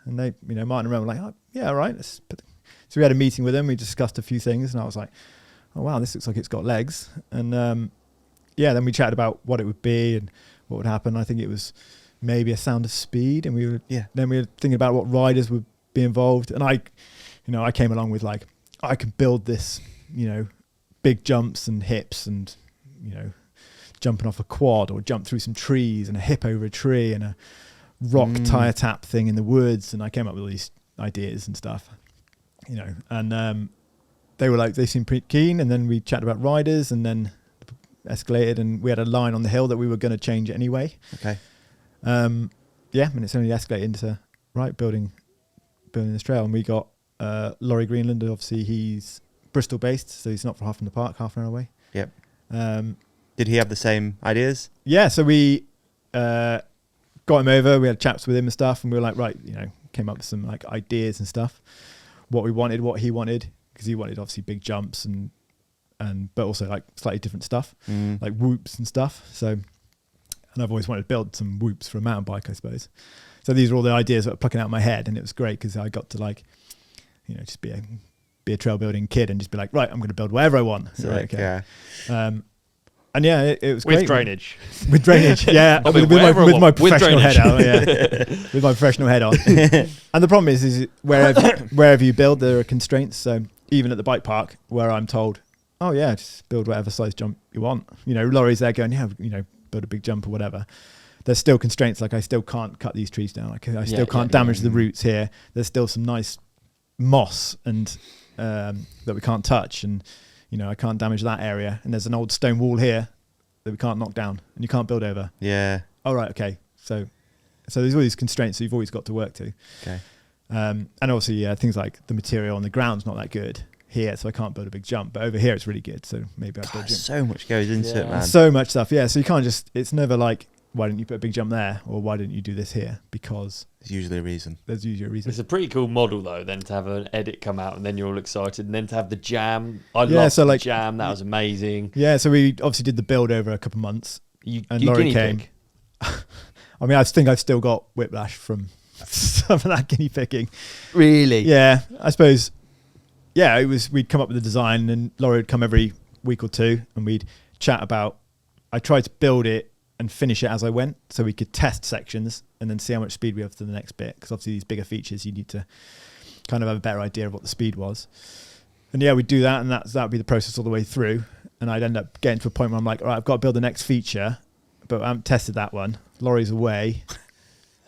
[SPEAKER 1] And they, Martin and Rowan were like, oh, yeah, all right. So we had a meeting with them. We discussed a few things, and I was like, oh wow, this looks like it's got legs. And then we chatted about what it would be and what would happen. I think it was maybe a Sound of Speed, and then we were thinking about what riders would be involved. And I came along with like, I could build this, big jumps and hips, and jumping off a quad or jump through some trees, and a hip over a tree, and a rock tire tap thing in the woods. And I came up with all these ideas and stuff, and they were like, they seemed pretty keen. And then we chatted about riders, and then escalated, and we had a line on the hill that we were going to change anyway.
[SPEAKER 3] Okay.
[SPEAKER 1] And it's only escalated into building this trail. And we got Laurie Greenland. Obviously he's Bristol based, so he's not far from the park, half an hour away.
[SPEAKER 3] Yep. Did he have the same ideas?
[SPEAKER 1] Yeah, so we got him over, we had chats with him and stuff, and we were like, right, came up with some like ideas and stuff, what we wanted, what he wanted, because he wanted obviously big jumps and but also like slightly different stuff, like whoops and stuff. So, and I've always wanted to build some whoops for a mountain bike, I suppose. So these are all the ideas that were plucking out of my head, and it was great because I got to like, just be a trail building kid and just be like, right, I'm going to build whatever I want. So,
[SPEAKER 3] okay.
[SPEAKER 1] Yeah. And yeah, it was
[SPEAKER 2] with
[SPEAKER 1] great.
[SPEAKER 2] Drainage.
[SPEAKER 1] With drainage, yeah. with my professional head out, yeah. With my professional head on. And the problem is wherever you build, there are constraints. So even at the bike park, where I'm told, oh yeah, just build whatever size jump you want. Laurie's there going, yeah, build a big jump or whatever. There's still constraints. Like I still can't cut these trees down. I still can't damage the roots here. There's still some nice moss and that we can't touch, and I can't damage that area. And there's an old stone wall here that we can't knock down, and you can't build over.
[SPEAKER 3] Yeah.
[SPEAKER 1] All right. Okay. So there's all these constraints that you've always got to work to.
[SPEAKER 3] Okay.
[SPEAKER 1] And obviously, things like the material on the ground's not that good here, so I can't build a big jump. But over here, it's really good. So maybe I'll build a jump.
[SPEAKER 3] So much goes into it, man.
[SPEAKER 1] So much stuff. Yeah. So you can't just. It's never like, why didn't you put a big jump there, or why didn't you do this here? Because
[SPEAKER 3] there's usually a reason.
[SPEAKER 2] It's a pretty cool model though, then to have an edit come out and then you're all excited, and then to have the jam. I love the jam, that was amazing.
[SPEAKER 1] Yeah, so we obviously did the build over a couple of months.
[SPEAKER 2] And Laurie came.
[SPEAKER 1] I mean, I think I've still got whiplash from some of that guinea pigging.
[SPEAKER 2] Really?
[SPEAKER 1] Yeah, I suppose. Yeah, we'd come up with a design, and Laurie would come every week or two, and we'd chat about. I tried to build it and finish it as I went, so we could test sections and then see how much speed we have to the next bit, because obviously these bigger features you need to kind of have a better idea of what the speed was. And yeah, we'd do that, and that would be the process all the way through, and I'd end up getting to a point where I'm like, all right, I've got to build the next feature, but I haven't tested that one. Laurie's away.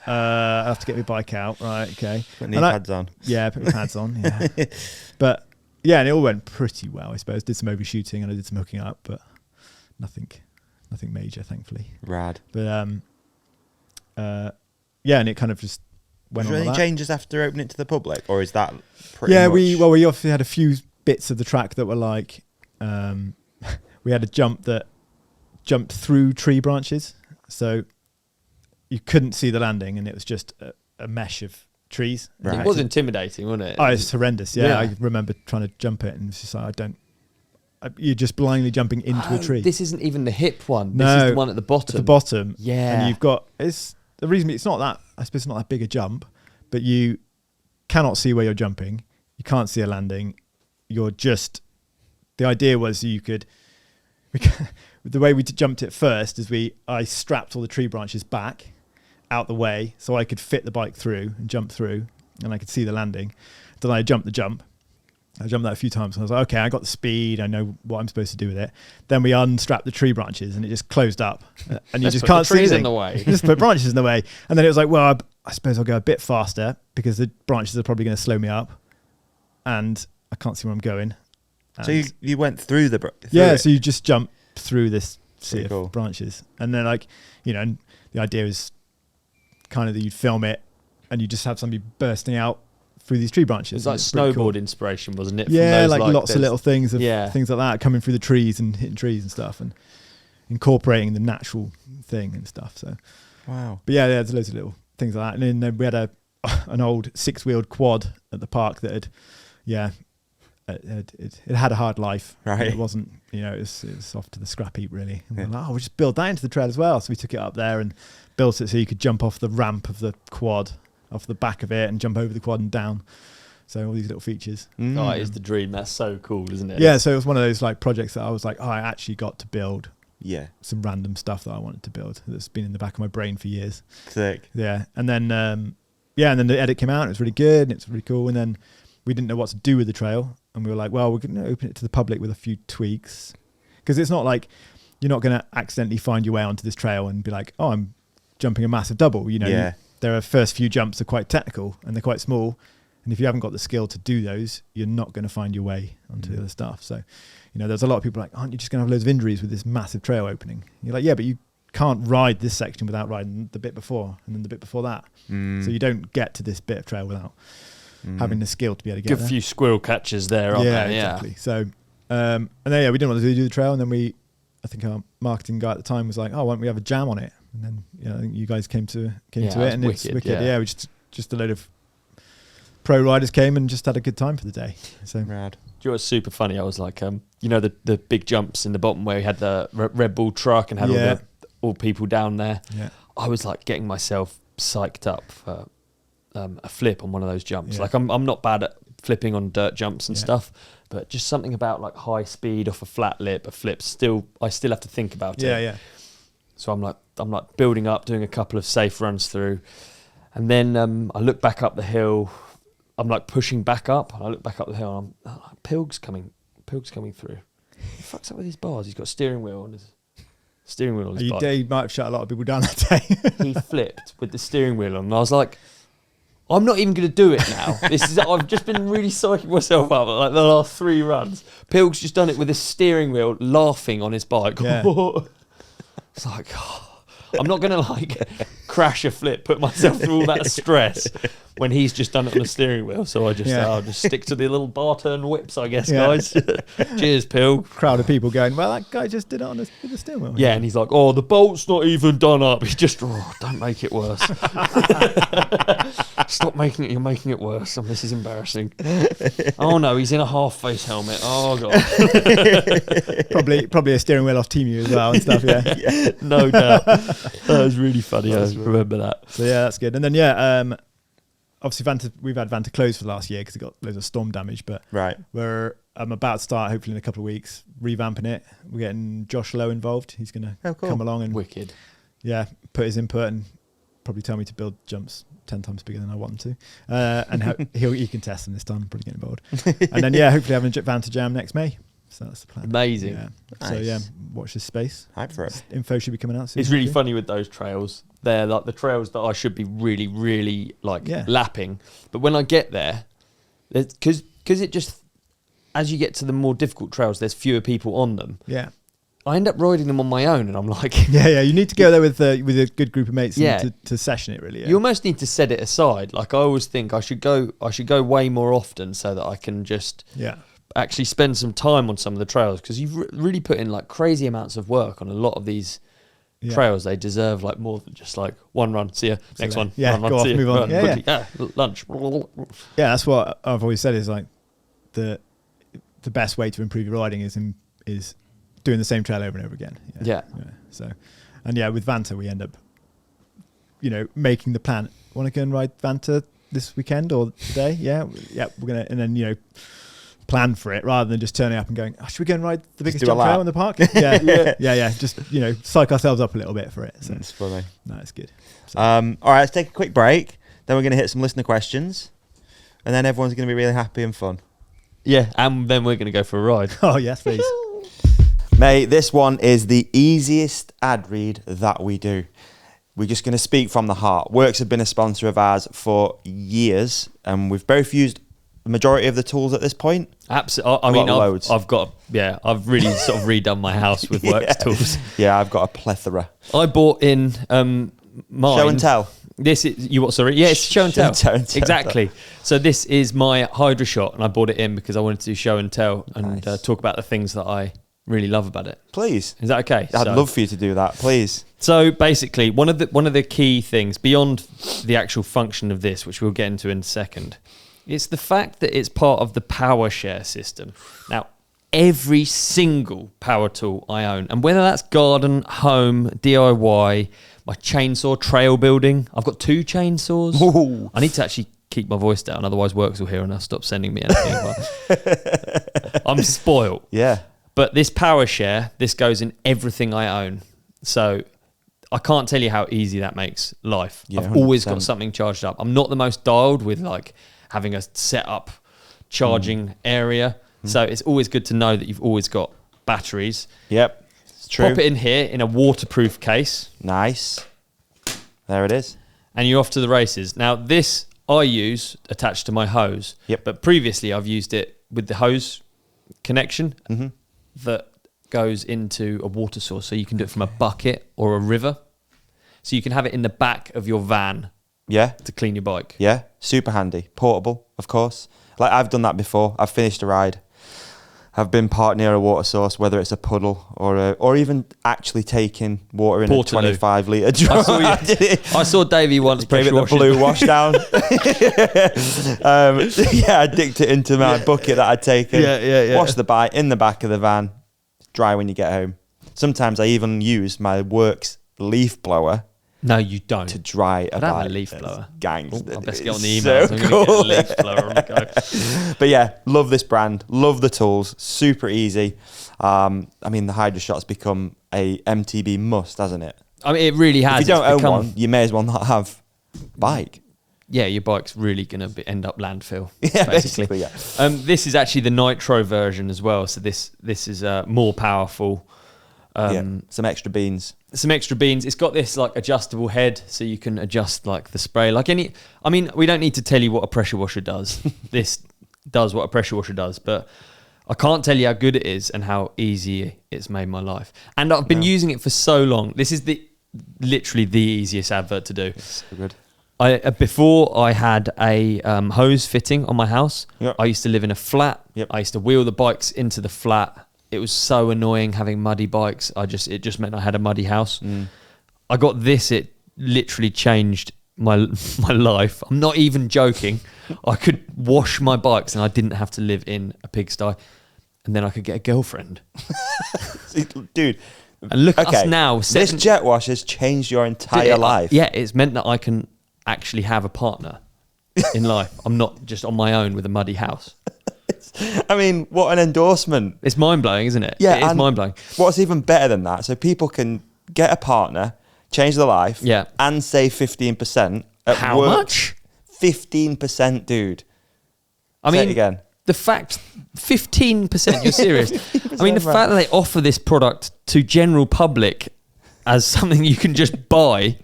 [SPEAKER 1] I have to get my bike out. Right, okay.
[SPEAKER 3] Put knee pads on.
[SPEAKER 1] Yeah, put my pads on, yeah. But yeah, and it all went pretty well, I suppose. Did some overshooting and I did some hooking up, but nothing major, thankfully.
[SPEAKER 3] Rad.
[SPEAKER 1] But yeah, and it kind of just went
[SPEAKER 3] on. Was there any changes after opening it to the public, or is that pretty
[SPEAKER 1] much?
[SPEAKER 3] We
[SPEAKER 1] obviously had a few bits of the track that were like, we had a jump that jumped through tree branches, so you couldn't see the landing, and it was just a mesh of trees.
[SPEAKER 2] Right. It was intimidating, wasn't it?
[SPEAKER 1] Oh, it's horrendous. Yeah, I remember trying to jump it, and it's just like you're just blindly jumping into a tree.
[SPEAKER 2] This isn't even the hip one. This is the one at the bottom.
[SPEAKER 1] At the bottom.
[SPEAKER 2] Yeah.
[SPEAKER 1] And you've got, the reason it's not that, I suppose it's not that big a jump, but you cannot see where you're jumping. You can't see a landing. The idea was the way we jumped it first is I strapped all the tree branches back out the way so I could fit the bike through and jump through, and I could see the landing. Then I jumped the jump. I jumped that a few times and I was like, okay, I got the speed. I know what I'm supposed to do with it. Then we unstrapped the tree branches and it just closed up and you just can't see anything.
[SPEAKER 2] In the way.
[SPEAKER 1] Just put branches in the way. And then it was like, well, I suppose I'll go a bit faster because the branches are probably going to slow me up and I can't see where I'm going. And
[SPEAKER 3] so you went through the...
[SPEAKER 1] So you just jump through this sea of branches. And then the idea is kind of that you'd film it and you just have somebody bursting out through these tree branches.
[SPEAKER 2] It's like snowboard inspiration, wasn't it?
[SPEAKER 1] Yeah, like lots of little things of things like that coming through the trees and hitting trees and stuff and incorporating the natural thing and stuff. So
[SPEAKER 3] wow.
[SPEAKER 1] But yeah, there's loads of little things like that. And then we had an old 6-wheeled quad at the park that it had a hard life.
[SPEAKER 3] Right.
[SPEAKER 1] It wasn't, it was off to the scrap heap really. And we're like, we'll just build that into the trail as well. So we took it up there and built it so you could jump off the ramp of the quad, off the back of it, and jump over the quad and down. So all these little features.
[SPEAKER 2] Oh, it is the dream. That's so cool, isn't it?
[SPEAKER 1] Yeah, so it was one of those like projects that I was like, I actually got to build some random stuff that I wanted to build that's been in the back of my brain for years.
[SPEAKER 3] Sick.
[SPEAKER 1] Yeah. And then and then the edit came out and it was really good and it's really cool. And then we didn't know what to do with the trail. And we were like, well, we're going to open it to the public with a few tweaks. Because it's not like you're not going to accidentally find your way onto this trail and be like, oh, I'm jumping a massive double. There are first few jumps are quite technical and they're quite small. And if you haven't got the skill to do those, you're not going to find your way onto the other stuff. So, there's a lot of people like, aren't you just going to have loads of injuries with this massive trail opening? You're like, yeah, but you can't ride this section without riding the bit before and then the bit before that. So you don't get to this bit of trail without having the skill to be able to get there.
[SPEAKER 2] Good few squirrel catches there, aren't there?
[SPEAKER 1] Yeah, exactly. So, and then, we didn't want to do the trail. And then I think our marketing guy at the time was like, oh, why don't we have a jam on it? And then, I think you guys came to it and it's wicked. Yeah, we just a load of pro riders came and just had a good time for the day. So
[SPEAKER 3] rad.
[SPEAKER 2] Do you know what's super funny? I was like, the big jumps in the bottom where we had the Red Bull truck and had all people down there. Yeah. I was like getting myself psyched up for a flip on one of those jumps. Yeah. Like I'm not bad at flipping on dirt jumps and stuff, but just something about like high speed off a flat lip, a flip. I still have to think about it.
[SPEAKER 1] Yeah.
[SPEAKER 2] So I'm like building up, doing a couple of safe runs through, and then I look back up the hill. I'm like pushing back up. And I look back up the hill and I'm like, Pilg's coming through. He fucks up with his bars. He's got a steering wheel on his bike.
[SPEAKER 1] He might have shut a lot of people down that day.
[SPEAKER 2] He flipped with the steering wheel on. And I was like, I'm not even going to do it now. I've just been really psyching myself up like the last 3 runs. Pilg's just done it with his steering wheel, laughing on his bike. Yeah. It's like, I'm not going to like crash a flip, put myself through all that stress when he's just done it on the steering wheel. So I'll just stick to the little bar turn whips, I guess, guys. Cheers, Pilg.
[SPEAKER 1] Crowd of people going, well, that guy just did it on the steering wheel.
[SPEAKER 2] Yeah, and he's like, the bolt's not even done up. He's just, don't make it worse. Stop making it. You're making it worse. This is embarrassing. Oh no, he's in a half-face helmet. Oh god.
[SPEAKER 1] probably a steering wheel off Teemu as well and stuff. Yeah.
[SPEAKER 2] No doubt. That was really funny. I remember that.
[SPEAKER 1] So yeah, that's good. And then obviously we've had Vanta closed for the last year because it got loads of storm damage. But I'm about to start hopefully in a couple of weeks revamping it. We're getting Josh Lowe involved. He's going to come along and
[SPEAKER 2] wicked.
[SPEAKER 1] Yeah, put his input and probably tell me to build jumps 10 times bigger than I want him to. And he can test them this time, probably get involved. And then, hopefully having a Vanta Jam next May. So that's the plan.
[SPEAKER 2] Amazing.
[SPEAKER 1] Yeah. Nice. So, watch this space.
[SPEAKER 3] Hype for it.
[SPEAKER 1] Info should be coming out soon.
[SPEAKER 2] It's really funny with those trails. They're like the trails that I should be really, really lapping. But when I get there, because it just, as you get to the more difficult trails, there's fewer people on them.
[SPEAKER 1] Yeah.
[SPEAKER 2] I end up riding them on my own, and I'm like,
[SPEAKER 1] yeah. You need to go there with a good group of mates to session it really. Yeah.
[SPEAKER 2] You almost need to set it aside. Like I always think I should go way more often so that I can just actually spend some time on some of the trails, because you've really put in like crazy amounts of work on a lot of these trails. They deserve like more than just like one run. See ya, next one.
[SPEAKER 1] Yeah,
[SPEAKER 2] run,
[SPEAKER 1] go off, move on.
[SPEAKER 2] Lunch.
[SPEAKER 1] Yeah, that's what I've always said is like the best way to improve your riding is doing the same trail over and over again. Yeah. So, and with Vanta, we end up, making the plan. Want to go and ride Vanta this weekend or today? Yeah. We're gonna, and then plan for it rather than just turning up and going, should we go and ride the biggest jump trail in the park? Yeah. Just psych ourselves up a little bit for it. So
[SPEAKER 3] it's funny.
[SPEAKER 1] No, it's good. So.
[SPEAKER 3] All right, let's take a quick break. Then we're gonna hit some listener questions, and then everyone's gonna be really happy and fun.
[SPEAKER 2] Yeah, and then we're gonna go for a ride.
[SPEAKER 1] Oh yes, please.
[SPEAKER 3] Mate, this one is the easiest ad read that we do. We're just going to speak from the heart. Works have been a sponsor of ours for years, and we've both used the majority of the tools at this point.
[SPEAKER 2] Absolutely. I mean, I've really sort of redone my house with Works tools.
[SPEAKER 3] Yeah, I've got a plethora.
[SPEAKER 2] I bought in mine.
[SPEAKER 3] Show and tell.
[SPEAKER 2] This is you what? Sorry, yeah, it's show and tell. Exactly. So this is my Hydra Shot, and I bought it in because I wanted to do show and tell and talk about the things that I really love about it.
[SPEAKER 3] Please.
[SPEAKER 2] Is that okay?
[SPEAKER 3] I'd love for you to do that, please.
[SPEAKER 2] So basically, one of the key things beyond the actual function of this, which we'll get into in a second, it's the fact that it's part of the power share system. Now, every single power tool I own, and whether that's garden, home, DIY, my chainsaw, trail building, I've got 2 chainsaws.
[SPEAKER 3] Ooh.
[SPEAKER 2] I need to actually keep my voice down, otherwise Works will hear and they'll stop sending me anything. I'm spoiled.
[SPEAKER 3] Yeah.
[SPEAKER 2] But this power share, this goes in everything I own. So I can't tell you how easy that makes life. Yeah, I've 100%. Always got something charged up. I'm not the most dialed with like having a set up charging area. So it's always good to know that you've always got batteries.
[SPEAKER 3] Yep, it's true.
[SPEAKER 2] Pop it in here in a waterproof case.
[SPEAKER 3] Nice. There it is.
[SPEAKER 2] And you're off to the races. Now this I use attached to my hose.
[SPEAKER 3] Yep.
[SPEAKER 2] But previously I've used it with the hose connection. Mm-hmm. That goes into a water source, so you can do it from a bucket or a river. So you can have it in the back of your van.
[SPEAKER 3] Yeah.
[SPEAKER 2] To clean your bike.
[SPEAKER 3] Yeah. Super handy. Portable, of course. Like I've done that before. I've finished a ride. I've been parked near a water source, whether it's a puddle or even actually taking water in Portaloo. A 25 litre drum.
[SPEAKER 2] I saw Davey once
[SPEAKER 3] pressure wash the blue wash down. I dipped it into my bucket that I'd taken. Yeah. Wash the bike in the back of the van. Dry when you get home. Sometimes I even use my Works leaf blower.
[SPEAKER 2] No, you don't.
[SPEAKER 3] To dry a bike.
[SPEAKER 2] I have a leaf blower.
[SPEAKER 3] Gangs.
[SPEAKER 2] I best get on the emails. So I'm going to get a leaf blower on the go.
[SPEAKER 3] But yeah, love this brand. Love the tools. Super easy. I mean, the Hydra Shot's become a MTB must, hasn't it?
[SPEAKER 2] I mean, it really has.
[SPEAKER 3] If you don't own one, you may as well not have bike.
[SPEAKER 2] Yeah, your bike's really going to end up landfill.
[SPEAKER 3] Yeah, basically yeah.
[SPEAKER 2] This is actually the Nitro version as well. So this is more powerful.
[SPEAKER 3] Some extra beans.
[SPEAKER 2] It's got this like adjustable head, so you can adjust like the spray. We don't need to tell you what a pressure washer does. This does what a pressure washer does, but I can't tell you how good it is and how easy it's made my life. And I've been using it for so long. This is literally the easiest advert to do.
[SPEAKER 3] It's so good.
[SPEAKER 2] Before I had a hose fitting on my house.
[SPEAKER 3] Yep.
[SPEAKER 2] I used to live in a flat.
[SPEAKER 3] Yep. I
[SPEAKER 2] used to wheel the bikes into the flat. It was so annoying having muddy bikes. It just meant I had a muddy house. I got this. It literally changed my life. I'm not even joking. I could wash my bikes and I didn't have to live in a pigsty. And then I could get a girlfriend.
[SPEAKER 3] Dude.
[SPEAKER 2] And look at us now.
[SPEAKER 3] This jet wash has changed your entire life.
[SPEAKER 2] Yeah, it's meant that I can actually have a partner in life. I'm not just on my own with a muddy house.
[SPEAKER 3] I mean, what an endorsement.
[SPEAKER 2] It's mind-blowing, isn't it?
[SPEAKER 3] Yeah,
[SPEAKER 2] it is mind-blowing.
[SPEAKER 3] What's even better than that, so people can get a partner, change their life, and save 15% at
[SPEAKER 2] How
[SPEAKER 3] work.
[SPEAKER 2] Much?
[SPEAKER 3] 15%, dude.
[SPEAKER 2] I mean,
[SPEAKER 3] say it again.
[SPEAKER 2] The fact, 15%, you're serious? I mean, the fact that they offer this product to general public as something you can just buy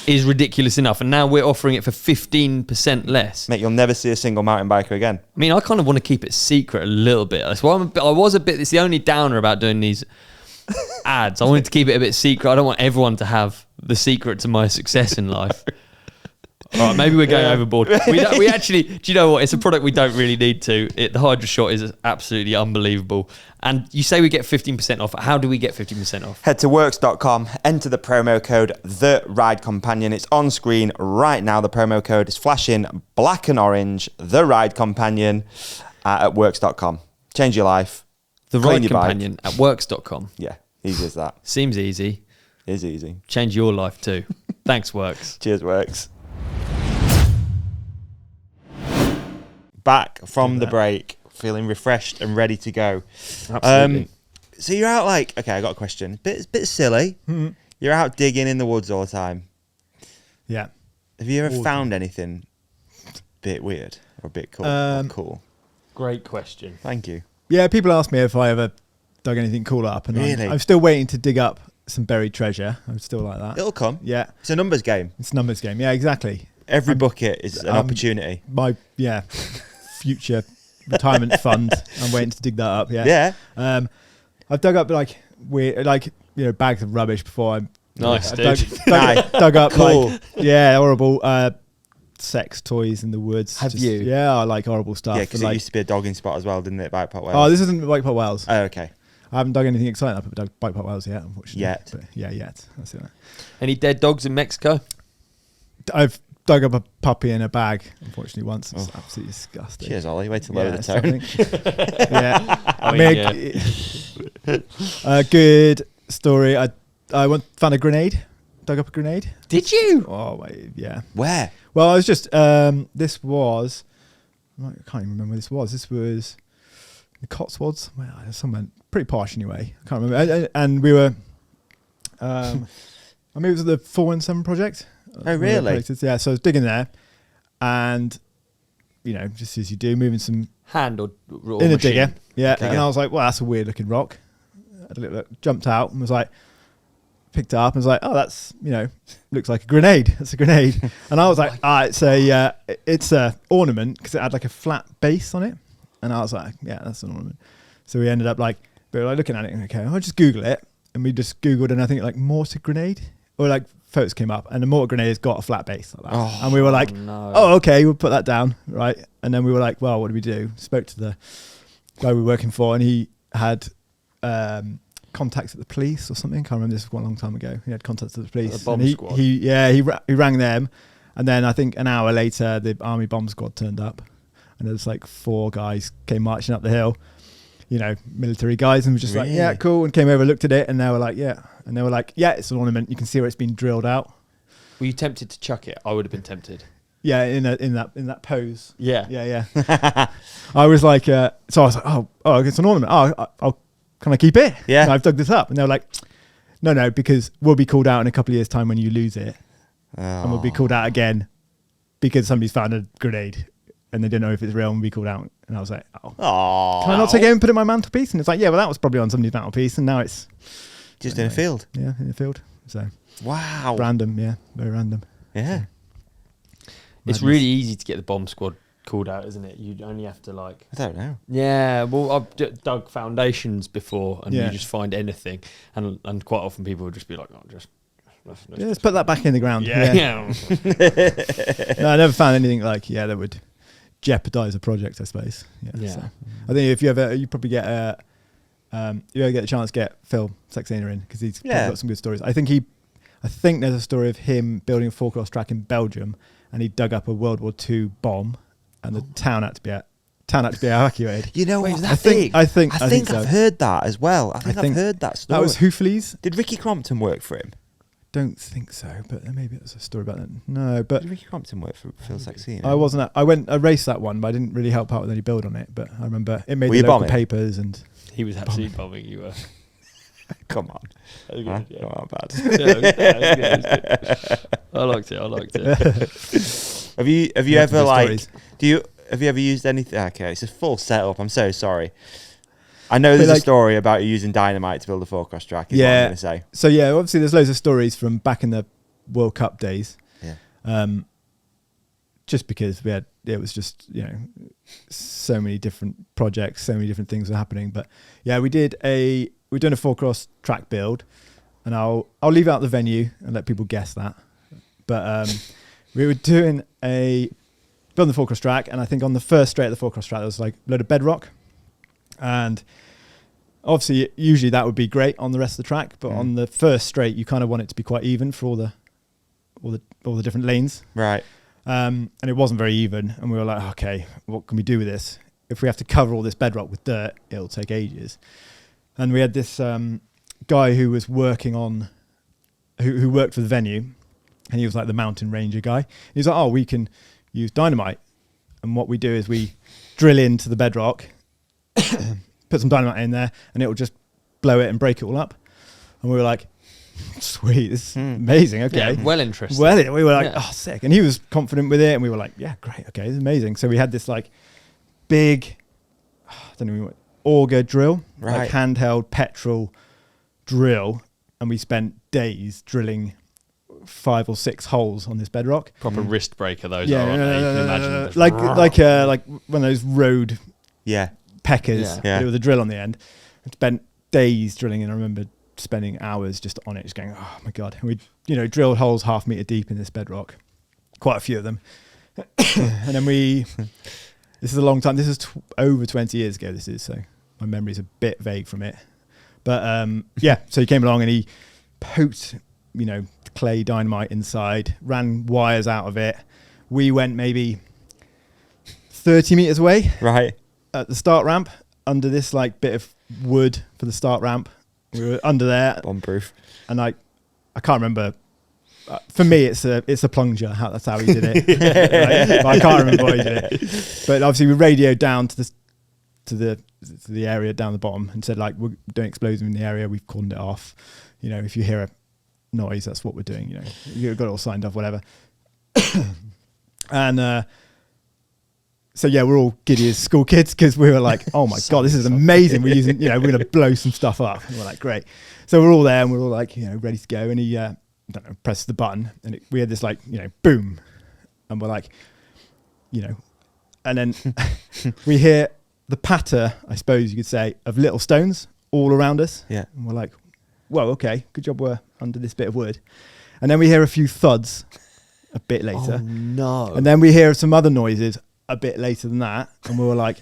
[SPEAKER 2] is ridiculous enough, and now we're offering it for 15% less.
[SPEAKER 3] Mate, you'll never see a single mountain biker again.
[SPEAKER 2] I mean, I kind of want to keep it secret a little bit. That's why it's the only downer about doing these ads. I wanted to keep it a bit secret. I don't want everyone to have the secret to my success in life. All right, maybe we're going overboard. We actually, do you know what? It's a product we don't really need to. The Hydra Shot is absolutely unbelievable. And you say we get 15% off. How do we get 15% off?
[SPEAKER 3] Head to works.com, enter the promo code The Ride Companion. It's on screen right now. The promo code is flashing black and orange. The Ride Companion at works.com. Change your life.
[SPEAKER 2] The Ride Companion at works.com.
[SPEAKER 3] Yeah, easy as that.
[SPEAKER 2] Seems easy.
[SPEAKER 3] It is easy.
[SPEAKER 2] Change your life too. Thanks, Works.
[SPEAKER 3] Cheers, Works. Back from the break, feeling refreshed and ready to go.
[SPEAKER 2] Absolutely.
[SPEAKER 3] So you're out okay, I got a question. It's a bit silly. Mm-hmm. You're out digging in the woods all the time.
[SPEAKER 1] Yeah.
[SPEAKER 3] Have you ever found anything a bit weird or a bit cool? Cool.
[SPEAKER 2] Great question.
[SPEAKER 3] Thank you.
[SPEAKER 1] Yeah, people ask me if I ever dug anything cool up. And
[SPEAKER 3] really?
[SPEAKER 1] I'm still waiting to dig up some buried treasure. I'm still like that.
[SPEAKER 3] It'll come.
[SPEAKER 1] Yeah.
[SPEAKER 3] It's a numbers game.
[SPEAKER 1] It's a numbers game. Yeah, exactly.
[SPEAKER 3] Every bucket is an opportunity.
[SPEAKER 1] Future retirement fund. I'm waiting to dig that up.
[SPEAKER 3] Yeah.
[SPEAKER 1] I've dug up weird, bags of rubbish before.
[SPEAKER 2] Nice,
[SPEAKER 1] dug up horrible sex toys in the woods.
[SPEAKER 2] Have you?
[SPEAKER 1] Yeah, I like horrible stuff.
[SPEAKER 3] Yeah, because it used to be a dogging spot as well, didn't it? BikePark Wales.
[SPEAKER 1] Oh, this isn't BikePark Wales.
[SPEAKER 3] Oh, okay.
[SPEAKER 1] I haven't dug anything exciting up at BikePark Wales yet, unfortunately.
[SPEAKER 3] Yet.
[SPEAKER 1] That's it.
[SPEAKER 2] Any dead dogs in Mexico?
[SPEAKER 1] I've dug up a puppy in a bag, unfortunately, once. It's absolutely disgusting.
[SPEAKER 3] Cheers, Ollie. Way to lower the tone.
[SPEAKER 1] Good story. I found a grenade. Dug up a grenade.
[SPEAKER 2] Did you?
[SPEAKER 1] Oh, wait, yeah.
[SPEAKER 3] Where?
[SPEAKER 1] Well, I was just... this was... I can't even remember where this was. This was the Cotswolds. Well, somewhere pretty posh anyway. I can't remember. And we were... I mean, it was the 417 project.
[SPEAKER 3] Oh, really?
[SPEAKER 1] Yeah, so I was digging there, and just as you do, moving some
[SPEAKER 2] hand or
[SPEAKER 1] in a
[SPEAKER 2] machine.
[SPEAKER 1] digger. Yeah,
[SPEAKER 3] okay.
[SPEAKER 1] And I was like, well, that's a weird looking rock. Had a look, jumped out and was like, picked it up and was like, oh, that's looks like a grenade. That's a grenade. And I was like, it's a ornament because it had like a flat base on it, and I was like, yeah, that's an ornament. So we ended up we were looking at it and okay, I'll just Google it, and we just Googled, and I think mortar grenade or photos came up, and the mortar grenade has got a flat base like that.
[SPEAKER 3] Oh,
[SPEAKER 1] and we were like,
[SPEAKER 2] no.
[SPEAKER 1] oh, okay, we'll put that down, right? And then we were like, well, what do we do? Spoke to the guy we were working for, and he had contacts at the police or something. Can't remember, this was quite a long time ago. He had contacts at the police.
[SPEAKER 2] The bomb squad.
[SPEAKER 1] He rang them, and then I think an hour later, the army bomb squad turned up, and there was 4 guys came marching up the hill, military guys, and was just
[SPEAKER 3] really?
[SPEAKER 1] like, yeah, cool, and came over, looked at it, and they were like, yeah. And they were like, yeah, it's an ornament. You can see where it's been drilled out.
[SPEAKER 2] Were you tempted to chuck it? I would have been tempted.
[SPEAKER 1] Yeah, in that pose.
[SPEAKER 2] Yeah.
[SPEAKER 1] I was like, so I was like, oh, it's an ornament. Oh, can I keep it?
[SPEAKER 3] Yeah.
[SPEAKER 1] And I've dug this up. And they were like, no, because we'll be called out in a couple of years' time when you lose it. And we'll be called out again because somebody's found a grenade and they didn't know if it's real, and we'll be called out. And I was like, oh. Can I not take it and put it in my mantelpiece? And it's like, yeah, well, that was probably on somebody's mantelpiece, and now it's...
[SPEAKER 3] Just in a field.
[SPEAKER 1] Yeah, in a field. So
[SPEAKER 3] wow.
[SPEAKER 1] Random, yeah. Very random.
[SPEAKER 3] Yeah.
[SPEAKER 2] It's really easy to get the bomb squad called out, isn't it? You only have to I
[SPEAKER 3] don't know.
[SPEAKER 2] Yeah, well, I've dug foundations before, and you just find anything, and quite often people will just be like, oh,
[SPEAKER 1] let's put that back in the ground.
[SPEAKER 2] Yeah.
[SPEAKER 1] No, I never found anything that would jeopardize a project, I suppose. Yeah. So I think if you probably get you ever get a chance to get Phil Saxena in, because he's got some good stories. I think there's a story of him building a four-cross track in Belgium, and he dug up a World War II bomb, and the town had to be evacuated.
[SPEAKER 3] You know,
[SPEAKER 1] I think
[SPEAKER 3] I've heard that as well. I think I've heard that story.
[SPEAKER 1] That was Hoofleys.
[SPEAKER 3] Did Ricky Crompton work for him?
[SPEAKER 1] Don't think so, but maybe it was a story about that. No, but
[SPEAKER 3] did Ricky Crompton work for Phil Saxena?
[SPEAKER 1] I wasn't. I raced that one, but I didn't really help out with any build on it. But I remember it made the local papers, and
[SPEAKER 2] he was absolutely bombing. You were.
[SPEAKER 3] Come on.
[SPEAKER 2] That was good,
[SPEAKER 3] Not bad.
[SPEAKER 2] It was good. I liked it.
[SPEAKER 3] Have you ever have you ever used anything? Okay, it's a full setup. I'm so sorry. I know there's a story about you using dynamite to build a four-cross track. Is what I'm going to say.
[SPEAKER 1] So obviously there's loads of stories from back in the World Cup days.
[SPEAKER 3] Yeah.
[SPEAKER 1] Just because it was just so many different projects, so many different things were happening. But yeah, we did a we're doing a Fourcross track build, and I'll leave out the venue and let people guess that. But we were doing building the Fourcross track, and I think on the first straight of the Fourcross track there was like a load of bedrock, and obviously usually that would be great on the rest of the track, but on the first straight you kind of want it to be quite even for all the different lanes,
[SPEAKER 3] right?
[SPEAKER 1] And it wasn't very even, and we were like, okay, what can we do with this? If we have to cover all this bedrock with dirt, it'll take ages. And we had this guy who was working on, who worked for the venue, and he was like the mountain ranger guy. He's like, oh, we can use dynamite. And what we do is we drill into the bedrock, put some dynamite in there, and it will just blow it and break it all up. And we were like, sweet, this is amazing. Okay.
[SPEAKER 2] Yeah, well interesting.
[SPEAKER 1] Well, we were like, oh, sick. And he was confident with it, and we were like, yeah, great. Okay, this is amazing. So we had this like big, I don't know what, auger drill, like handheld petrol drill, and we spent days drilling 5 or 6 holes on this bedrock.
[SPEAKER 2] Proper wrist breaker, those are, aren't they? You can imagine
[SPEAKER 1] like one of those road peckers with a drill on the end. I spent days drilling, and I remember spending hours just on it, just going, oh my god. And we drilled holes 1/2 meter deep in this bedrock, quite a few of them. And then this is a long time, this is over 20 years ago, this is, so my memory's a bit vague from it. But so he came along and he poked, clay dynamite inside, ran wires out of it. We went maybe 30 meters away,
[SPEAKER 3] right,
[SPEAKER 1] at the start ramp, under this like bit of wood for the start ramp. We were under there,
[SPEAKER 3] bomb-proof,
[SPEAKER 1] and I can't remember. For me, it's a plunger. That's how he did it. Right? But I can't remember how he did it. But obviously, we radioed down to the area down the bottom and said, like, we're doing explosive in the area. We've cordoned it off. If you hear a noise, that's what we're doing. You've got it all signed off, whatever. And so yeah, we're all giddy as school kids because we were like, oh my god, this is amazing. We're using, we're going to blow some stuff up. And we're like, great. So we're all there and we're all like, ready to go. And he, presses the button, and we had this like, boom, and we're like, and then we hear the patter, I suppose you could say, of little stones all around us.
[SPEAKER 3] Yeah.
[SPEAKER 1] And we're like, whoa, okay, good job we're under this bit of wood. And then we hear a few thuds a bit later.
[SPEAKER 2] Oh no.
[SPEAKER 1] And then we hear some other noises a bit later than that, and we were like,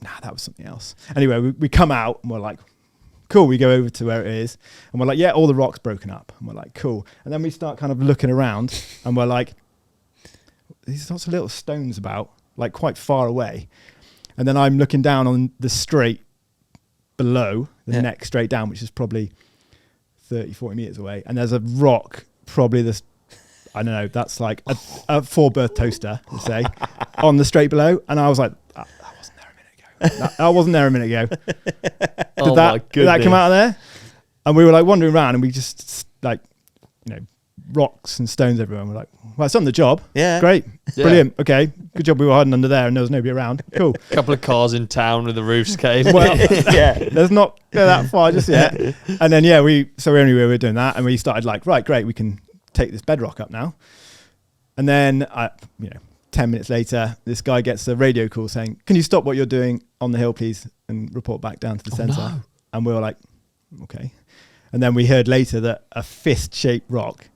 [SPEAKER 1] nah, that was something else. Anyway, we come out and we're like, cool. We go over to where it is, and we're like, yeah, all the rock's broken up. And we're like, cool. And then we start kind of looking around, and we're like, there's lots of little stones about, like quite far away. And then I'm looking down on the straight below, the next straight down, which is probably 30, 40 meters away. And there's a rock, probably this, I don't know, that's like a 4-berth toaster, let's say, on the straight below. And I was like, that wasn't there a minute ago. That wasn't there a minute ago. Did that come out of there? And we were like wandering around, and we just like, rocks and stones everywhere. And we're like, well, it's done the job.
[SPEAKER 3] Yeah.
[SPEAKER 1] Great. Yeah. Brilliant. Okay. Good job we were hiding under there and there was nobody around. Cool.
[SPEAKER 2] A couple of cars in town with the roofs caved.
[SPEAKER 1] Well, let's not go that far just yet. And then, we were doing that, and we started like, right, great, we can take this bedrock up now. And then, 10 minutes later, this guy gets a radio call saying, can you stop what you're doing on the hill, please, and report back down to the centre? No. And we were like, okay. And then we heard later that a fist-shaped rock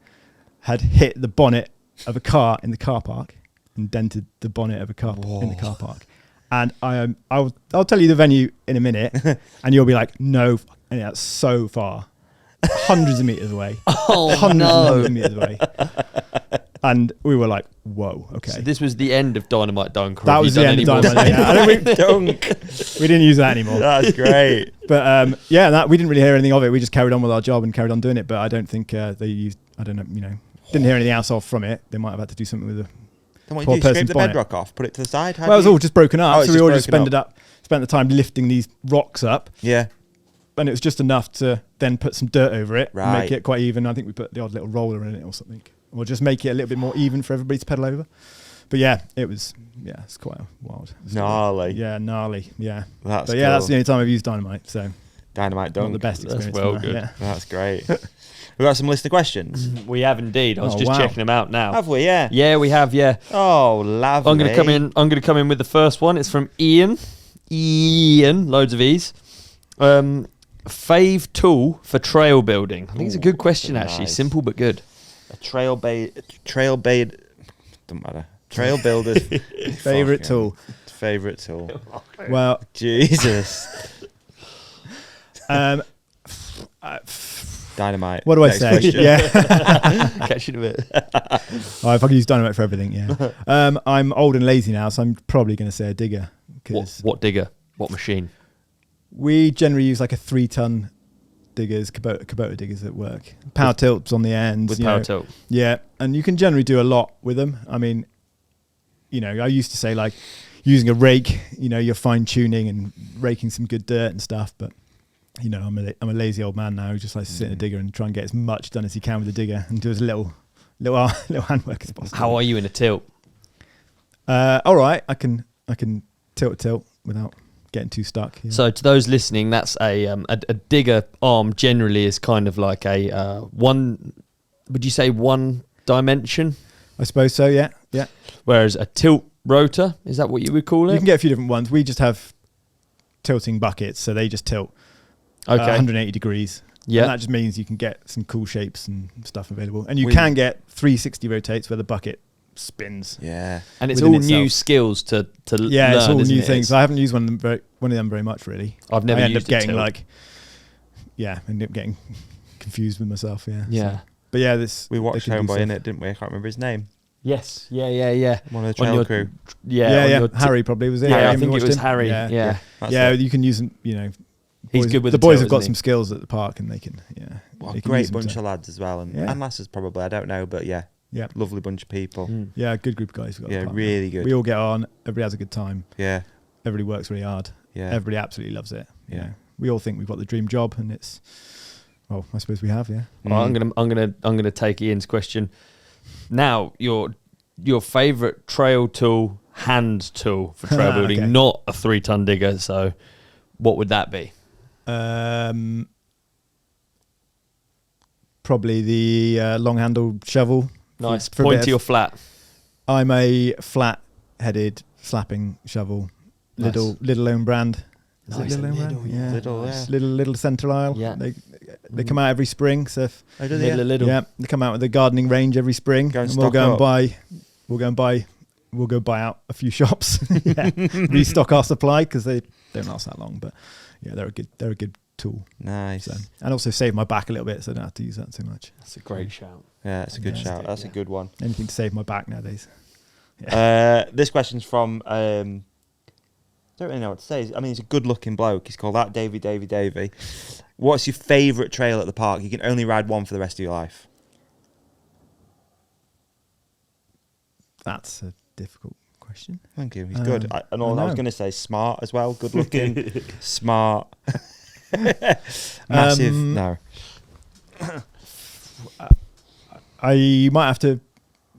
[SPEAKER 1] had hit the bonnet of a car in the car park and dented the bonnet of a car in the car park. And I'll tell you the venue in a minute, and you'll be like, no, and that's so far. Hundreds of meters away. Hundreds of meters away. And we were like, whoa, okay.
[SPEAKER 2] So this was the end of Dynamite Dunk.
[SPEAKER 1] That was the end of Dynamite Dunk. We didn't use that anymore.
[SPEAKER 3] That's great.
[SPEAKER 1] But we didn't really hear anything of it. We just carried on with our job and carried on doing it. But I don't think they used, didn't hear anything else off from it. They might have had to do something with the poor person's
[SPEAKER 3] scrape the bedrock off, put it to the side?
[SPEAKER 1] Well, it was all just broken up. So we all just spent the time lifting these rocks up.
[SPEAKER 3] Yeah.
[SPEAKER 1] And it was just enough to then put some dirt over it and make it quite even. I think we put the odd little roller in it or something. Or just make it a little bit more even for everybody to pedal over. But it's quite wild.
[SPEAKER 3] Gnarly.
[SPEAKER 1] Yeah, gnarly. Yeah.
[SPEAKER 3] That's
[SPEAKER 1] cool. That's the only time I've used dynamite. So
[SPEAKER 3] Dynamite Dunk.
[SPEAKER 1] Not the best experience.
[SPEAKER 2] That's well good.
[SPEAKER 1] Yeah.
[SPEAKER 3] That's great. We've got some list of questions.
[SPEAKER 2] We have indeed. I was just checking them out now.
[SPEAKER 3] Have we? Yeah.
[SPEAKER 2] Yeah, we have. Yeah.
[SPEAKER 3] Oh, lovely.
[SPEAKER 2] I'm going to come in with the first one. It's from Ian. Loads of E's. fave tool for trail building. I think it's a good question, actually. Nice. Simple but good.
[SPEAKER 3] A trail doesn't matter. Trail builder's
[SPEAKER 1] favorite tool.
[SPEAKER 3] Favorite tool.
[SPEAKER 1] Well,
[SPEAKER 3] Jesus. Dynamite.
[SPEAKER 1] What do I say? Yeah.
[SPEAKER 2] Catch you in a bit.
[SPEAKER 1] Oh, if I can use dynamite for everything, yeah. I'm old and lazy now, so I'm probably going to say a digger.
[SPEAKER 2] What digger? What machine?
[SPEAKER 1] We generally use like a 3-ton diggers, Kubota diggers at work. Power tilts on the ends.
[SPEAKER 2] With power tilt.
[SPEAKER 1] Yeah, and you can generally do a lot with them. I mean, I used to say like using a rake, you're fine tuning and raking some good dirt and stuff, but I'm a lazy old man now who just likes to sit in a digger and try and get as much done as he can with the digger and do as little handwork as possible.
[SPEAKER 2] How are you in a tilt?
[SPEAKER 1] All right, I can tilt without getting too stuck. Yeah.
[SPEAKER 2] So to those listening, that's a digger arm generally is kind of like a one. Would you say one dimension?
[SPEAKER 1] I suppose so. Yeah.
[SPEAKER 2] Whereas a tilt rotor, is that what you would call it?
[SPEAKER 1] You can get a few different ones. We just have tilting buckets, so they just tilt 180 degrees. Yeah, and that just means you can get some cool shapes and stuff available, and you can get 360 rotates where the bucket spins.
[SPEAKER 3] Yeah,
[SPEAKER 2] and it's all new skills to learn.
[SPEAKER 1] Yeah, it's all new things. I haven't used one of them very much really.
[SPEAKER 2] I've never used
[SPEAKER 1] it. I end up getting confused with myself. Yeah. So, but yeah,
[SPEAKER 3] we watched Homeboy in it, didn't we? I can't remember his name.
[SPEAKER 2] Yes. Yeah.
[SPEAKER 3] One of the trail crew.
[SPEAKER 1] Yeah. Harry probably was it.
[SPEAKER 2] Yeah, I think it was Harry. Yeah.
[SPEAKER 1] You can use them.
[SPEAKER 2] He's good with
[SPEAKER 1] the boys. Have got some skills at the park, and they can. Yeah.
[SPEAKER 3] What a great bunch of lads as well, and lasses probably. I don't know, but yeah. Lovely bunch of people.
[SPEAKER 1] Yeah, good group of guys.
[SPEAKER 3] Really good.
[SPEAKER 1] We all get on. Everybody has a good time.
[SPEAKER 3] Yeah.
[SPEAKER 1] Everybody works really hard.
[SPEAKER 3] Yeah.
[SPEAKER 1] Everybody absolutely loves it.
[SPEAKER 3] Yeah.
[SPEAKER 1] We all think we've got the dream job, and it's. Well, I suppose we have. Yeah.
[SPEAKER 2] Well, I'm gonna take Ian's question. Now, your favourite trail tool, hand tool for trail building, not a 3-ton digger. So, what would that be?
[SPEAKER 1] Probably the long-handled shovel.
[SPEAKER 2] Nice. Pointy or flat?
[SPEAKER 1] I'm a flat-headed slapping shovel. Nice. Little own brand.
[SPEAKER 2] Nice.
[SPEAKER 1] Little central aisle.
[SPEAKER 2] Yeah.
[SPEAKER 1] They come out every spring. So
[SPEAKER 2] little.
[SPEAKER 1] Yeah, they come out with a gardening range every spring, and we'll go and buy out a few shops. Restock our supply because they don't last that long. But yeah, they're a good tool.
[SPEAKER 3] Nice.
[SPEAKER 1] So, and also save my back a little bit, so I don't have to use that so much.
[SPEAKER 2] That's a great shout.
[SPEAKER 3] Yeah, that's a good shout. That's a good one.
[SPEAKER 1] Anything to save my back nowadays.
[SPEAKER 3] Yeah. This question's from. Don't really know what to say. I mean, he's a good-looking bloke. He's called that Davy. What's your favourite trail at the park? You can only ride one for the rest of your life.
[SPEAKER 1] That's a difficult question.
[SPEAKER 3] Thank you. He's good. I was going to say smart as well. Good-looking, smart. Massive. No.
[SPEAKER 1] I might have to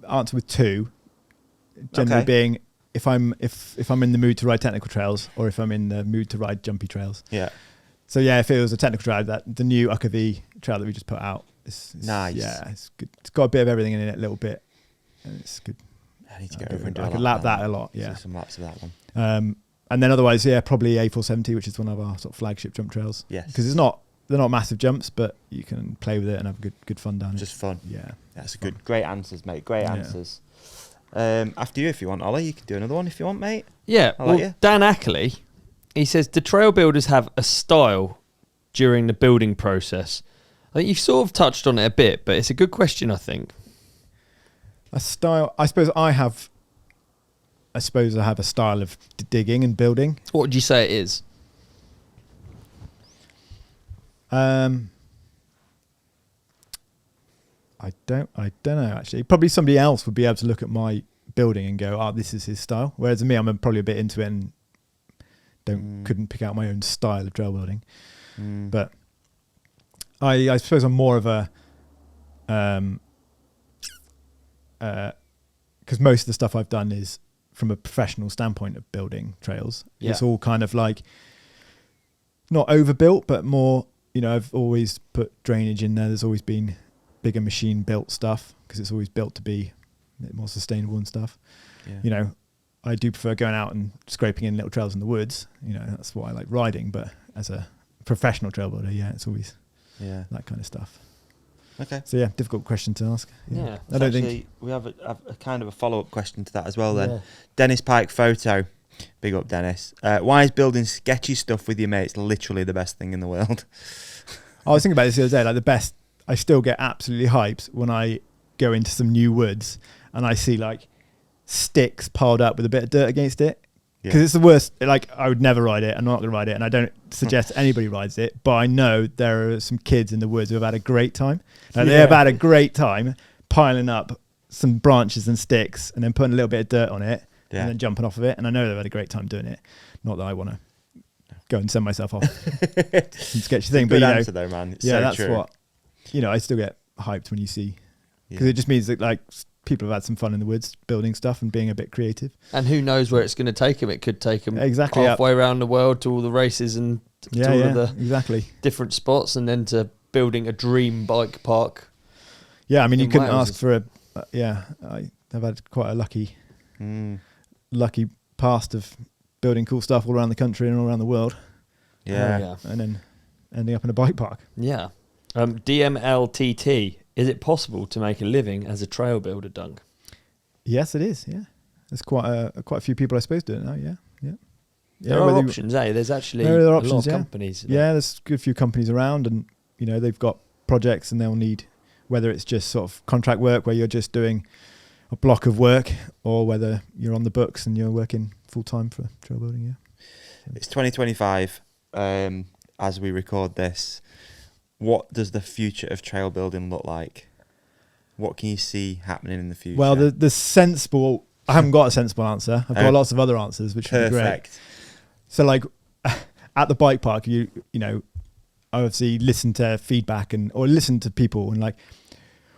[SPEAKER 1] answer with two. Generally being if I'm in the mood to ride technical trails or if I'm in the mood to ride jumpy trails.
[SPEAKER 3] Yeah.
[SPEAKER 1] So yeah, if it was a technical trail, the new Uckervie trail that we just put out, it's
[SPEAKER 3] nice.
[SPEAKER 1] Yeah, it's good. It's got a bit of everything in it, a little bit, and it's good.
[SPEAKER 3] I need to go over and do
[SPEAKER 1] I could lap that a lot. Yeah.
[SPEAKER 3] Some laps of that one.
[SPEAKER 1] And then otherwise, probably A470, which is one of our sort of flagship jump trails.
[SPEAKER 3] Yes.
[SPEAKER 1] Because they're not massive jumps, but you can play with it and have good fun down it.
[SPEAKER 3] Just fun.
[SPEAKER 1] Yeah.
[SPEAKER 3] That's good. Great answers, mate. Great answers. After you, if you want, Ollie, you can do another one if you want, mate.
[SPEAKER 2] Yeah. Dan Ackley, he says, do trail builders have a style during the building process? I think you've sort of touched on it a bit, but it's a good question, I think.
[SPEAKER 1] A style? I suppose I have a style of digging and building.
[SPEAKER 2] What would you say it is?
[SPEAKER 1] I don't know actually. Probably somebody else would be able to look at my building and go, "Oh, this is his style." Whereas me, I'm probably a bit into it and couldn't pick out my own style of trail building. But I suppose I'm more of a because most of the stuff I've done is from a professional standpoint of building trails. Yeah. It's all kind of like not overbuilt, but more. I've always put drainage in there. There's always been bigger machine built stuff because it's always built to be a bit more sustainable and stuff. Yeah. I do prefer going out and scraping in little trails in the woods. That's what I like riding, but as a professional trail builder, it's always that kind of stuff.
[SPEAKER 3] Okay.
[SPEAKER 1] So difficult question to ask.
[SPEAKER 3] Yeah. I don't think we have a kind of a follow-up question to that as well. Then, Dennis Pike Photo, big up Dennis. Why is building sketchy stuff with your mates literally the best thing in the world?
[SPEAKER 1] I was thinking about this the other day. Like the best, I still get absolutely hyped when I go into some new woods and I see like sticks piled up with a bit of dirt against it. Because it's the worst. Like I would never ride it. I'm not going to ride it, and I don't suggest anybody rides it. But I know there are some kids in the woods who have had a great time. They have had a great time piling up some branches and sticks, and then putting a little bit of dirt on it, and then jumping off of it. And I know they've had a great time doing it. Not that I want to go and send myself off some sketchy thing. But
[SPEAKER 3] answer though, man. It's
[SPEAKER 1] that's
[SPEAKER 3] true.
[SPEAKER 1] what I still get hyped when you see, because it just means that like people have had some fun in the woods building stuff and being a bit creative.
[SPEAKER 2] And who knows where it's going to take them? It could take them
[SPEAKER 1] exactly
[SPEAKER 2] halfway around the world to all the races and to all of
[SPEAKER 1] the
[SPEAKER 2] different spots, and then to building a dream bike park.
[SPEAKER 1] Yeah, I mean, you couldn't ask for I've had quite a lucky past of building cool stuff all around the country and all around the world.
[SPEAKER 3] Yeah.
[SPEAKER 1] And then ending up in a bike park.
[SPEAKER 2] Yeah. DMLTT. Is it possible to make a living as a trail builder, Dunk?
[SPEAKER 1] Yes, it is. Yeah, there's quite a few people, I suppose, do it now. Yeah.
[SPEAKER 2] There are options, There's actually a lot of companies.
[SPEAKER 1] Yeah, there's a good few companies around, and they've got projects, and they'll need, whether it's just sort of contract work where you're just doing a block of work, or whether you're on the books and you're working full time for trail building. Yeah,
[SPEAKER 3] it's 2025 as we record this. What does the future of trail building look like? What can you see happening in the future?
[SPEAKER 1] Well, the sensible... I haven't got a sensible answer. I've got lots of other answers, which would be great. So, like, at the bike park, I obviously listen to feedback or listen to people. And, like,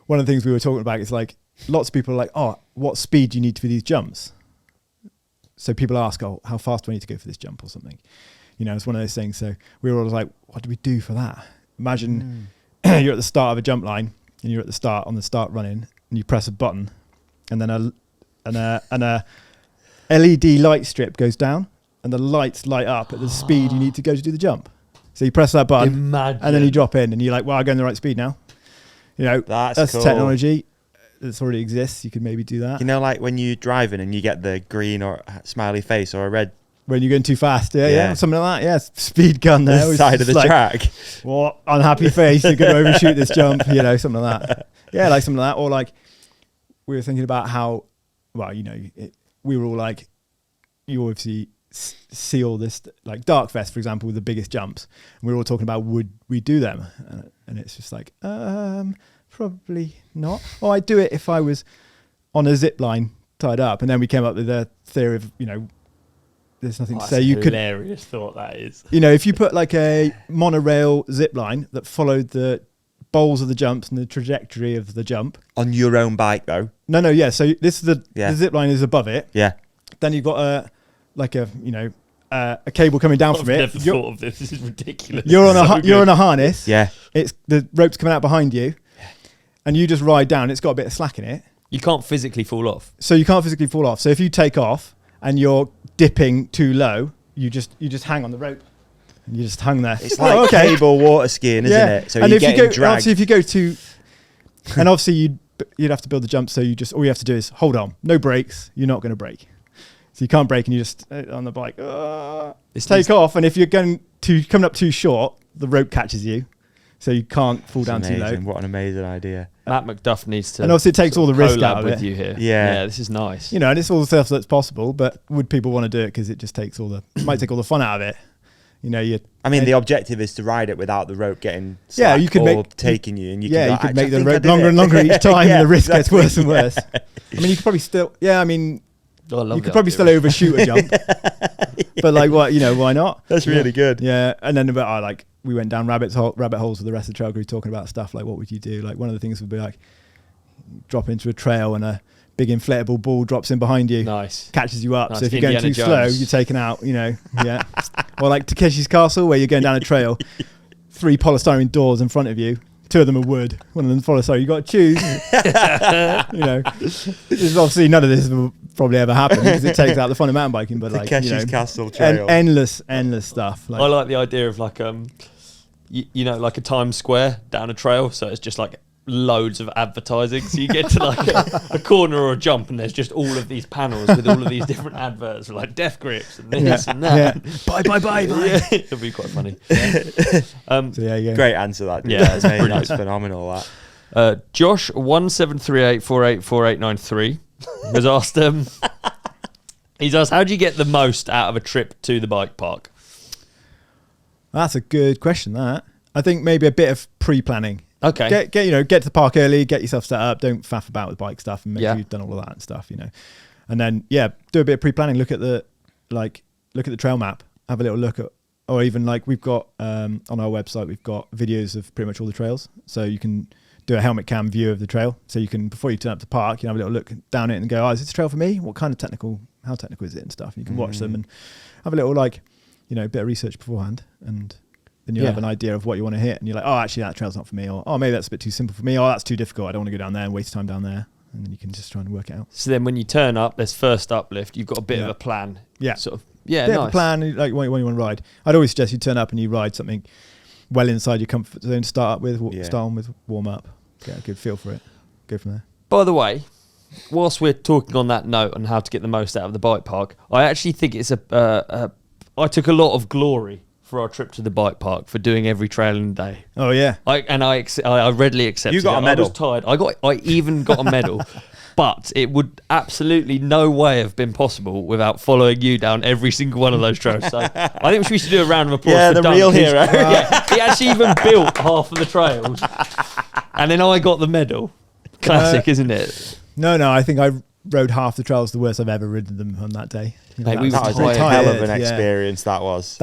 [SPEAKER 1] one of the things we were talking about is, like, lots of people are like, oh, what speed do you need for these jumps? So people ask, oh, how fast do I need to go for this jump or something? It's one of those things. So we were always like, what do we do for that? Imagine you're at the start of a jump line and you're at the start on the start running, and you press a button, and then a LED light strip goes down, and the lights light up at the speed you need to go to do the jump. So you press that button, and then you drop in, and you're like, well, I'm going the right speed now. That's cool. Technology that already exists. You could maybe do that.
[SPEAKER 3] Like when you're driving and you get the green or smiley face or a red.
[SPEAKER 1] When you're going too fast, something like that. Yeah, speed gun there.
[SPEAKER 3] The side of the track.
[SPEAKER 1] What unhappy face? You're going to overshoot this jump, something like that. Yeah, like something like that. Or like we were thinking about how, we were all like, you obviously see all this, like Darkfest, for example, with the biggest jumps. And we were all talking about, would we do them? And it's just like, probably not. Or I'd do it if I was on a zip line tied up. And then we came up with the theory of, there's nothing to say. You could.
[SPEAKER 2] Hilarious thought that is.
[SPEAKER 1] If you put like a monorail zip line that followed the bowls of the jumps and the trajectory of the jump
[SPEAKER 3] on your own bike, though.
[SPEAKER 1] No, yeah. So this is the zip line is above it.
[SPEAKER 3] Yeah.
[SPEAKER 1] Then you've got a cable coming down from it.
[SPEAKER 2] I've never thought of this. This is ridiculous.
[SPEAKER 1] You're on a harness.
[SPEAKER 3] Yeah.
[SPEAKER 1] It's the rope's coming out behind you, and you just ride down. It's got a bit of slack in it.
[SPEAKER 2] You can't physically fall off.
[SPEAKER 1] So if you take off and you're dipping too low, you just hang on the rope, and you just hung there.
[SPEAKER 3] It's like cable water skiing, isn't it? So
[SPEAKER 1] and
[SPEAKER 3] if you go,
[SPEAKER 1] obviously, if you go to, and obviously you'd have to build the jump. So all you have to do is hold on, no brakes. You're not going to brake, so you can't brake, and you just on the bike. Take off, and if you're coming up too short, the rope catches you, so you can't fall down too low.
[SPEAKER 3] What an amazing idea!
[SPEAKER 2] Matt McDuff needs to,
[SPEAKER 1] and obviously it takes all the risk out of
[SPEAKER 2] with
[SPEAKER 1] it.
[SPEAKER 2] You here.
[SPEAKER 3] Yeah,
[SPEAKER 2] this is nice.
[SPEAKER 1] And it's all the stuff that's possible, but would people want to do it? Because it just takes might take all the fun out of it.
[SPEAKER 3] The objective is to ride it without the rope getting
[SPEAKER 1] you could
[SPEAKER 3] taking you, and you
[SPEAKER 1] could make the rope longer and longer each time, and the risk gets worse and worse. I mean, you could probably still, you could probably still overshoot a jump, but like what, why not?
[SPEAKER 3] That's really good.
[SPEAKER 1] Yeah, and then we went down rabbit holes with the rest of the trail crew talking about stuff like, what would you do? Like one of the things would be like drop into a trail and a big inflatable ball drops in behind you, catches you up. Nice. So if you're going too slow, you're taken out. Yeah. Or like Takeshi's Castle, where you're going down a trail, 3 polystyrene doors in front of you. 2 of them are wood, one of them polystyrene. You got to choose. There's obviously none of this will probably ever happen because it takes out the fun of mountain biking. But like
[SPEAKER 3] Takeshi's Castle trail,
[SPEAKER 1] endless stuff.
[SPEAKER 2] I like the idea of like you know, like a Times Square down a trail. So it's just like loads of advertising. So you get to like a corner or a jump, and there's just all of these panels with all of these different adverts for like death grips and this and that.
[SPEAKER 1] Yeah. Bye.
[SPEAKER 2] Yeah, it'll be quite funny.
[SPEAKER 3] Great answer that.
[SPEAKER 2] Yeah,
[SPEAKER 3] that's phenomenal. That
[SPEAKER 2] Josh 1738484893 has asked he's asked, how do you get the most out of a trip to the bike park?
[SPEAKER 1] That's a good question. That I think maybe a bit of pre-planning.
[SPEAKER 2] Okay.
[SPEAKER 1] Get to the park early, get yourself set up, don't faff about with bike stuff, and make sure you've done all of that and stuff, you know. And then do a bit of pre-planning, look at the trail map, have a little look at, or even like we've got on our website, we've got videos of pretty much all the trails. So you can do a helmet cam view of the trail. So you can, before you turn up to the park, you can have a little look down it and go, is this a trail for me? What kind of how technical is it and stuff? And you can watch them and have a little bit of research beforehand, and then you have an idea of what you want to hit, and you're like, actually that trail's not for me, or maybe that's a bit too simple for me, or that's too difficult, I don't want to go down there and waste time down there, and then you can just try and work it out.
[SPEAKER 2] So then when you turn up, there's first uplift, you've got a bit of a plan.
[SPEAKER 1] Yeah.
[SPEAKER 2] Sort of,
[SPEAKER 1] bit of a plan, like what you want to ride. I'd always suggest you turn up and you ride something well inside your comfort zone to start with, warm up, get a good feel for it, go from there.
[SPEAKER 2] By the way, whilst we're talking on that note on how to get the most out of the bike park, I actually think it's I took a lot of glory for our trip to the bike park for doing every trail in the day.
[SPEAKER 1] Oh yeah,
[SPEAKER 2] I readily accepted.
[SPEAKER 3] You got a medal.
[SPEAKER 2] I was tired. I even got a medal, but it would absolutely no way have been possible without following you down every single one of those trails. So I think we should do a round of applause for
[SPEAKER 3] the
[SPEAKER 2] Duncan.
[SPEAKER 3] real hero.
[SPEAKER 2] He actually even built half of the trails, and then I got the medal. Classic, isn't it?
[SPEAKER 1] No, I think I rode half the trails the worst I've ever ridden them on that day.
[SPEAKER 3] That was a hell of an experience. That was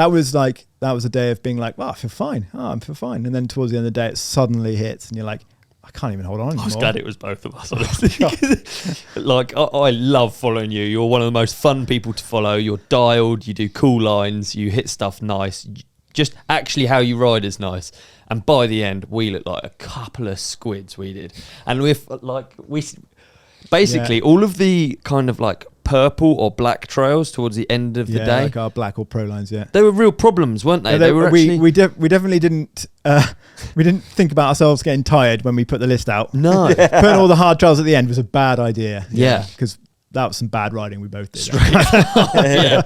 [SPEAKER 1] a day of being like, I feel fine. I feel fine. And then towards the end of the day, it suddenly hits, and you're like, I can't even hold on anymore.
[SPEAKER 2] I was glad it was both of us, honestly. Like, I love following you. You're one of the most fun people to follow. You're dialed. You do cool lines. You hit stuff nice. Just actually how you ride is nice. And by the end, we looked like a couple of squids. We did, and basically all of the kind of like purple or black trails towards the end of the day,
[SPEAKER 1] like our black or pro lines,
[SPEAKER 2] they were real problems, weren't they? They were actually...
[SPEAKER 1] we definitely didn't think about ourselves getting tired when we put the list out.
[SPEAKER 2] No.
[SPEAKER 1] Putting all the hard trails at the end was a bad idea.
[SPEAKER 2] Yeah,
[SPEAKER 1] because that was some bad riding we both did.
[SPEAKER 2] Yeah.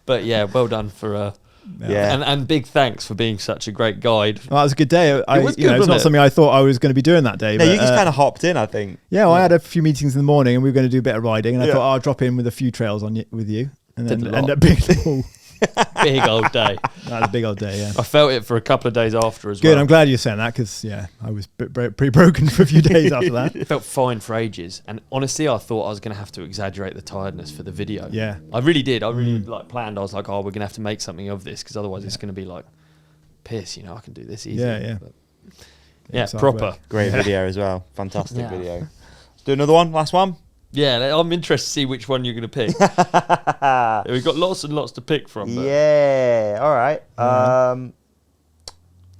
[SPEAKER 2] But well done for and big thanks for being such a great guide.
[SPEAKER 1] Well, that was a good day. It's not something I thought I was going to be doing that day.
[SPEAKER 3] No, you just kind of hopped in, I think.
[SPEAKER 1] Yeah, I had a few meetings in the morning, and we were going to do a bit of riding, and I thought I'll drop in with a few trails with you, and then end up being
[SPEAKER 2] big old day.
[SPEAKER 1] That was a big old day. Yeah,
[SPEAKER 2] I felt it for a couple of days after as well.
[SPEAKER 1] Good. I'm glad you're saying that, because I was pretty broken for a few days after that.
[SPEAKER 2] It felt fine for ages, and honestly, I thought I was going to have to exaggerate the tiredness for the video.
[SPEAKER 1] Yeah,
[SPEAKER 2] I really did. I really planned. I was like, we're going to have to make something of this, because otherwise it's going to be like piss. I can do this easy.
[SPEAKER 1] Yeah,
[SPEAKER 2] proper.
[SPEAKER 3] Great video as well. Fantastic video. Let's do another one. Last one. Yeah,
[SPEAKER 2] I'm interested to see which one you're going to pick. We've got lots and lots to pick from.
[SPEAKER 3] But. Yeah, all right. I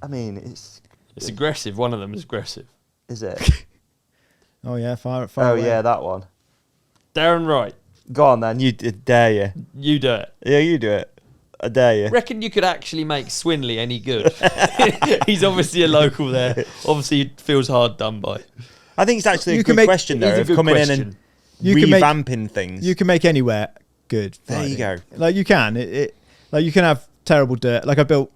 [SPEAKER 3] mean, it's
[SPEAKER 2] aggressive. One of them is aggressive.
[SPEAKER 3] Is it?
[SPEAKER 1] Oh, yeah, far
[SPEAKER 3] away. Yeah, that one.
[SPEAKER 2] Darren Wright.
[SPEAKER 3] Go on, then. Dare you.
[SPEAKER 2] You do it.
[SPEAKER 3] Yeah, you do it. I dare you.
[SPEAKER 2] Reckon you could actually make Swinley any good? He's obviously a local there. Obviously, he feels hard done by.
[SPEAKER 3] I think it's actually a good question, though, of coming in and revamping things.
[SPEAKER 1] You can make anywhere good.
[SPEAKER 3] There you go.
[SPEAKER 1] Like you can. Like you can have terrible dirt. Like I built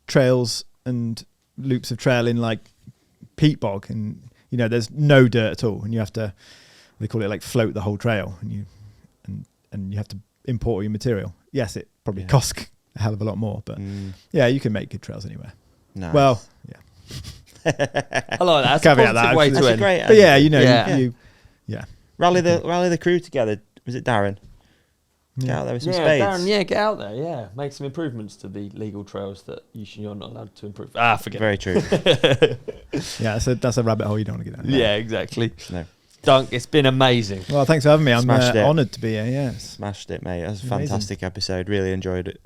[SPEAKER 1] trails and loops of trail in like peat bog, and there's no dirt at all, and you have to. They call it like float the whole trail, and you have to import all your material. Yes, it probably costs a hell of a lot more, but you can make good trails anywhere.
[SPEAKER 3] Nice.
[SPEAKER 1] Well, yeah.
[SPEAKER 2] I like that. That's a positive way to end.
[SPEAKER 3] Great,
[SPEAKER 1] but you
[SPEAKER 3] rally the crew together. Was it Darren? Get out there with some spades.
[SPEAKER 2] Darren, get out there. Yeah, make some improvements to the legal trails that you're not allowed to improve. Forget.
[SPEAKER 3] Very true.
[SPEAKER 1] Yeah, that's a rabbit hole you don't want to get down.
[SPEAKER 2] Yeah, exactly.
[SPEAKER 3] No.
[SPEAKER 2] Dunk, it's been amazing.
[SPEAKER 1] Well, thanks for having me. I'm honoured to be here. Yes,
[SPEAKER 3] smashed it, mate. It was a fantastic episode. Really enjoyed it.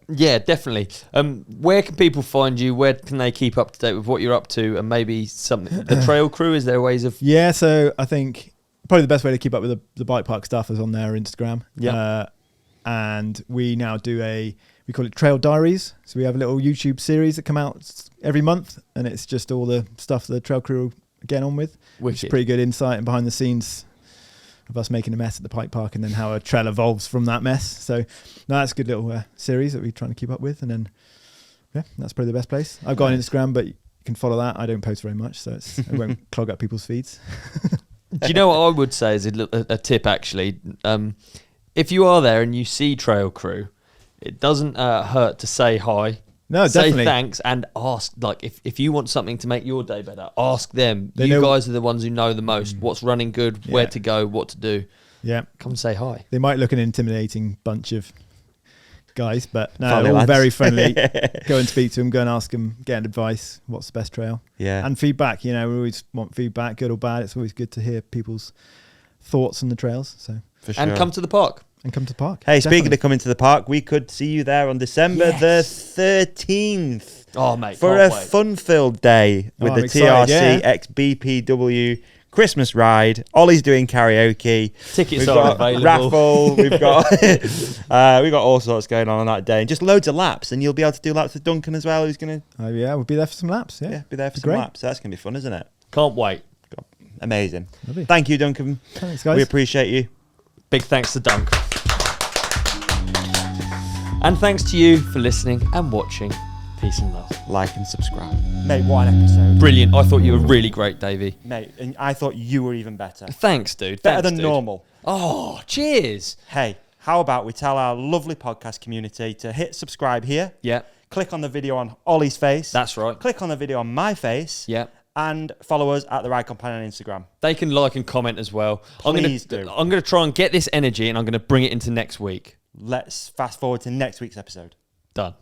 [SPEAKER 2] Yeah, definitely. Where can people find you? Where can they keep up to date with what you're up to, and maybe something? The trail crew. Is there ways of?
[SPEAKER 1] Yeah, so I think probably the best way to keep up with the bike park stuff is on their Instagram.
[SPEAKER 2] Yeah.
[SPEAKER 1] And we now do we call it Trail Diaries. So we have a little YouTube series that come out every month, and it's just all the stuff the trail crew get on with, which is pretty good insight and behind the scenes of us making a mess at the bike park, and then how a trail evolves from that mess. So that's a good little series that we're trying to keep up with. And then, yeah, that's probably the best place. I've got an Instagram, but you can follow that. I don't post very much, so it won't clog up people's feeds.
[SPEAKER 2] Do you know what I would say is a tip, actually? If you are there and you see trail crew, it doesn't hurt to say hi.
[SPEAKER 1] No, definitely.
[SPEAKER 2] Say thanks and ask, like, if you want something to make your day better, ask them. You guys are the ones who know the most. What's running good, where to go, what to do. Yeah. Come and say hi.
[SPEAKER 1] They might look an intimidating bunch of guys, but no, they're all very friendly. Go and speak to them, go and ask them, get advice, what's the best trail.
[SPEAKER 3] Yeah.
[SPEAKER 1] And feedback, we always want feedback, good or bad. It's always good to hear people's thoughts on the trails. So
[SPEAKER 2] for sure. And come to the park.
[SPEAKER 1] And come to the park.
[SPEAKER 3] Hey, definitely. Speaking of coming to the park, we could see you there on December the 13th.
[SPEAKER 2] Oh, mate.
[SPEAKER 3] For a fun-filled day with the TRC X BPW Christmas ride. Ollie's doing karaoke.
[SPEAKER 2] Tickets are available.
[SPEAKER 3] Raffle. We've got all sorts going on that day. And just loads of laps. And you'll be able to do laps with Duncan as well, who's going to...
[SPEAKER 1] Oh, yeah. We'll be there for some laps. Yeah,
[SPEAKER 3] be there for some laps. So that's going to be fun, isn't it?
[SPEAKER 2] Can't wait.
[SPEAKER 3] Amazing. Lovely. Thank you, Duncan.
[SPEAKER 1] Thanks, guys.
[SPEAKER 3] We appreciate you.
[SPEAKER 2] Big thanks to Dunk. And thanks to you for listening and watching. Peace and love.
[SPEAKER 3] Like and subscribe. Mate, what an episode.
[SPEAKER 2] Brilliant. I thought you were really great, Davey.
[SPEAKER 3] Mate, and I thought you were even better.
[SPEAKER 2] Thanks, dude.
[SPEAKER 3] Better than normal.
[SPEAKER 2] Oh, cheers.
[SPEAKER 3] Hey, how about we tell our lovely podcast community to hit subscribe here.
[SPEAKER 2] Yeah.
[SPEAKER 3] Click on the video on Ollie's face.
[SPEAKER 2] That's right.
[SPEAKER 3] Click on the video on my face.
[SPEAKER 2] Yeah.
[SPEAKER 3] And follow us at The Ride Companion on Instagram.
[SPEAKER 2] They can like and comment as well.
[SPEAKER 3] Please do.
[SPEAKER 2] I'm going to try and get this energy and I'm going to bring it into next week.
[SPEAKER 3] Let's fast forward to next week's episode.
[SPEAKER 2] Done.